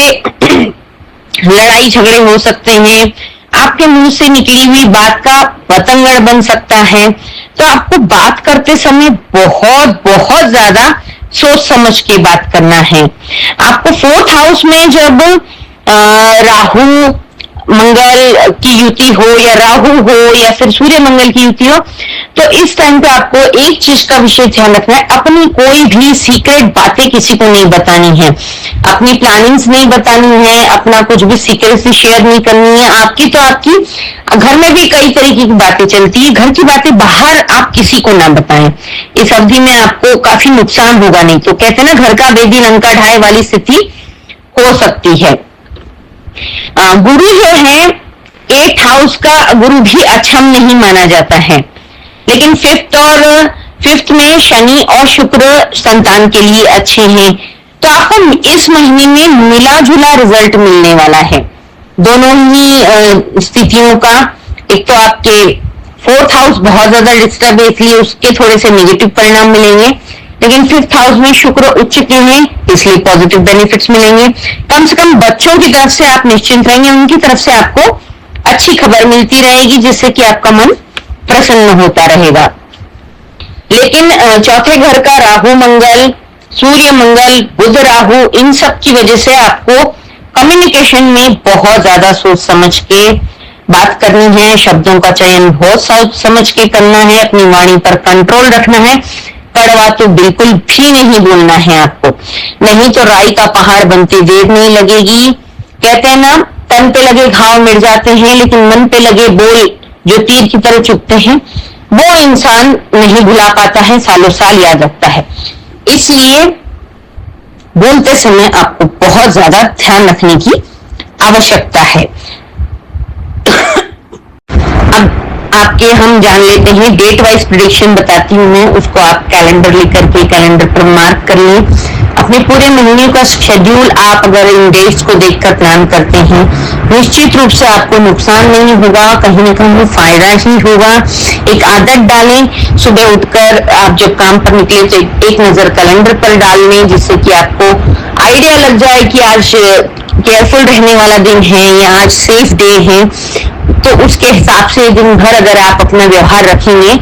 लड़ाई झगड़े हो सकते हैं, आपके मुंह से निकली हुई बात का बतंगड़ बन सकता है। तो आपको बात करते समय बहुत बहुत ज्यादा सोच समझ के बात करना है। आपको 4th हाउस में जब राहु मंगल की युति हो या राहु हो या फिर सूर्य मंगल की युति हो, तो इस टाइम पे आपको एक चीज का विशेष ध्यान रखना है, अपनी कोई भी सीक्रेट बातें किसी को नहीं बतानी है, अपनी प्लानिंग्स नहीं बतानी है, अपना कुछ भी सीक्रेटली शेयर नहीं करनी है। आपकी तो आपकी, घर में भी कई तरीके की बातें चलती है, घर की बातें बाहर आप किसी को ना बताएं। इस अवधि में आपको काफी नुकसान होगा। नहीं तो कहते हैं ना, घर का बेदी लंका ढाए वाली स्थिति हो सकती है। गुरु जो है 8th हाउस का गुरु भी अक्षम नहीं माना जाता है, लेकिन 5th में शनि और शुक्र संतान के लिए अच्छे हैं। तो आपको इस महीने में मिला जुला रिजल्ट मिलने वाला है दोनों ही स्थितियों का। एक तो आपके 4th हाउस बहुत ज्यादा डिस्टर्ब है, इसलिए उसके थोड़े से नेगेटिव परिणाम मिलेंगे, लेकिन 5th हाउस में शुक्र उच्च के हैं, इसलिए पॉजिटिव बेनिफिट्स मिलेंगे। कम से कम बच्चों की तरफ से आप निश्चिंत रहेंगे, उनकी तरफ से आपको अच्छी खबर मिलती रहेगी, जिससे कि आपका मन प्रसन्न होता रहेगा। लेकिन 4थे घर का राहु मंगल, सूर्य मंगल, बुध राहु, इन सब की वजह से आपको कम्युनिकेशन में बहुत ज्यादा सोच समझ के बात करनी है, शब्दों का चयन बहुत सोच समझ के करना है, अपनी वाणी पर कंट्रोल रखना है। कड़वा तो बिल्कुल भी नहीं बोलना है आपको, नहीं तो राई का पहाड़ बनते देर नहीं लगेगी। कहते हैं ना, तन पे लगे घाव मिट जाते हैं, लेकिन मन पे लगे बोल जो तीर की तरह चुभते हैं, वो इंसान नहीं भुला पाता है, सालों साल याद रखता है। इसलिए बोलते समय आपको बहुत ज्यादा ध्यान रखने की आवश्यकता है। अब आपके हम जान लेते हैं, डेट वाइज प्रिडिक्शन बताती हूँ मैं, उसको आप कैलेंडर लेकर के कैलेंडर पर मार्क कर लें। अपने पूरे महीने का शेड्यूल आप अगर इन डेट्स को देखकर प्लान करते हैं, निश्चित रूप से आपको नुकसान नहीं होगा, कहीं ना कहीं फायदा ही होगा। एक आदत डालें, सुबह उठकर आप जब काम पर निकले तो एक नजर कैलेंडर पर डाल लें, जिससे कि आपको आइडिया लग जाए कि आज केयरफुल रहने वाला दिन है या आज सेफ डे है। तो उसके हिसाब से दिन भर अगर आप अपना व्यवहार रखेंगे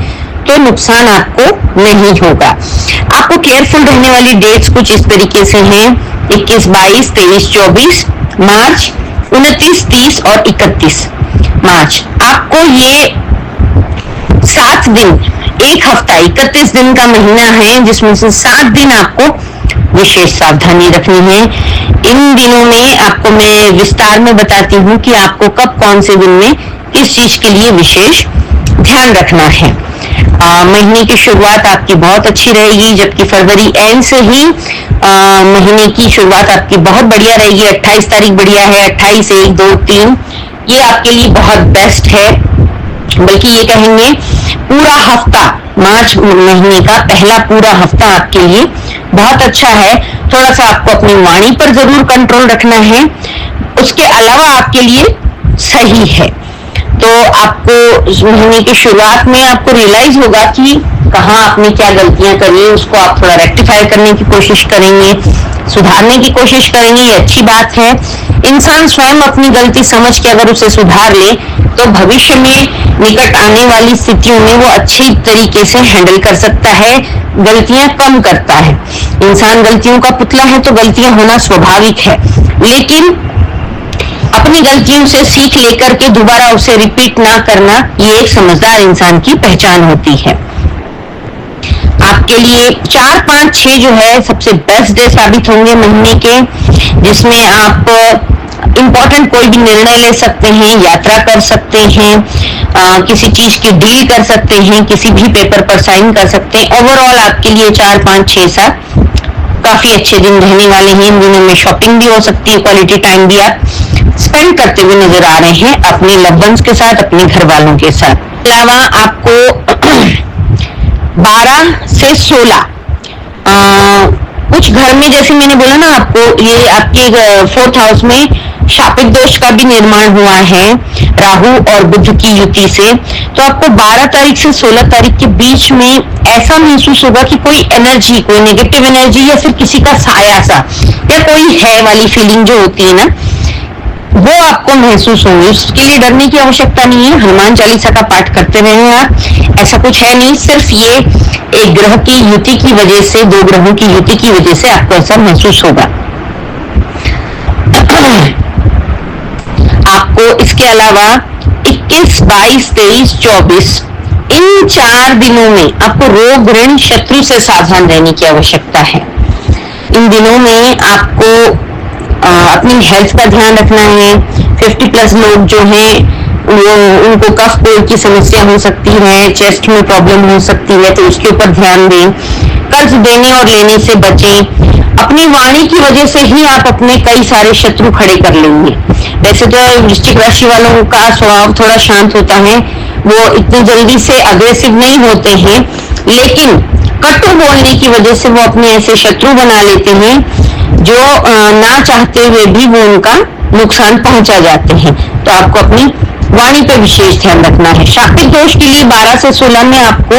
तो नुकसान आपको नहीं होगा। आपको केयरफुल रहने वाली डेट्स कुछ इस तरीके से हैं: 21, 22, 23, 24 मार्च, 29, 30 और 31 मार्च। आपको ये 7 दिन, एक हफ्ता 31 दिन का महीना है, जिसमें से 7 दिन आपको विशेष सावधानी रखनी है। इन दिनों में आपको मैं विस्तार में बताती हूँ कि आपको कब कौन से दिन में किस चीज के लिए विशेष ध्यान रखना है। महीने की शुरुआत आपकी बहुत अच्छी रहेगी, जबकि फरवरी एंड से ही महीने की शुरुआत आपकी बहुत बढ़िया रहेगी। 28 तारीख बढ़िया है, 28, 1, 2, 3 ये आपके लिए बहुत बेस्ट है। बल्कि ये कहेंगे पूरा हफ्ता, मार्च महीने का पहला पूरा हफ्ता आपके लिए बहुत अच्छा है। थोड़ा सा आपको अपनी वाणी पर जरूर कंट्रोल रखना है, उसके अलावा आपके लिए सही है। तो आपको इस महीने की शुरुआत में आपको रियलाइज होगा कि कहाँ आपने क्या गलतियां करी, उसको आप थोड़ा रेक्टिफाई करने की कोशिश करेंगे, सुधारने की कोशिश करेंगे, ये अच्छी बात है। इंसान स्वयं अपनी गलती समझ के अगर उसे सुधार ले तो भविष्य में निकट आने वाली स्थितियों में वो अच्छी तरीके से हैंडल कर सकता है, गलतियां कम करता है। इंसान गलतियों का पुतला है, तो गलतियां होना स्वाभाविक है, लेकिन अपनी गलतियों से सीख लेकर के दोबारा उसे रिपीट ना करना, ये एक समझदार इंसान की पहचान होती है। आपके लिए 4, 5, 6 जो है सबसे बेस्ट डे साबित होंगे महीने के, जिसमें आप इंपॉर्टेंट कोई भी निर्णय ले सकते हैं, यात्रा कर सकते हैं, किसी चीज की डील कर सकते हैं, किसी भी पेपर पर साइन कर सकते हैं। ओवरऑल आपके लिए 4, 5, 6, 7 काफी अच्छे दिन रहने वाले हैं। इन दिनों में शॉपिंग भी हो सकती है, क्वालिटी टाइम भी आप स्पेंड करते हुए नजर आ रहे हैं अपने लव वंस के साथ, अपने घर वालों के साथ। अलावा आपको 12 से 16 कुछ घर में, जैसे मैंने बोला ना आपको, ये आपके 4th हाउस में शापित दोष का भी निर्माण हुआ है राहु और बुध की युति से। तो आपको 12 तारीख से 16 तारीख के बीच में ऐसा महसूस होगा कि कोई एनर्जी, कोई नेगेटिव एनर्जी या फिर किसी का साया सा या कोई है वाली फीलिंग जो होती है ना, वो आपको महसूस होगी। उसके लिए डरने की आवश्यकता नहीं है। हनुमान चालीसा का पाठ करते रहे आप, ऐसा कुछ है नहीं। सिर्फ ये एक ग्रह की युति की वजह से, 2 ग्रहों की युति की वजह से आपको ऐसा महसूस होगा। आपको इसके अलावा 21, 22, 23, 24 इन 4 दिनों में आपको रोग, ऋण, शत्रु से सावधान रहने की आवश्यकता है। इन दिनों में आपको अपनी हेल्थ का ध्यान रखना है। 50+ लोग जो हैं वो, उनको कफ कोल्ड की समस्या हो सकती है, चेस्ट में प्रॉब्लम हो सकती है, तो उसके ऊपर ध्यान दें। कर्ज देने और लेने से बचें। अपनी वाणी की वजह से ही आप अपने कई सारे शत्रु खड़े कर लेंगे। वैसे तो वृश्चिक राशि वालों का स्वभाव थोड़ा शांत होता है, वो इतनी जल्दी से अग्रेसिव नहीं होते हैं, लेकिन कटु बोलने की वजह से वो अपने ऐसे शत्रु बना लेते हैं जो ना चाहते हुए भी वो उनका नुकसान पहुंचा जाते हैं। तो आपको अपनी वाणी पर विशेष ध्यान रखना है। शापित दोष के लिए 12 से 16 में आपको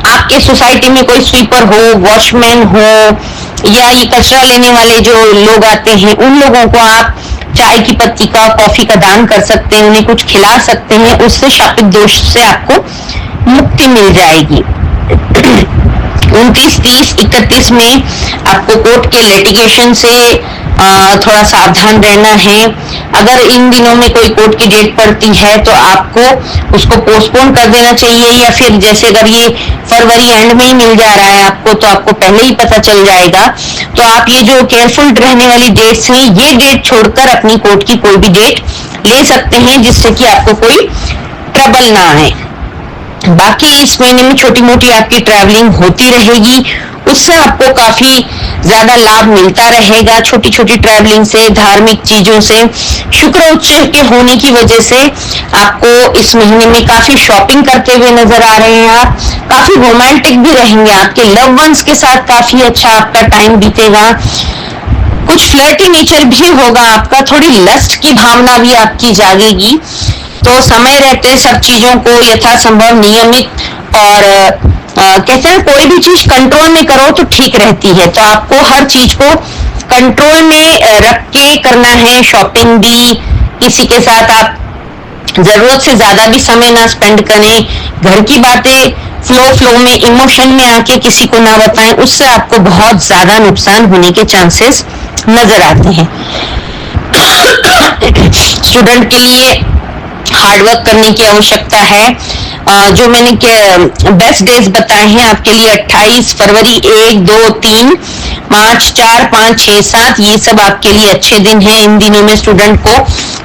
आपके सोसाइटी में कोई स्वीपर हो, वॉचमैन हो, या ये कचरा लेने वाले जो लोग आते हैं, उन लोगों को आप चाय की पत्ती का, कॉफी का दान कर सकते हैं, उन्हें कुछ खिला सकते हैं। उससे शापित दोष से आपको मुक्ति मिल जाएगी। 29, 30, 31 में आपको कोर्ट के लिटिगेशन से थोड़ा सावधान रहना है। अगर इन दिनों में कोई कोर्ट की डेट पड़ती है तो आपको उसको पोस्टपोन कर देना चाहिए, या फिर जैसे अगर ये फरवरी एंड में ही मिल जा रहा है आपको, तो आपको पहले ही पता चल जाएगा। तो आप ये जो केयरफुल रहने वाली डेट्स हैं, ये डेट छोड़कर अपनी कोर्ट की कोई भी डेट ले सकते हैं, जिससे कि आपको कोई ट्रबल ना आए। बाकी इस महीने में छोटी मोटी आपकी ट्रैवलिंग होती रहेगी, उससे आपको काफी ज्यादा लाभ मिलता रहेगा। छोटी छोटी ट्रैवलिंग से, धार्मिक चीजों से, शुक्र उच्च के होने की वजह से आपको इस महीने में काफी शॉपिंग करते हुए नजर आ रहे हैं। आप काफी रोमांटिक भी रहेंगे, आपके लव वंस के साथ काफी अच्छा आपका टाइम बीतेगा। कुछ फ्लर्टी नेचर भी होगा आपका, थोड़ी लस्ट की भावना भी आपकी जागेगी। तो समय रहते सब चीजों को यथासंभव नियमित और कहते हैं कोई भी चीज कंट्रोल में करो तो ठीक रहती है। तो आपको हर चीज को कंट्रोल में रख के करना है। शॉपिंग भी, किसी के साथ आप जरूरत से ज्यादा भी समय ना स्पेंड करें। घर की बातें फ्लो में, इमोशन में आके किसी को ना बताएं, उससे आपको बहुत ज्यादा नुकसान होने के चांसेस नजर आते हैं। स्टूडेंट के लिए हार्डवर्क करने की आवश्यकता है। जो मैंने बेस्ट डेज बताए हैं आपके लिए 28 फरवरी, 1, 2, 3 मार्च, 4, 5, 6, 7, ये सब आपके लिए अच्छे दिन हैं। इन दिनों में स्टूडेंट को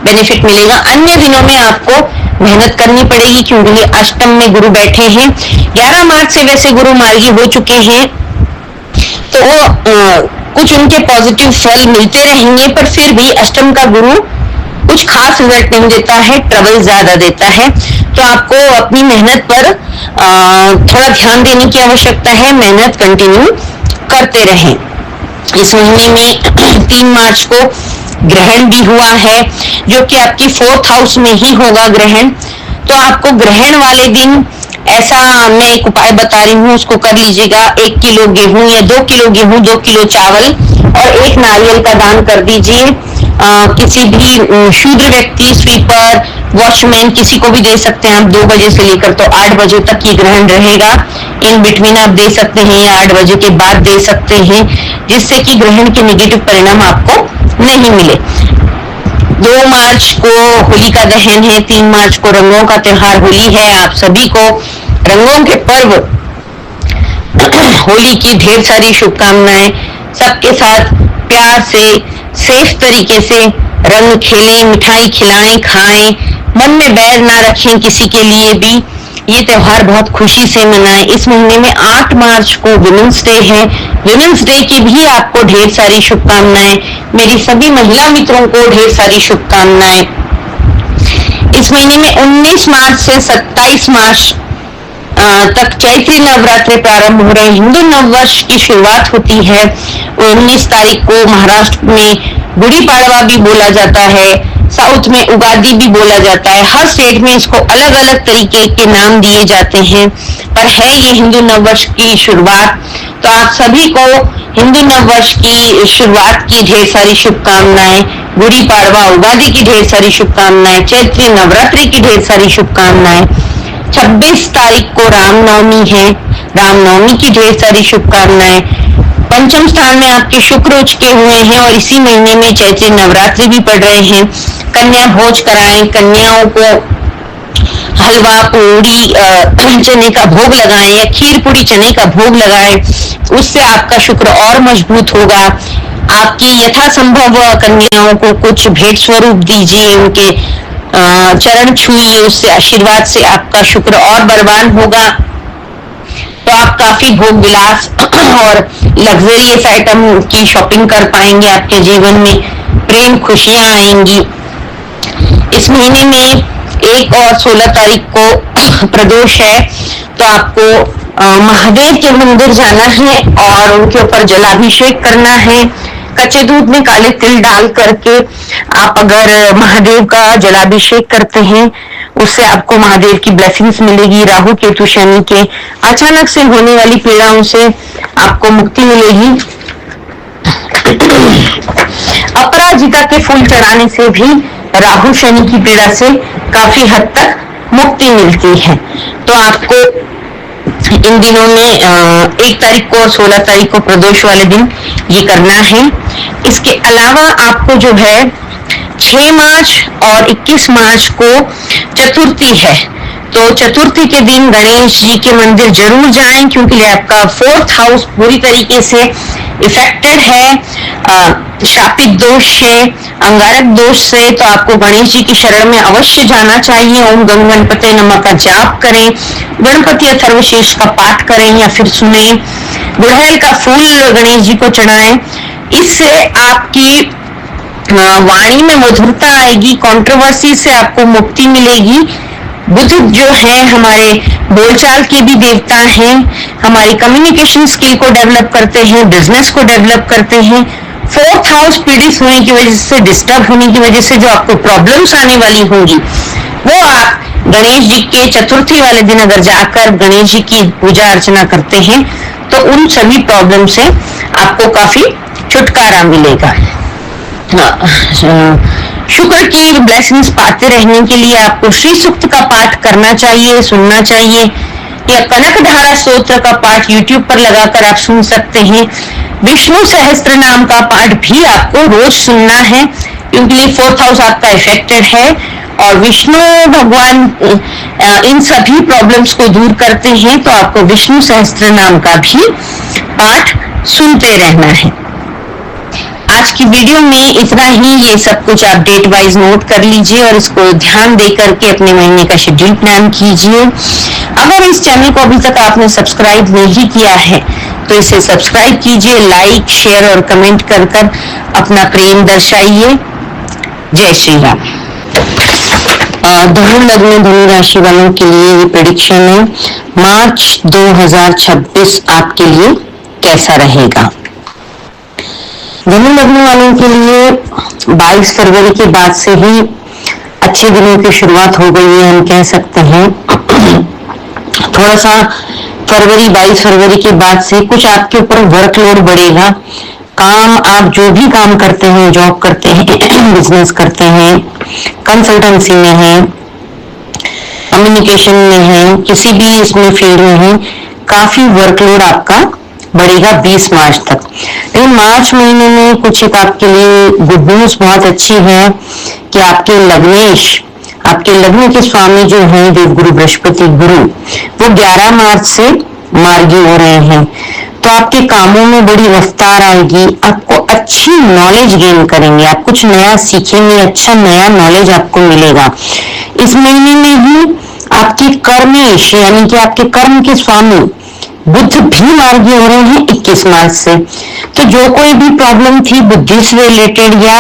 बेनिफिट मिलेगा। अन्य दिनों में आपको मेहनत करनी पड़ेगी, क्योंकि अष्टम में गुरु बैठे हैं। 11 मार्च से वैसे गुरु मार्गी हो चुके हैं, तो कुछ उनके पॉजिटिव फल मिलते रहेंगे, पर फिर भी अष्टम का गुरु कुछ खास रिजल्ट नहीं देता है, ट्रबल ज्यादा देता है। तो आपको अपनी मेहनत पर थोड़ा ध्यान देने की आवश्यकता है। मेहनत कंटिन्यू करते रहें। इस महीने में 3 मार्च को ग्रहण भी हुआ है, जो कि आपकी 4th हाउस में ही होगा ग्रहण। तो आपको ग्रहण वाले दिन ऐसा मैं एक उपाय बता रही हूँ, उसको कर लीजिएगा। 1 किलो गेहूं या 2 किलो गेहूं, 2 किलो चावल और 1 नारियल का दान कर दीजिए। किसी भी शूद्र व्यक्ति, स्वीपर, वॉचमैन, किसी को भी दे सकते हैं आप। 2 बजे से लेकर तो 8 बजे तक ये ग्रहण रहेगा। इन बिटवीन आप दे सकते हैं या 8 बजे के बाद दे सकते हैं, जिससे कि ग्रहण के नेगेटिव परिणाम आपको नहीं मिले। 2 मार्च को होली का दहन है। 3 मार्च को रंगों का त्योहार होली है। आप सभी को रंगों के पर्व होली की ढेर सारी शुभकामनाएं। सबके साथ प्यार से, सेफ तरीके से रंग खेलें, मिठाई खिलाएं, खाएं, मन में बैर ना रखें किसी के लिए भी। ये त्योहार बहुत खुशी से मनाएं। इस महीने में 8 मार्च को विमेंस डे है। विमेंस डे की भी आपको ढेर सारी शुभकामनाएं। मेरी सभी महिला मित्रों को ढेर सारी शुभकामनाएं। इस इस महीने में 19 मार्च से 27 मार्च तक चैत्री नवरात्रि प्रारंभ हो रहे हैं। हिंदू नववर्ष की शुरुआत होती है 19 तारीख को। महाराष्ट्र में गुड़ी पाड़वा भी बोला जाता है, साउथ में उगादी भी बोला जाता है। हर स्टेट में इसको अलग अलग तरीके के नाम दिए जाते हैं, पर है ये हिंदू नववर्ष की शुरुआत। तो आप सभी को हिंदू नववर्ष की शुरुआत की ढेर सारी शुभकामनाएं, गुड़ी पाड़वा उगादी की ढेर सारी शुभकामनाएं, चैत्री नवरात्रि की ढेर सारी शुभकामनाएं। 26 तारीख को रामनवमी है, रामनवमी की ढेर सारी शुभकामनाएं। पंचम स्थान में आपके शुक्र उच्च के हुए हैं और इसी महीने में चैत्री नवरात्रि भी पड़ रहे हैं। कन्या भोज कराएं, कन्याओं को हलवा पूरी चने का भोग लगाएं या खीर पूरी चने का भोग लगाएं, उससे आपका शुक्र और मजबूत होगा। आपकी यथासंभव कन्याओं को कुछ भेंट स्वरूप दीजिए, उनके चरण छुइए, उससे आशीर्वाद से आपका शुक्र और बलवान होगा। तो आप काफी भोग विलास और लग्जरियस आइटम की शॉपिंग कर पाएंगे। आपके जीवन में प्रेम खुशियां आएंगी। इस महीने में 1 और 16 तारीख को प्रदोष है, तो आपको महादेव के मंदिर जाना है और उनके ऊपर जलाभिषेक करना है। कच्चे दूध में काले तिल डाल करके आप अगर महादेव का जलाभिषेक करते हैं, उससे आपको महादेव की ब्लेसिंग्स मिलेगी। राहु केतु शनि के अचानक से होने वाली पीड़ाओं से आपको मुक्ति मिलेगी। अपराजिता के फूल चढ़ाने से भी राहु शनि की पीड़ा से काफी हद तक मुक्ति मिलती है। तो आपको इन दिनों में 1 तारीख को और 16 तारीख को प्रदोष वाले दिन ये करना है। इसके अलावा आपको जो है 6 मार्च और 21 मार्च को चतुर्थी है, तो चतुर्थी के दिन गणेश जी के मंदिर जरूर जाएं, क्योंकि आपका 4th हाउस पूरी तरीके से इफेक्टेड है। शापित दोष से, अंगारक दोष से, तो आपको गणेश जी की शरण में अवश्य जाना चाहिए। ओम गंग गणपते नमः का जाप करें, गणपति अथर्वशीर्ष का पाठ करें या फिर सुने, गुड़हल का फूल गणेश जी को चढ़ाएं। इससे आपकी वाणी में मधुरता आएगी, कंट्रोवर्सी से आपको मुक्ति मिलेगी। बुध जो है हमारे बोलचाल के भी देवता हैं, हमारी कम्युनिकेशन स्किल को डेवलप करते हैं, बिजनेस को डेवलप करते हैं। 4th हाउस पीड़ित होने की वजह से, डिस्टर्ब होने की वजह से जो आपको प्रॉब्लम्स आने वाली होंगी, वो आप गणेश जी के चतुर्थी वाले दिन अगर जाकर गणेश जी की पूजा अर्चना करते हैं तो उन सभी प्रॉब्लम से आपको काफी छुटकारा मिलेगा। शुक्र की ब्लेसिंग्स पाते रहने के लिए आपको श्री सूक्त का पाठ करना चाहिए, सुनना चाहिए, या कनक धारा स्तोत्र का पाठ YouTube पर लगाकर आप सुन सकते हैं। विष्णु सहस्त्र नाम का पाठ भी आपको रोज सुनना है, क्योंकि 4th हाउस आपका इफेक्टेड है और विष्णु भगवान इन सभी प्रॉब्लम्स को दूर करते हैं। तो आपको विष्णु सहस्त्र नाम का भी पाठ सुनते रहना है। आज की वीडियो में इतना ही। ये सब कुछ आप डेट वाइज नोट कर लीजिए और इसको ध्यान दे करके अपने महीने का शेड्यूल प्लान कीजिए। अगर इस चैनल को अभी तक आपने सब्सक्राइब नहीं किया है तो इसे सब्सक्राइब कीजिए, लाइक, शेयर और कमेंट कर कर अपना प्रेम दर्शाइए। जय श्री राम। धनु लग्न धनु राशि वालों के लिए ये प्रेडिक्शन है। मार्च 2026 आपके लिए कैसा रहेगा? धनु लग्न वालों के लिए 22 फरवरी के बाद से ही अच्छे दिनों की शुरुआत हो गई है, हम कह सकते हैं। थोड़ा सा 22 फरवरी के बाद से कुछ आपके ऊपर वर्कलोड बढ़ेगा। काम, आप जो भी काम करते हैं, जॉब करते हैं, बिजनेस करते हैं, कंसल्टेंसी में है, कम्युनिकेशन में है, किसी भी इसमें फील्ड में है, काफी वर्कलोड आपका बढ़ेगा 20 मार्च तक। लेकिन मार्च महीने में कुछ एक आपके लिए गुड न्यूज बहुत अच्छी है कि आपके लग्नेश, आपके लग्न के स्वामी जो हैं देवगुरु बृहस्पति गुरु, वो 11 मार्च से मार्गी हो रहे हैं। तो आपके कामों में बड़ी रफ्तार आएगी, आपको अच्छी नॉलेज गेन करेंगे, आप कुछ नया सीखेंगे, अच्छा नया नॉलेज आपको मिलेगा। इस महीने में ही आपके कर्मेश यानी कि आपके कर्म के स्वामी बुध भी मार्गी हो रहे हैं 21 मार्च से। तो जो कोई भी प्रॉब्लम थी बुद्धि से रिलेटेड या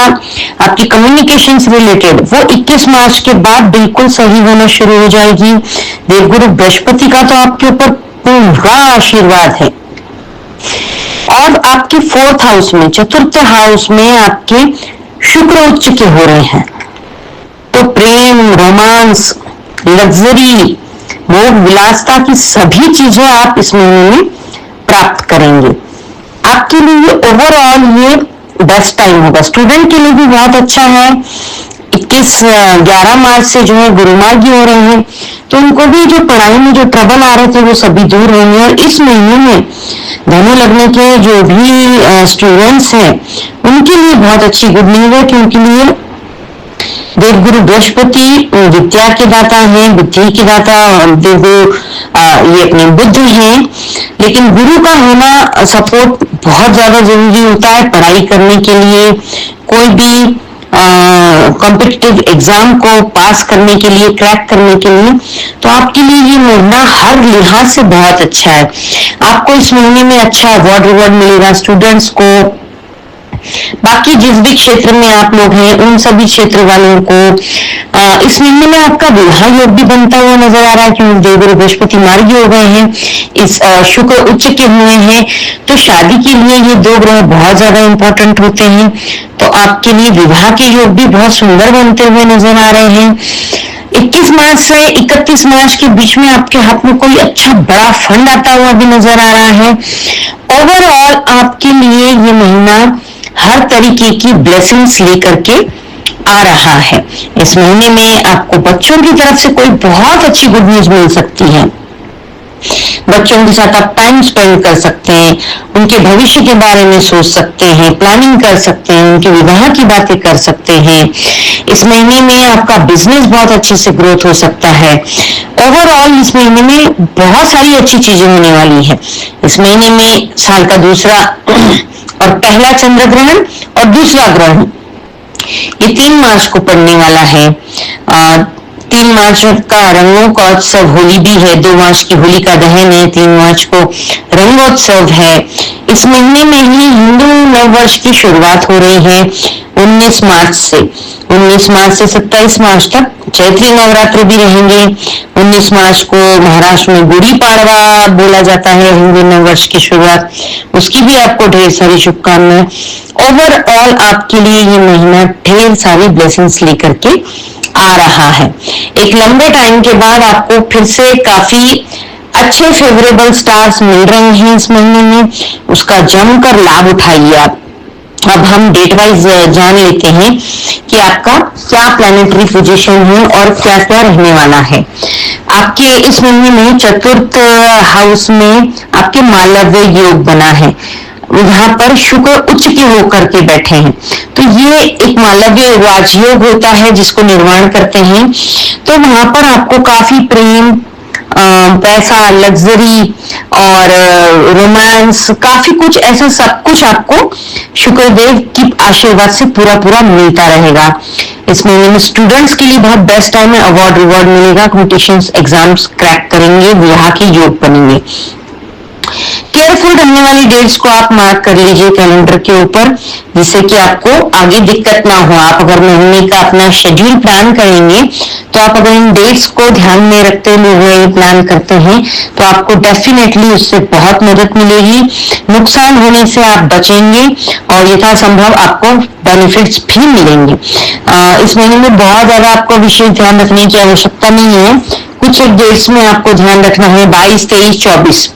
आपकी कम्युनिकेशन से रिलेटेड, वो 21 मार्च के बाद बिल्कुल सही होना शुरू हो जाएगी। देवगुरु बृहस्पति का तो आपके ऊपर पूरा आशीर्वाद है। और आपके 4th हाउस में, चतुर्थ हाउस में आपके शुक्र उच्च के हो रहे हैं। तो प्रेम, रोमांस, लग्जरी, भोग विलासता की सभी चीजें आप इस महीने में प्राप्त करेंगे। आपके लिए ओवरऑल ये बेस्ट टाइम होगा। स्टूडेंट के लिए भी बहुत अच्छा है। 11 मार्च से जो है गुरु मार्गी हो रहे हैं, तो उनको भी जो पढ़ाई में जो ट्रबल आ रहे थे वो सभी दूर होंगे। और इस महीने में धनु लग्न के जो भी स्टूडेंट्स हैं उनके लिए बहुत अच्छी गुड न्यूज है, क्योंकि लिए देवगुरु बृहस्पति विद्या के दाता हैं, बुद्धि के दाता देवगुरु ये अपने बुद्ध हैं। लेकिन गुरु का होना सपोर्ट बहुत ज्यादा जरूरी होता है पढ़ाई करने के लिए, कोई भी कॉम्पिटिटिव एग्जाम को पास करने के लिए, क्रैक करने के लिए। तो आपके लिए ये महीना हर लिहाज से बहुत अच्छा है। आपको इस महीने में अच्छा अवार्ड रिवॉर्ड मिलेगा स्टूडेंट्स को। बाकी जिस भी क्षेत्र में आप लोग हैं उन सभी क्षेत्र वालों को इस महीने में आपका विवाह योग भी बनता हुआ नजर आ रहा है, क्योंकि देवगुरु बृहस्पति मार्गी हो गए हैं, इस शुक्र उच्च के हुए हैं। तो शादी के लिए ये दो ग्रह बहुत ज्यादा इंपॉर्टेंट होते हैं। तो आपके लिए विवाह के योग भी बहुत सुंदर बनते हुए नजर आ रहे हैं। 21 मार्च से 31 मार्च के बीच में आपके हाथ में कोई अच्छा बड़ा फंड आता हुआ भी नजर आ रहा है। ओवरऑल आपके लिए ये महीना हर तरीके की ब्लेसिंग्स लेकर के आ रहा है। इस महीने में आपको बच्चों की तरफ से कोई बहुत अच्छी गुड न्यूज मिल सकती है। बच्चों के साथ आप टाइम स्पेंड कर सकते हैं, उनके भविष्य के बारे में सोच सकते हैं, प्लानिंग कर सकते हैं, उनके विवाह की बातें कर सकते हैं। इस महीने में आपका बिजनेस बहुत अच्छे से ग्रोथ हो सकता है। ओवरऑल इस महीने में बहुत सारी अच्छी चीजें होने वाली है। इस महीने में साल का दूसरा और पहला चंद्र ग्रहण और दूसरा ग्रहण ये 3 मार्च को पड़ने वाला है। 3 मार्च का रंगों का उत्सव होली भी है। 2 मार्च की होली का दहन है। 3 मार्च को रंगोत्सव है। इस महीने में ही हिंदू नववर्ष की शुरुआत हो रही है 19 मार्च से। 19 मार्च से 27 मार्च तक चैत्री नवरात्र भी रहेंगे। 19 मार्च को महाराष्ट्र में गुड़ी पाड़वा बोला जाता है, हिंदू नववर्ष की शुरुआत, उसकी भी आपको ढेर सारी शुभकामनाएं। ओवरऑल आपके लिए ये महीना ढेर सारी ब्लेसिंग्स लेकर के आ रहा है। एक लंबे टाइम के बाद आपको फिर से काफी अच्छे फेवरेबल स्टार्स मिल रहे हैं इस महीने में, उसका जमकर लाभ उठाइए आप। अब हम डेट वाइज जान लेते हैं कि आपका क्या प्लैनेटरी पोजीशन है और क्या क्या रहने वाला है। आपके इस महीने में चतुर्थ हाउस में आपके मालव्य योग बना है, यहाँ पर शुक्र उच्च के होकर के बैठे हैं। तो ये एक मालव्य राजयोग होता है जिसको निर्माण करते हैं। तो वहां पर आपको काफी प्रेम, पैसा, लग्जरी और रोमांस, काफी कुछ ऐसा सब कुछ आपको शुक्रदेव की आशीर्वाद से पूरा पूरा मिलता रहेगा। इस महीने में स्टूडेंट्स के लिए बहुत बेस्ट टाइम है। अवार्ड रिवॉर्ड मिलेगा, कॉम्पिटिशंस एग्जाम्स क्रैक करेंगे, विवाह के योग बनेंगे। केयरफुल रहने वाली डेट्स को आप मार्क कर लीजिए कैलेंडर के ऊपर, जिससे कि आपको आगे दिक्कत ना हो। आप अगर महीने का अपना शेड्यूल प्लान करेंगे तो आप अगर इन डेट्स को ध्यान में रखते हुए प्लान करते हैं तो आपको डेफिनेटली उससे बहुत मदद मिलेगी। नुकसान होने से आप बचेंगे और यथासंभव आपको बेनिफिट्स भी मिलेंगे। इस महीने में बहुत ज्यादा आपको विशेष ध्यान रखने की आवश्यकता नहीं है। कुछ एक डेट्स में आपको ध्यान रखना है, 22, 23, 24,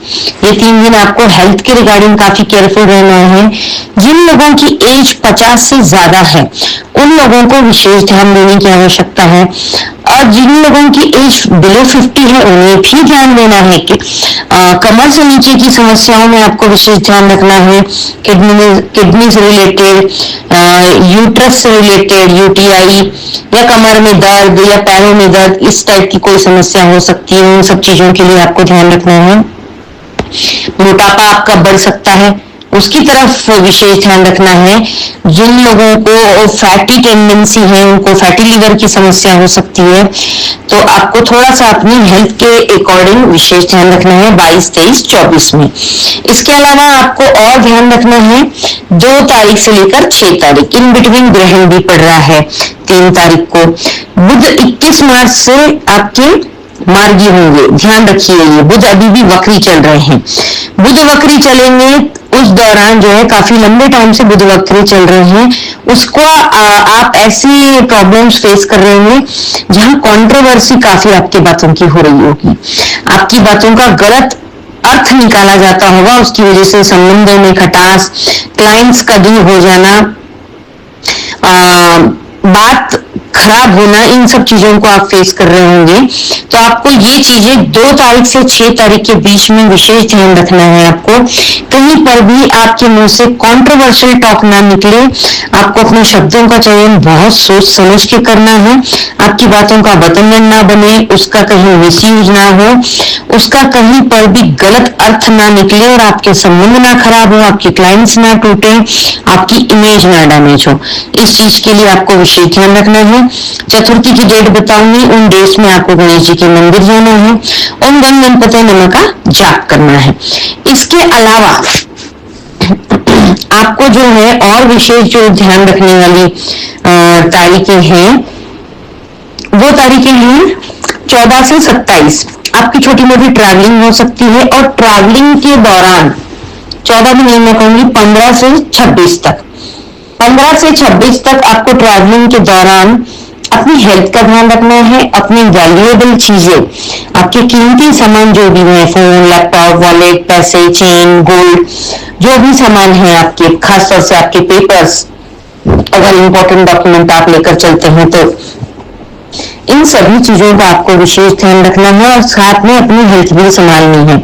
ये 3 दिन आपको हेल्थ के रिगार्डिंग काफी केयरफुल रहना है। जिन लोगों की एज 50 से ज्यादा है उन लोगों को विशेष ध्यान देने की आवश्यकता है, और जिन लोगों की एज बिलो 50 है उन्हें भी ध्यान देना है कि कमर से नीचे की समस्याओं में आपको विशेष ध्यान रखना है। किडनी से रिलेटेड, यूट्रस से रिलेटेड, यूटीआई या कमर में दर्द या पैरों में दर्द, इस टाइप की कोई समस्या हो सकती है, उन सब चीजों के लिए आपको ध्यान रखना है। मोटापा आपका बढ़ सकता है, उसकी तरफ विशेष ध्यान रखना है। जिन लोगों को फैटी टेंडेंसी है, उनको फैटी लीवर की समस्या हो सकती है, तो आपको थोड़ा सा अपनी हेल्थ के अकॉर्डिंग विशेष ध्यान रखना है 22, 23, 24 में। इसके अलावा आपको और ध्यान रखना है 2 तारीख से लेकर 6 तारीख, इन बिटवीन ग्रहण भी पड़ रहा है 3 तारीख को। बुध 21 मार्च से आपके मार्गी होंगे, ध्यान रखिए। ये बुध अभी भी वक्री चल रहे हैं, बुध वक्री चलेंगे उस दौरान जो है काफी लंबे टाइम से बुध वक्री चल रहे हैं, उसको आप ऐसी प्रॉब्लम्स फेस कर रहे होंगे जहां कंट्रोवर्सी काफी आपकी बातों की हो रही होगी, आपकी बातों का गलत अर्थ निकाला जाता होगा, उसकी वजह से संबंधों में खटास, क्लाइंट्स का दूर हो जाना, बात खराब होना, इन सब चीजों को आप फेस कर रहे होंगे। तो आपको ये चीजें 2 तारीख से 6 तारीख के बीच में विशेष ध्यान रखना है। आपको कहीं पर भी आपके मुंह से कंट्रोवर्शियल टॉक ना निकले, आपको अपने शब्दों का चयन बहुत सोच समझ के करना है, आपकी बातों का बतंगड़ ना बने, उसका कहीं मिसयूज ना हो, उसका कहीं पर भी गलत अर्थ ना निकले और आपके संबंध ना खराब हो, आपके क्लाइंट्स ना टूटे, आपकी इमेज ना डैमेज हो। इस चीज के लिए आपको विशेष ध्यान रखना है। चतुर्थी की डेट बताऊंगी, उन डेट्स में आपको गणेश जी के मंदिर जाना है, ओम गण गणपति नमः का जाप करना है। इसके अलावा आपको जो है और विशेष जो ध्यान रखने वाली तारीखें हैं, वो तारीखें हैं 14 से 27। आपकी छोटी मोटी ट्रैवलिंग हो सकती है, और ट्रैवलिंग के दौरान 14 भी नहीं, मैं कहूंगी 15 से 26 तक, 15 से 26 तक आपको ट्रैवलिंग के दौरान अपनी हेल्थ का ध्यान रखना है। अपनी वैल्यूएबल चीजें, आपके कीमती सामान जो भी है, फोन, लैपटॉप, वॉलेट, पैसे, चेन, गोल्ड, जो भी सामान है आपके, खासतौर से आपके पेपर्स, अगर इंपॉर्टेंट डॉक्यूमेंट आप लेकर चलते हैं तो इन सभी चीजों का आपको विशेष ध्यान रखना है, और साथ में अपनी हेल्थ भी संभालनी है।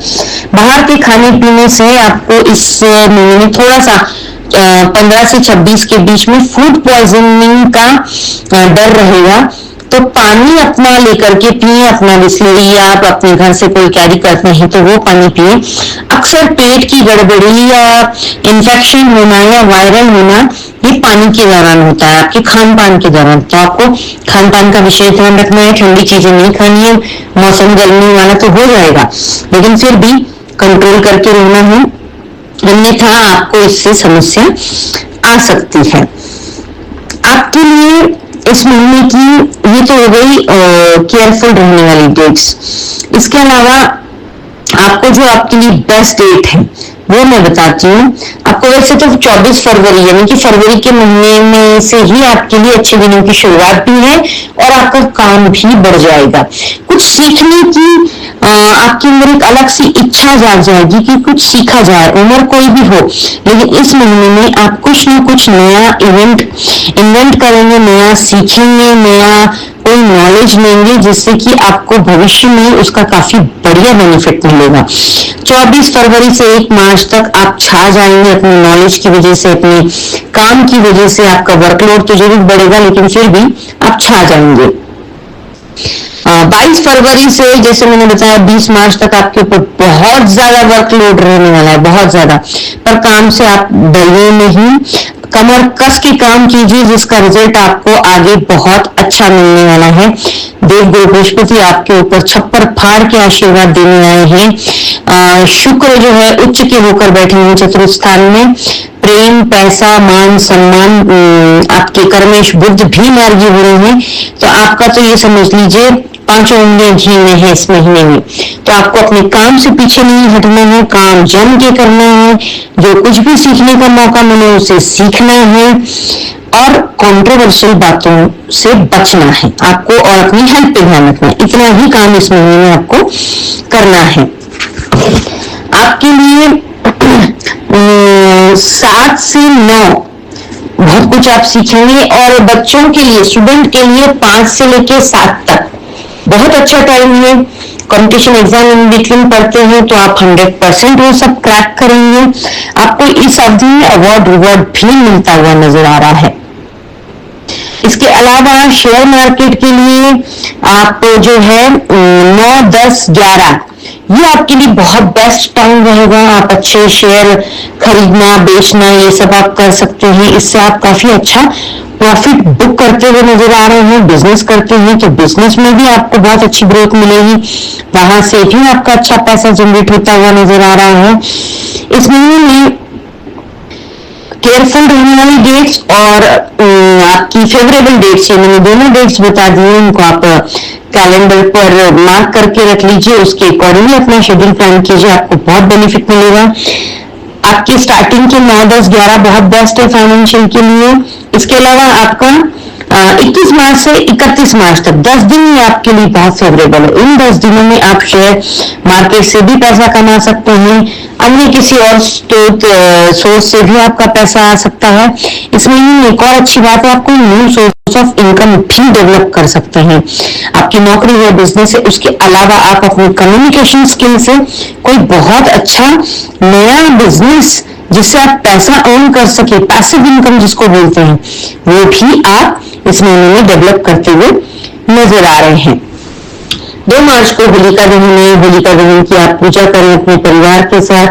बाहर के खाने पीने से आपको इस महीने में थोड़ा सा 15 से 26 के बीच में फूड पॉइजनिंग का डर रहेगा, तो पानी अपना लेकर के पिए, अपना बिस्लरी या आप अपने घर से कोई कैरी करते हैं तो वो पानी पिए। अक्सर पेट की गड़बड़ी या इन्फेक्शन होना या वायरल होना ये पानी के दौरान होता है, आपके खान पान के दौरान। तो आपको खान पान का विशेष ध्यान रखना है, ठंडी चीजें नहीं खानी है, मौसम गर्मी वाला तो हो जाएगा लेकिन फिर भी कंट्रोल करके रहना है, अन्यथा आपको इससे समस्या आ सकती है। आपके लिए इस महीने की ये तो हो गई केयरफुल रहने वाली डेट्स। इसके अलावा आपको जो आपके लिए बेस्ट डेट है वो मैं बताती हूँ आपको। वैसे तो 24 फरवरी यानी कि फरवरी के महीने में से ही आपके लिए अच्छे दिनों की शुरुआत भी है और आपका काम भी बढ़ जाएगा। कुछ सीखने की आपके अंदर एक अलग सी इच्छा जाग जाएगी कि कुछ सीखा जाए, उम्र कोई भी हो, लेकिन इस महीने में आप कुछ ना कुछ नया इन्वेंट करेंगे, नया सीखेंगे, नया कोई नॉलेज लेंगे जिससे कि आपको भविष्य में उसका काफी बढ़िया बेनिफिट मिलेगा। 24 फरवरी से 1 मार्च तक आप छा जाएंगे अपनी नॉलेज की वजह से, अपने काम की वजह से। आपका वर्कलोड तो जरूर बढ़ेगा लेकिन फिर भी आप छा जाएंगे। 22 फरवरी से जैसे मैंने बताया 20 मार्च तक आपके ऊपर बहुत ज्यादा वर्कलोड रहने वाला है, बहुत ज्यादा, पर काम से आप डरिए नहीं, कमर कस के काम कीजिए जिसका रिजल्ट आपको आगे बहुत अच्छा मिलने वाला है। देवगुरु बृहस्पति आपके ऊपर छप्पर फाड़ के आशीर्वाद देने आए हैं। शुक्र जो है उच्च के होकर बैठे हैं चतुर्थ स्थान में। प्रेम, पैसा, मान, सम्मान, आपके कर्मेश बुद्ध भी मार्गी हो रहे हैं, तो आपका तो ये समझ लीजिए 5 उंगलियां घी में है इस महीने में। तो आपको अपने काम से पीछे नहीं हटना है, काम जम के करना है, जो कुछ भी सीखने का मौका मिले उसे सीखना है और कंट्रोवर्शियल बातों से बचना है आपको, और अपनी हेल्थ पे ध्यान रखना है। इतना ही काम इस महीने में आपको करना है। आपके लिए 7 से 9 बहुत कुछ आप सीखेंगे, और बच्चों के लिए, स्टूडेंट के लिए 5 से लेकर 7 तक बहुत अच्छा टाइम है। कंपटीशन एग्जाम इन बिटवीन पढ़ते हैं तो आप 100% वो सब क्रैक करेंगे। आपको इस अवधि में अवार्ड रिवॉर्ड भी मिलता हुआ नजर आ रहा है। इसके अलावा शेयर मार्केट के लिए आप जो है 9, 10, 11 ये आपके लिए बहुत बेस्ट टाइम रहेगा। आप अच्छे शेयर खरीदना बेचना ये सब आप कर सकते हैं। इससे आप काफी अच्छा प्रॉफिट बुक करते हुए नजर आ रहे हैं। बिजनेस करते हैं तो बिजनेस में भी आपको बहुत अच्छी ग्रोथ मिलेगी, वहां से भी आपका अच्छा पैसा जनरेट होता हुआ नजर आ रहा है। इस महीने में केयरफुल रहने वाली डेट्स और आपकी फेवरेबल डेट्स, मैंने दोनों डेट्स बता दिए, उनको आप कैलेंडर पर मार्क करके रख लीजिए। उसके अकॉर्डिंगली अपना शेड्यूल प्लान कीजिए, आपको बहुत बेनिफिट मिलेगा। आपकी स्टार्टिंग के 9, 10, 11 बहुत बेस्ट है फाइनेंशियल के लिए। इसके अलावा आपका 21 मार्च से 31 मार्च तक 10 दिन ही आपके लिए बहुत फेवरेबल है। इन 10 दिनों में आप शेयर मार्केट से भी पैसा कमा सकते हैं, अन्य किसी और सोर्स से भी आपका पैसा आ सकता है। इस महीने में एक और अच्छी बात है, आपको न्यू सोर्स ऑफ इनकम भी डेवलप कर सकते हैं। आपकी नौकरी है, बिजनेस है, उसके अलावा आप अपने कम्युनिकेशन स्किल से कोई बहुत अच्छा नया बिजनेस जिससे आप पैसा अर्न कर सके, पैसिव इनकम जिसको बोलते हैं, वो भी आप इस महीने में डेवलप करते हुए नजर आ रहे हैं। 2 मार्च को होलिका दहन है। होलिका दहन की आप पूजा करें अपने परिवार के साथ।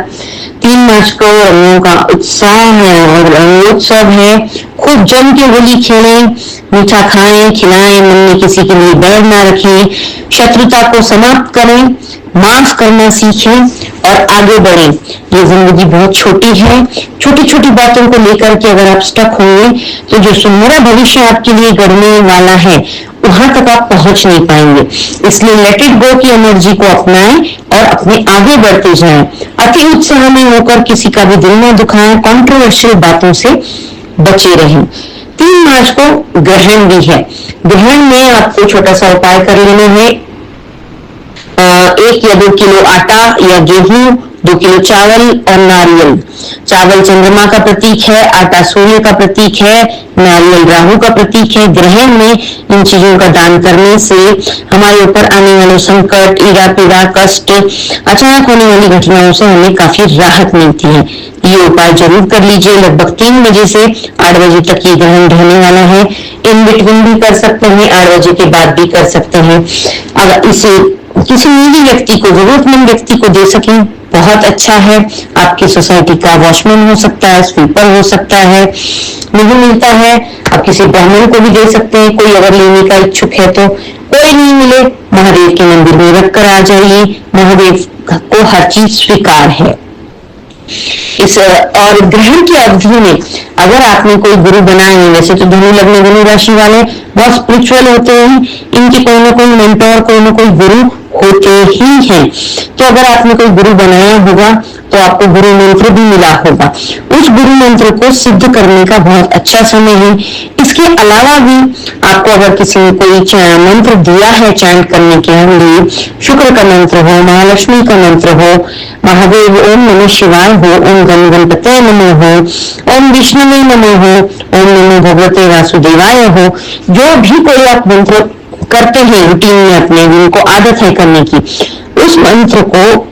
3 मार्च को रंगों का उत्साह है और रंगोत्सव है। खूब जम के होली खेलें, मीठा खाएं, खिलाएं, मन में किसी के लिए डर ना रखें, शत्रुता को समाप्त करें, माफ करना सीखें और आगे बढ़ें। ये जिंदगी बहुत छोटी है, छोटी छोटी बातों को लेकर के अगर आप स्टक होंगे तो जो सुनहरा भविष्य आपके लिए गढ़ने वाला है वहां तक आप पहुंच नहीं पाएंगे। इसलिए लेट इट गो की एनर्जी को अपनाएं और अपने आगे बढ़ते जाएं। अति उत्साह में होकर किसी का भी दिल न दुखाएं, कंट्रोवर्शियल बातों से बचे रहें। 3 मार्च को ग्रहण भी है। ग्रहण में आपको छोटा सा उपाय कर लेना है। 1 या 2 किलो आटा या गेहूं, 2 किलो चावल और नारियल। चावल चंद्रमा का प्रतीक है, आटा सूर्य का प्रतीक है, नारियल राहु का प्रतीक है। ग्रहण में इन चीजों का दान करने से हमारे ऊपर आने वाले संकट, ईड़ा पीड़ा, कष्ट, अचानक होने वाली घटनाओं से हमें काफी राहत मिलती है। ये उपाय जरूर कर लीजिए। लगभग 3 बजे से 8 बजे तक ये ग्रहण रहने वाला है। इन बिटवीन भी कर सकते हैं, 8 बजे के बाद भी कर सकते हैं। अगर इसे किसी नीडी व्यक्ति को, जरूरतमंद व्यक्ति को दे सकें बहुत अच्छा है। आपकी सोसाइटी का वॉचमैन हो सकता है, स्वीपर हो सकता है, नहीं मिलता है आप किसी ब्राह्मण को भी दे सकते हैं। कोई अगर लेने का इच्छुक है तो, कोई नहीं मिले महादेव के मंदिर में रख कर आ जाइए। महादेव को हर चीज स्वीकार है। इस और ग्रहण की अवधि में अगर आपने कोई गुरु बनाए हैं, वैसे तो धनु लग्न धनु राशि वाले बहुत स्पिरिचुअल होते हैं, इनके कोई ना कोई मेंटोर, कोई ना कोई गुरु होते ही हैं। तो अगर आपने कोई गुरु बनाया होगा तो आपको गुरु मंत्र भी मिला होगा। उस गुरु मंत्र को सिद्ध करने का बहुत अच्छा समय है। इसके अलावा भी आपको अगर किसी ने कोई मंत्र दिया है चैंट करने के लिए, शुक्र का मंत्र हो, महालक्ष्मी का मंत्र हो, महादेव ओम नमः शिवाय हो, ओम गण गणपते नमो हो, ओम विष्णुवे नमो हो, ओम नमो भगवते वासुदेवाय हो, जो भी कोई आप मंत्र करते हैं रूटीन में अपने, जिनको आदत है करने की, उस मंत्र को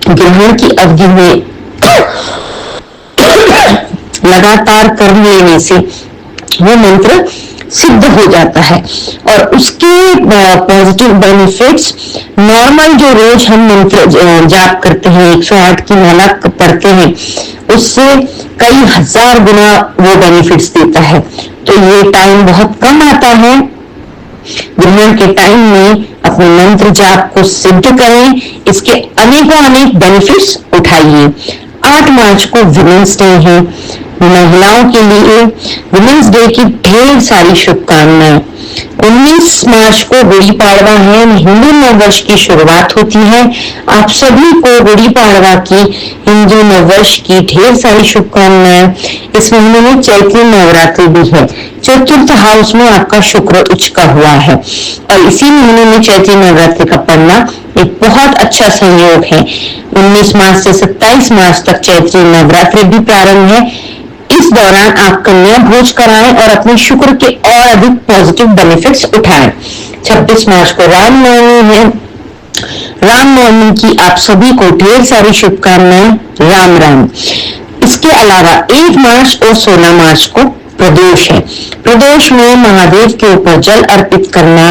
ग्रहण की अवधि में लगातार कर लेने से वो मंत्र सिद्ध हो जाता है और उसके पॉजिटिव बेनिफिट्स नॉर्मल जो रोज हम मंत्र जाप करते हैं, 108 की माला पढ़ते हैं, उससे कई हजार गुना वो बेनिफिट्स देता है। तो ये टाइम बहुत कम आता है। ग्रहण के टाइम में अपने मंत्र जाप को सिद्ध करें, इसके अनेकों अनेक बेनिफिट्स उठाइए। 8 मार्च को विमेंस डे है। महिलाओं के लिए विमेंस डे की ढेर सारी शुभकामनाएं। 19 मार्च को गुड़ी पाड़वा है, हिंदू नववर्ष की शुरुआत होती है। आप सभी को गुड़ी पाड़वा की, हिंदू नववर्ष की ढेर सारी शुभकामनाएं। इस महीने में चैत्री नवरात्रि भी है। चतुर्थ हाउस में आपका शुक्र उच्च का हुआ है और इसी महीने में चैत्री नवरात्रि का पढ़ना एक बहुत अच्छा संयोग है। 19 मार्च से 27 मार्च तक चैत्री नवरात्रि भी प्रारंभ है। इस दौरान आप कन्या भोज कराएं और अपने शुक्र के और अधिक पॉजिटिव बेनिफिट्स उठाएं। 26 मार्च को रामनवमी है। रामनवमी की आप सभी को ढेर सारी शुभकामनाएं। राम राम। इसके अलावा 1 मार्च और 16 मार्च को प्रदोष है। प्रदोष में महादेव के ऊपर जल अर्पित करना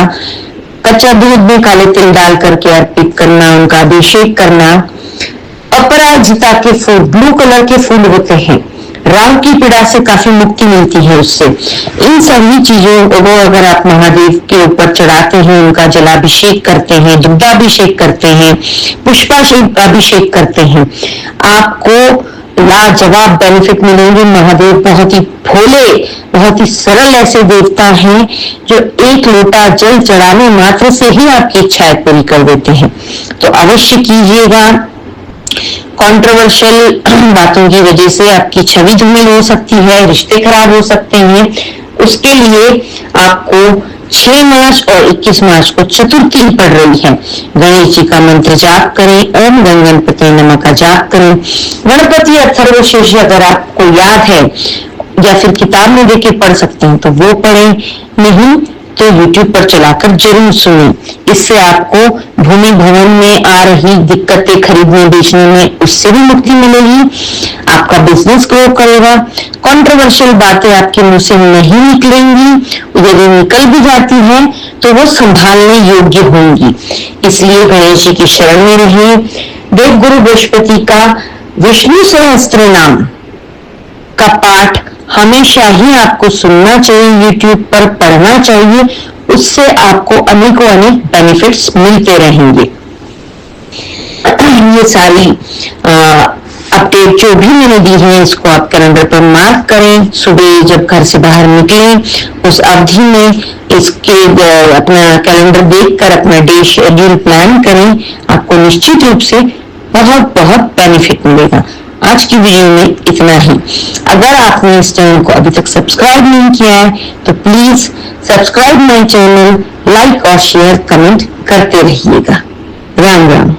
कच्चा दूध में काले तिल डाल करके अर्पित करना, उनका अभिषेक करना। अपराजिता के फूल, ब्लू कलर के फूल होते हैं, राहु की पीड़ा से काफी मुक्ति मिलती है उससे। इन सभी चीजों को अगर आप महादेव के ऊपर चढ़ाते हैं, उनका जलाभिषेक करते हैं, दुग्धाभिषेक करते हैं, पुष्पाभिषेक करते हैं, आपको लाजवाब बेनिफिट मिलेंगे। महादेव बहुत ही भोले, बहुत ही सरल ऐसे देवता हैं जो एक लोटा जल चढ़ाने मात्र से ही आपकी इच्छाएं पूरी कर देते हैं। तो अवश्य कीजिएगा। कंट्रोवर्शियल बातों की वजह से आपकी छवि धूमिल हो सकती है, रिश्ते खराब हो सकते हैं। उसके लिए आपको 6 मार्च और 21 मार्च को चतुर्थी पड़ रही है, गणेश जी का मंत्र जाप करें, ओम गं गणपति नमः का जाप करें। गणपति अथर्वशीर्ष अगर आपको याद है या फिर किताब में देके पढ़ सकते हैं तो वो पढ़ें, नहीं तो YouTube पर चलाकर जरूर सुनें। इससे आपको भूमि भवन में आ रही दिक्कतें खरीदने बेचने में उससे भी मुक्ति मिलेगी, आपका बिजनेस ग्रो करेगा। कंट्रोवर्शियल बातें आपके मुंह से नहीं निकलेंगी, यदि निकल भी जाती हैं तो वो संभालने योग्य होंगी। इसलिए गणेश जी की शरण में रहिए। देवगुरु बृहस्पति का विष्णु सहस्त्र नाम का पाठ हमेशा ही आपको सुनना चाहिए, YouTube पर पढ़ना चाहिए, उससे आपको अनेकों अनेक बेनिफिट्स मिलते रहेंगे। ये सारी अपडेट जो भी मैंने दी है इसको आप कैलेंडर पर मार्क करें। सुबह जब घर से बाहर निकलें उस अवधि में इसके अपना कैलेंडर देखकर अपना डे शेड्यूल प्लान करें, आपको निश्चित रूप से बहुत बहुत बेनिफिट मिलेगा। आज की वीडियो में इतना ही। अगर आपने इस चैनल को अभी तक सब्सक्राइब नहीं किया है तो please subscribe my channel, like और शेयर कमेंट करते रहिएगा। राम राम।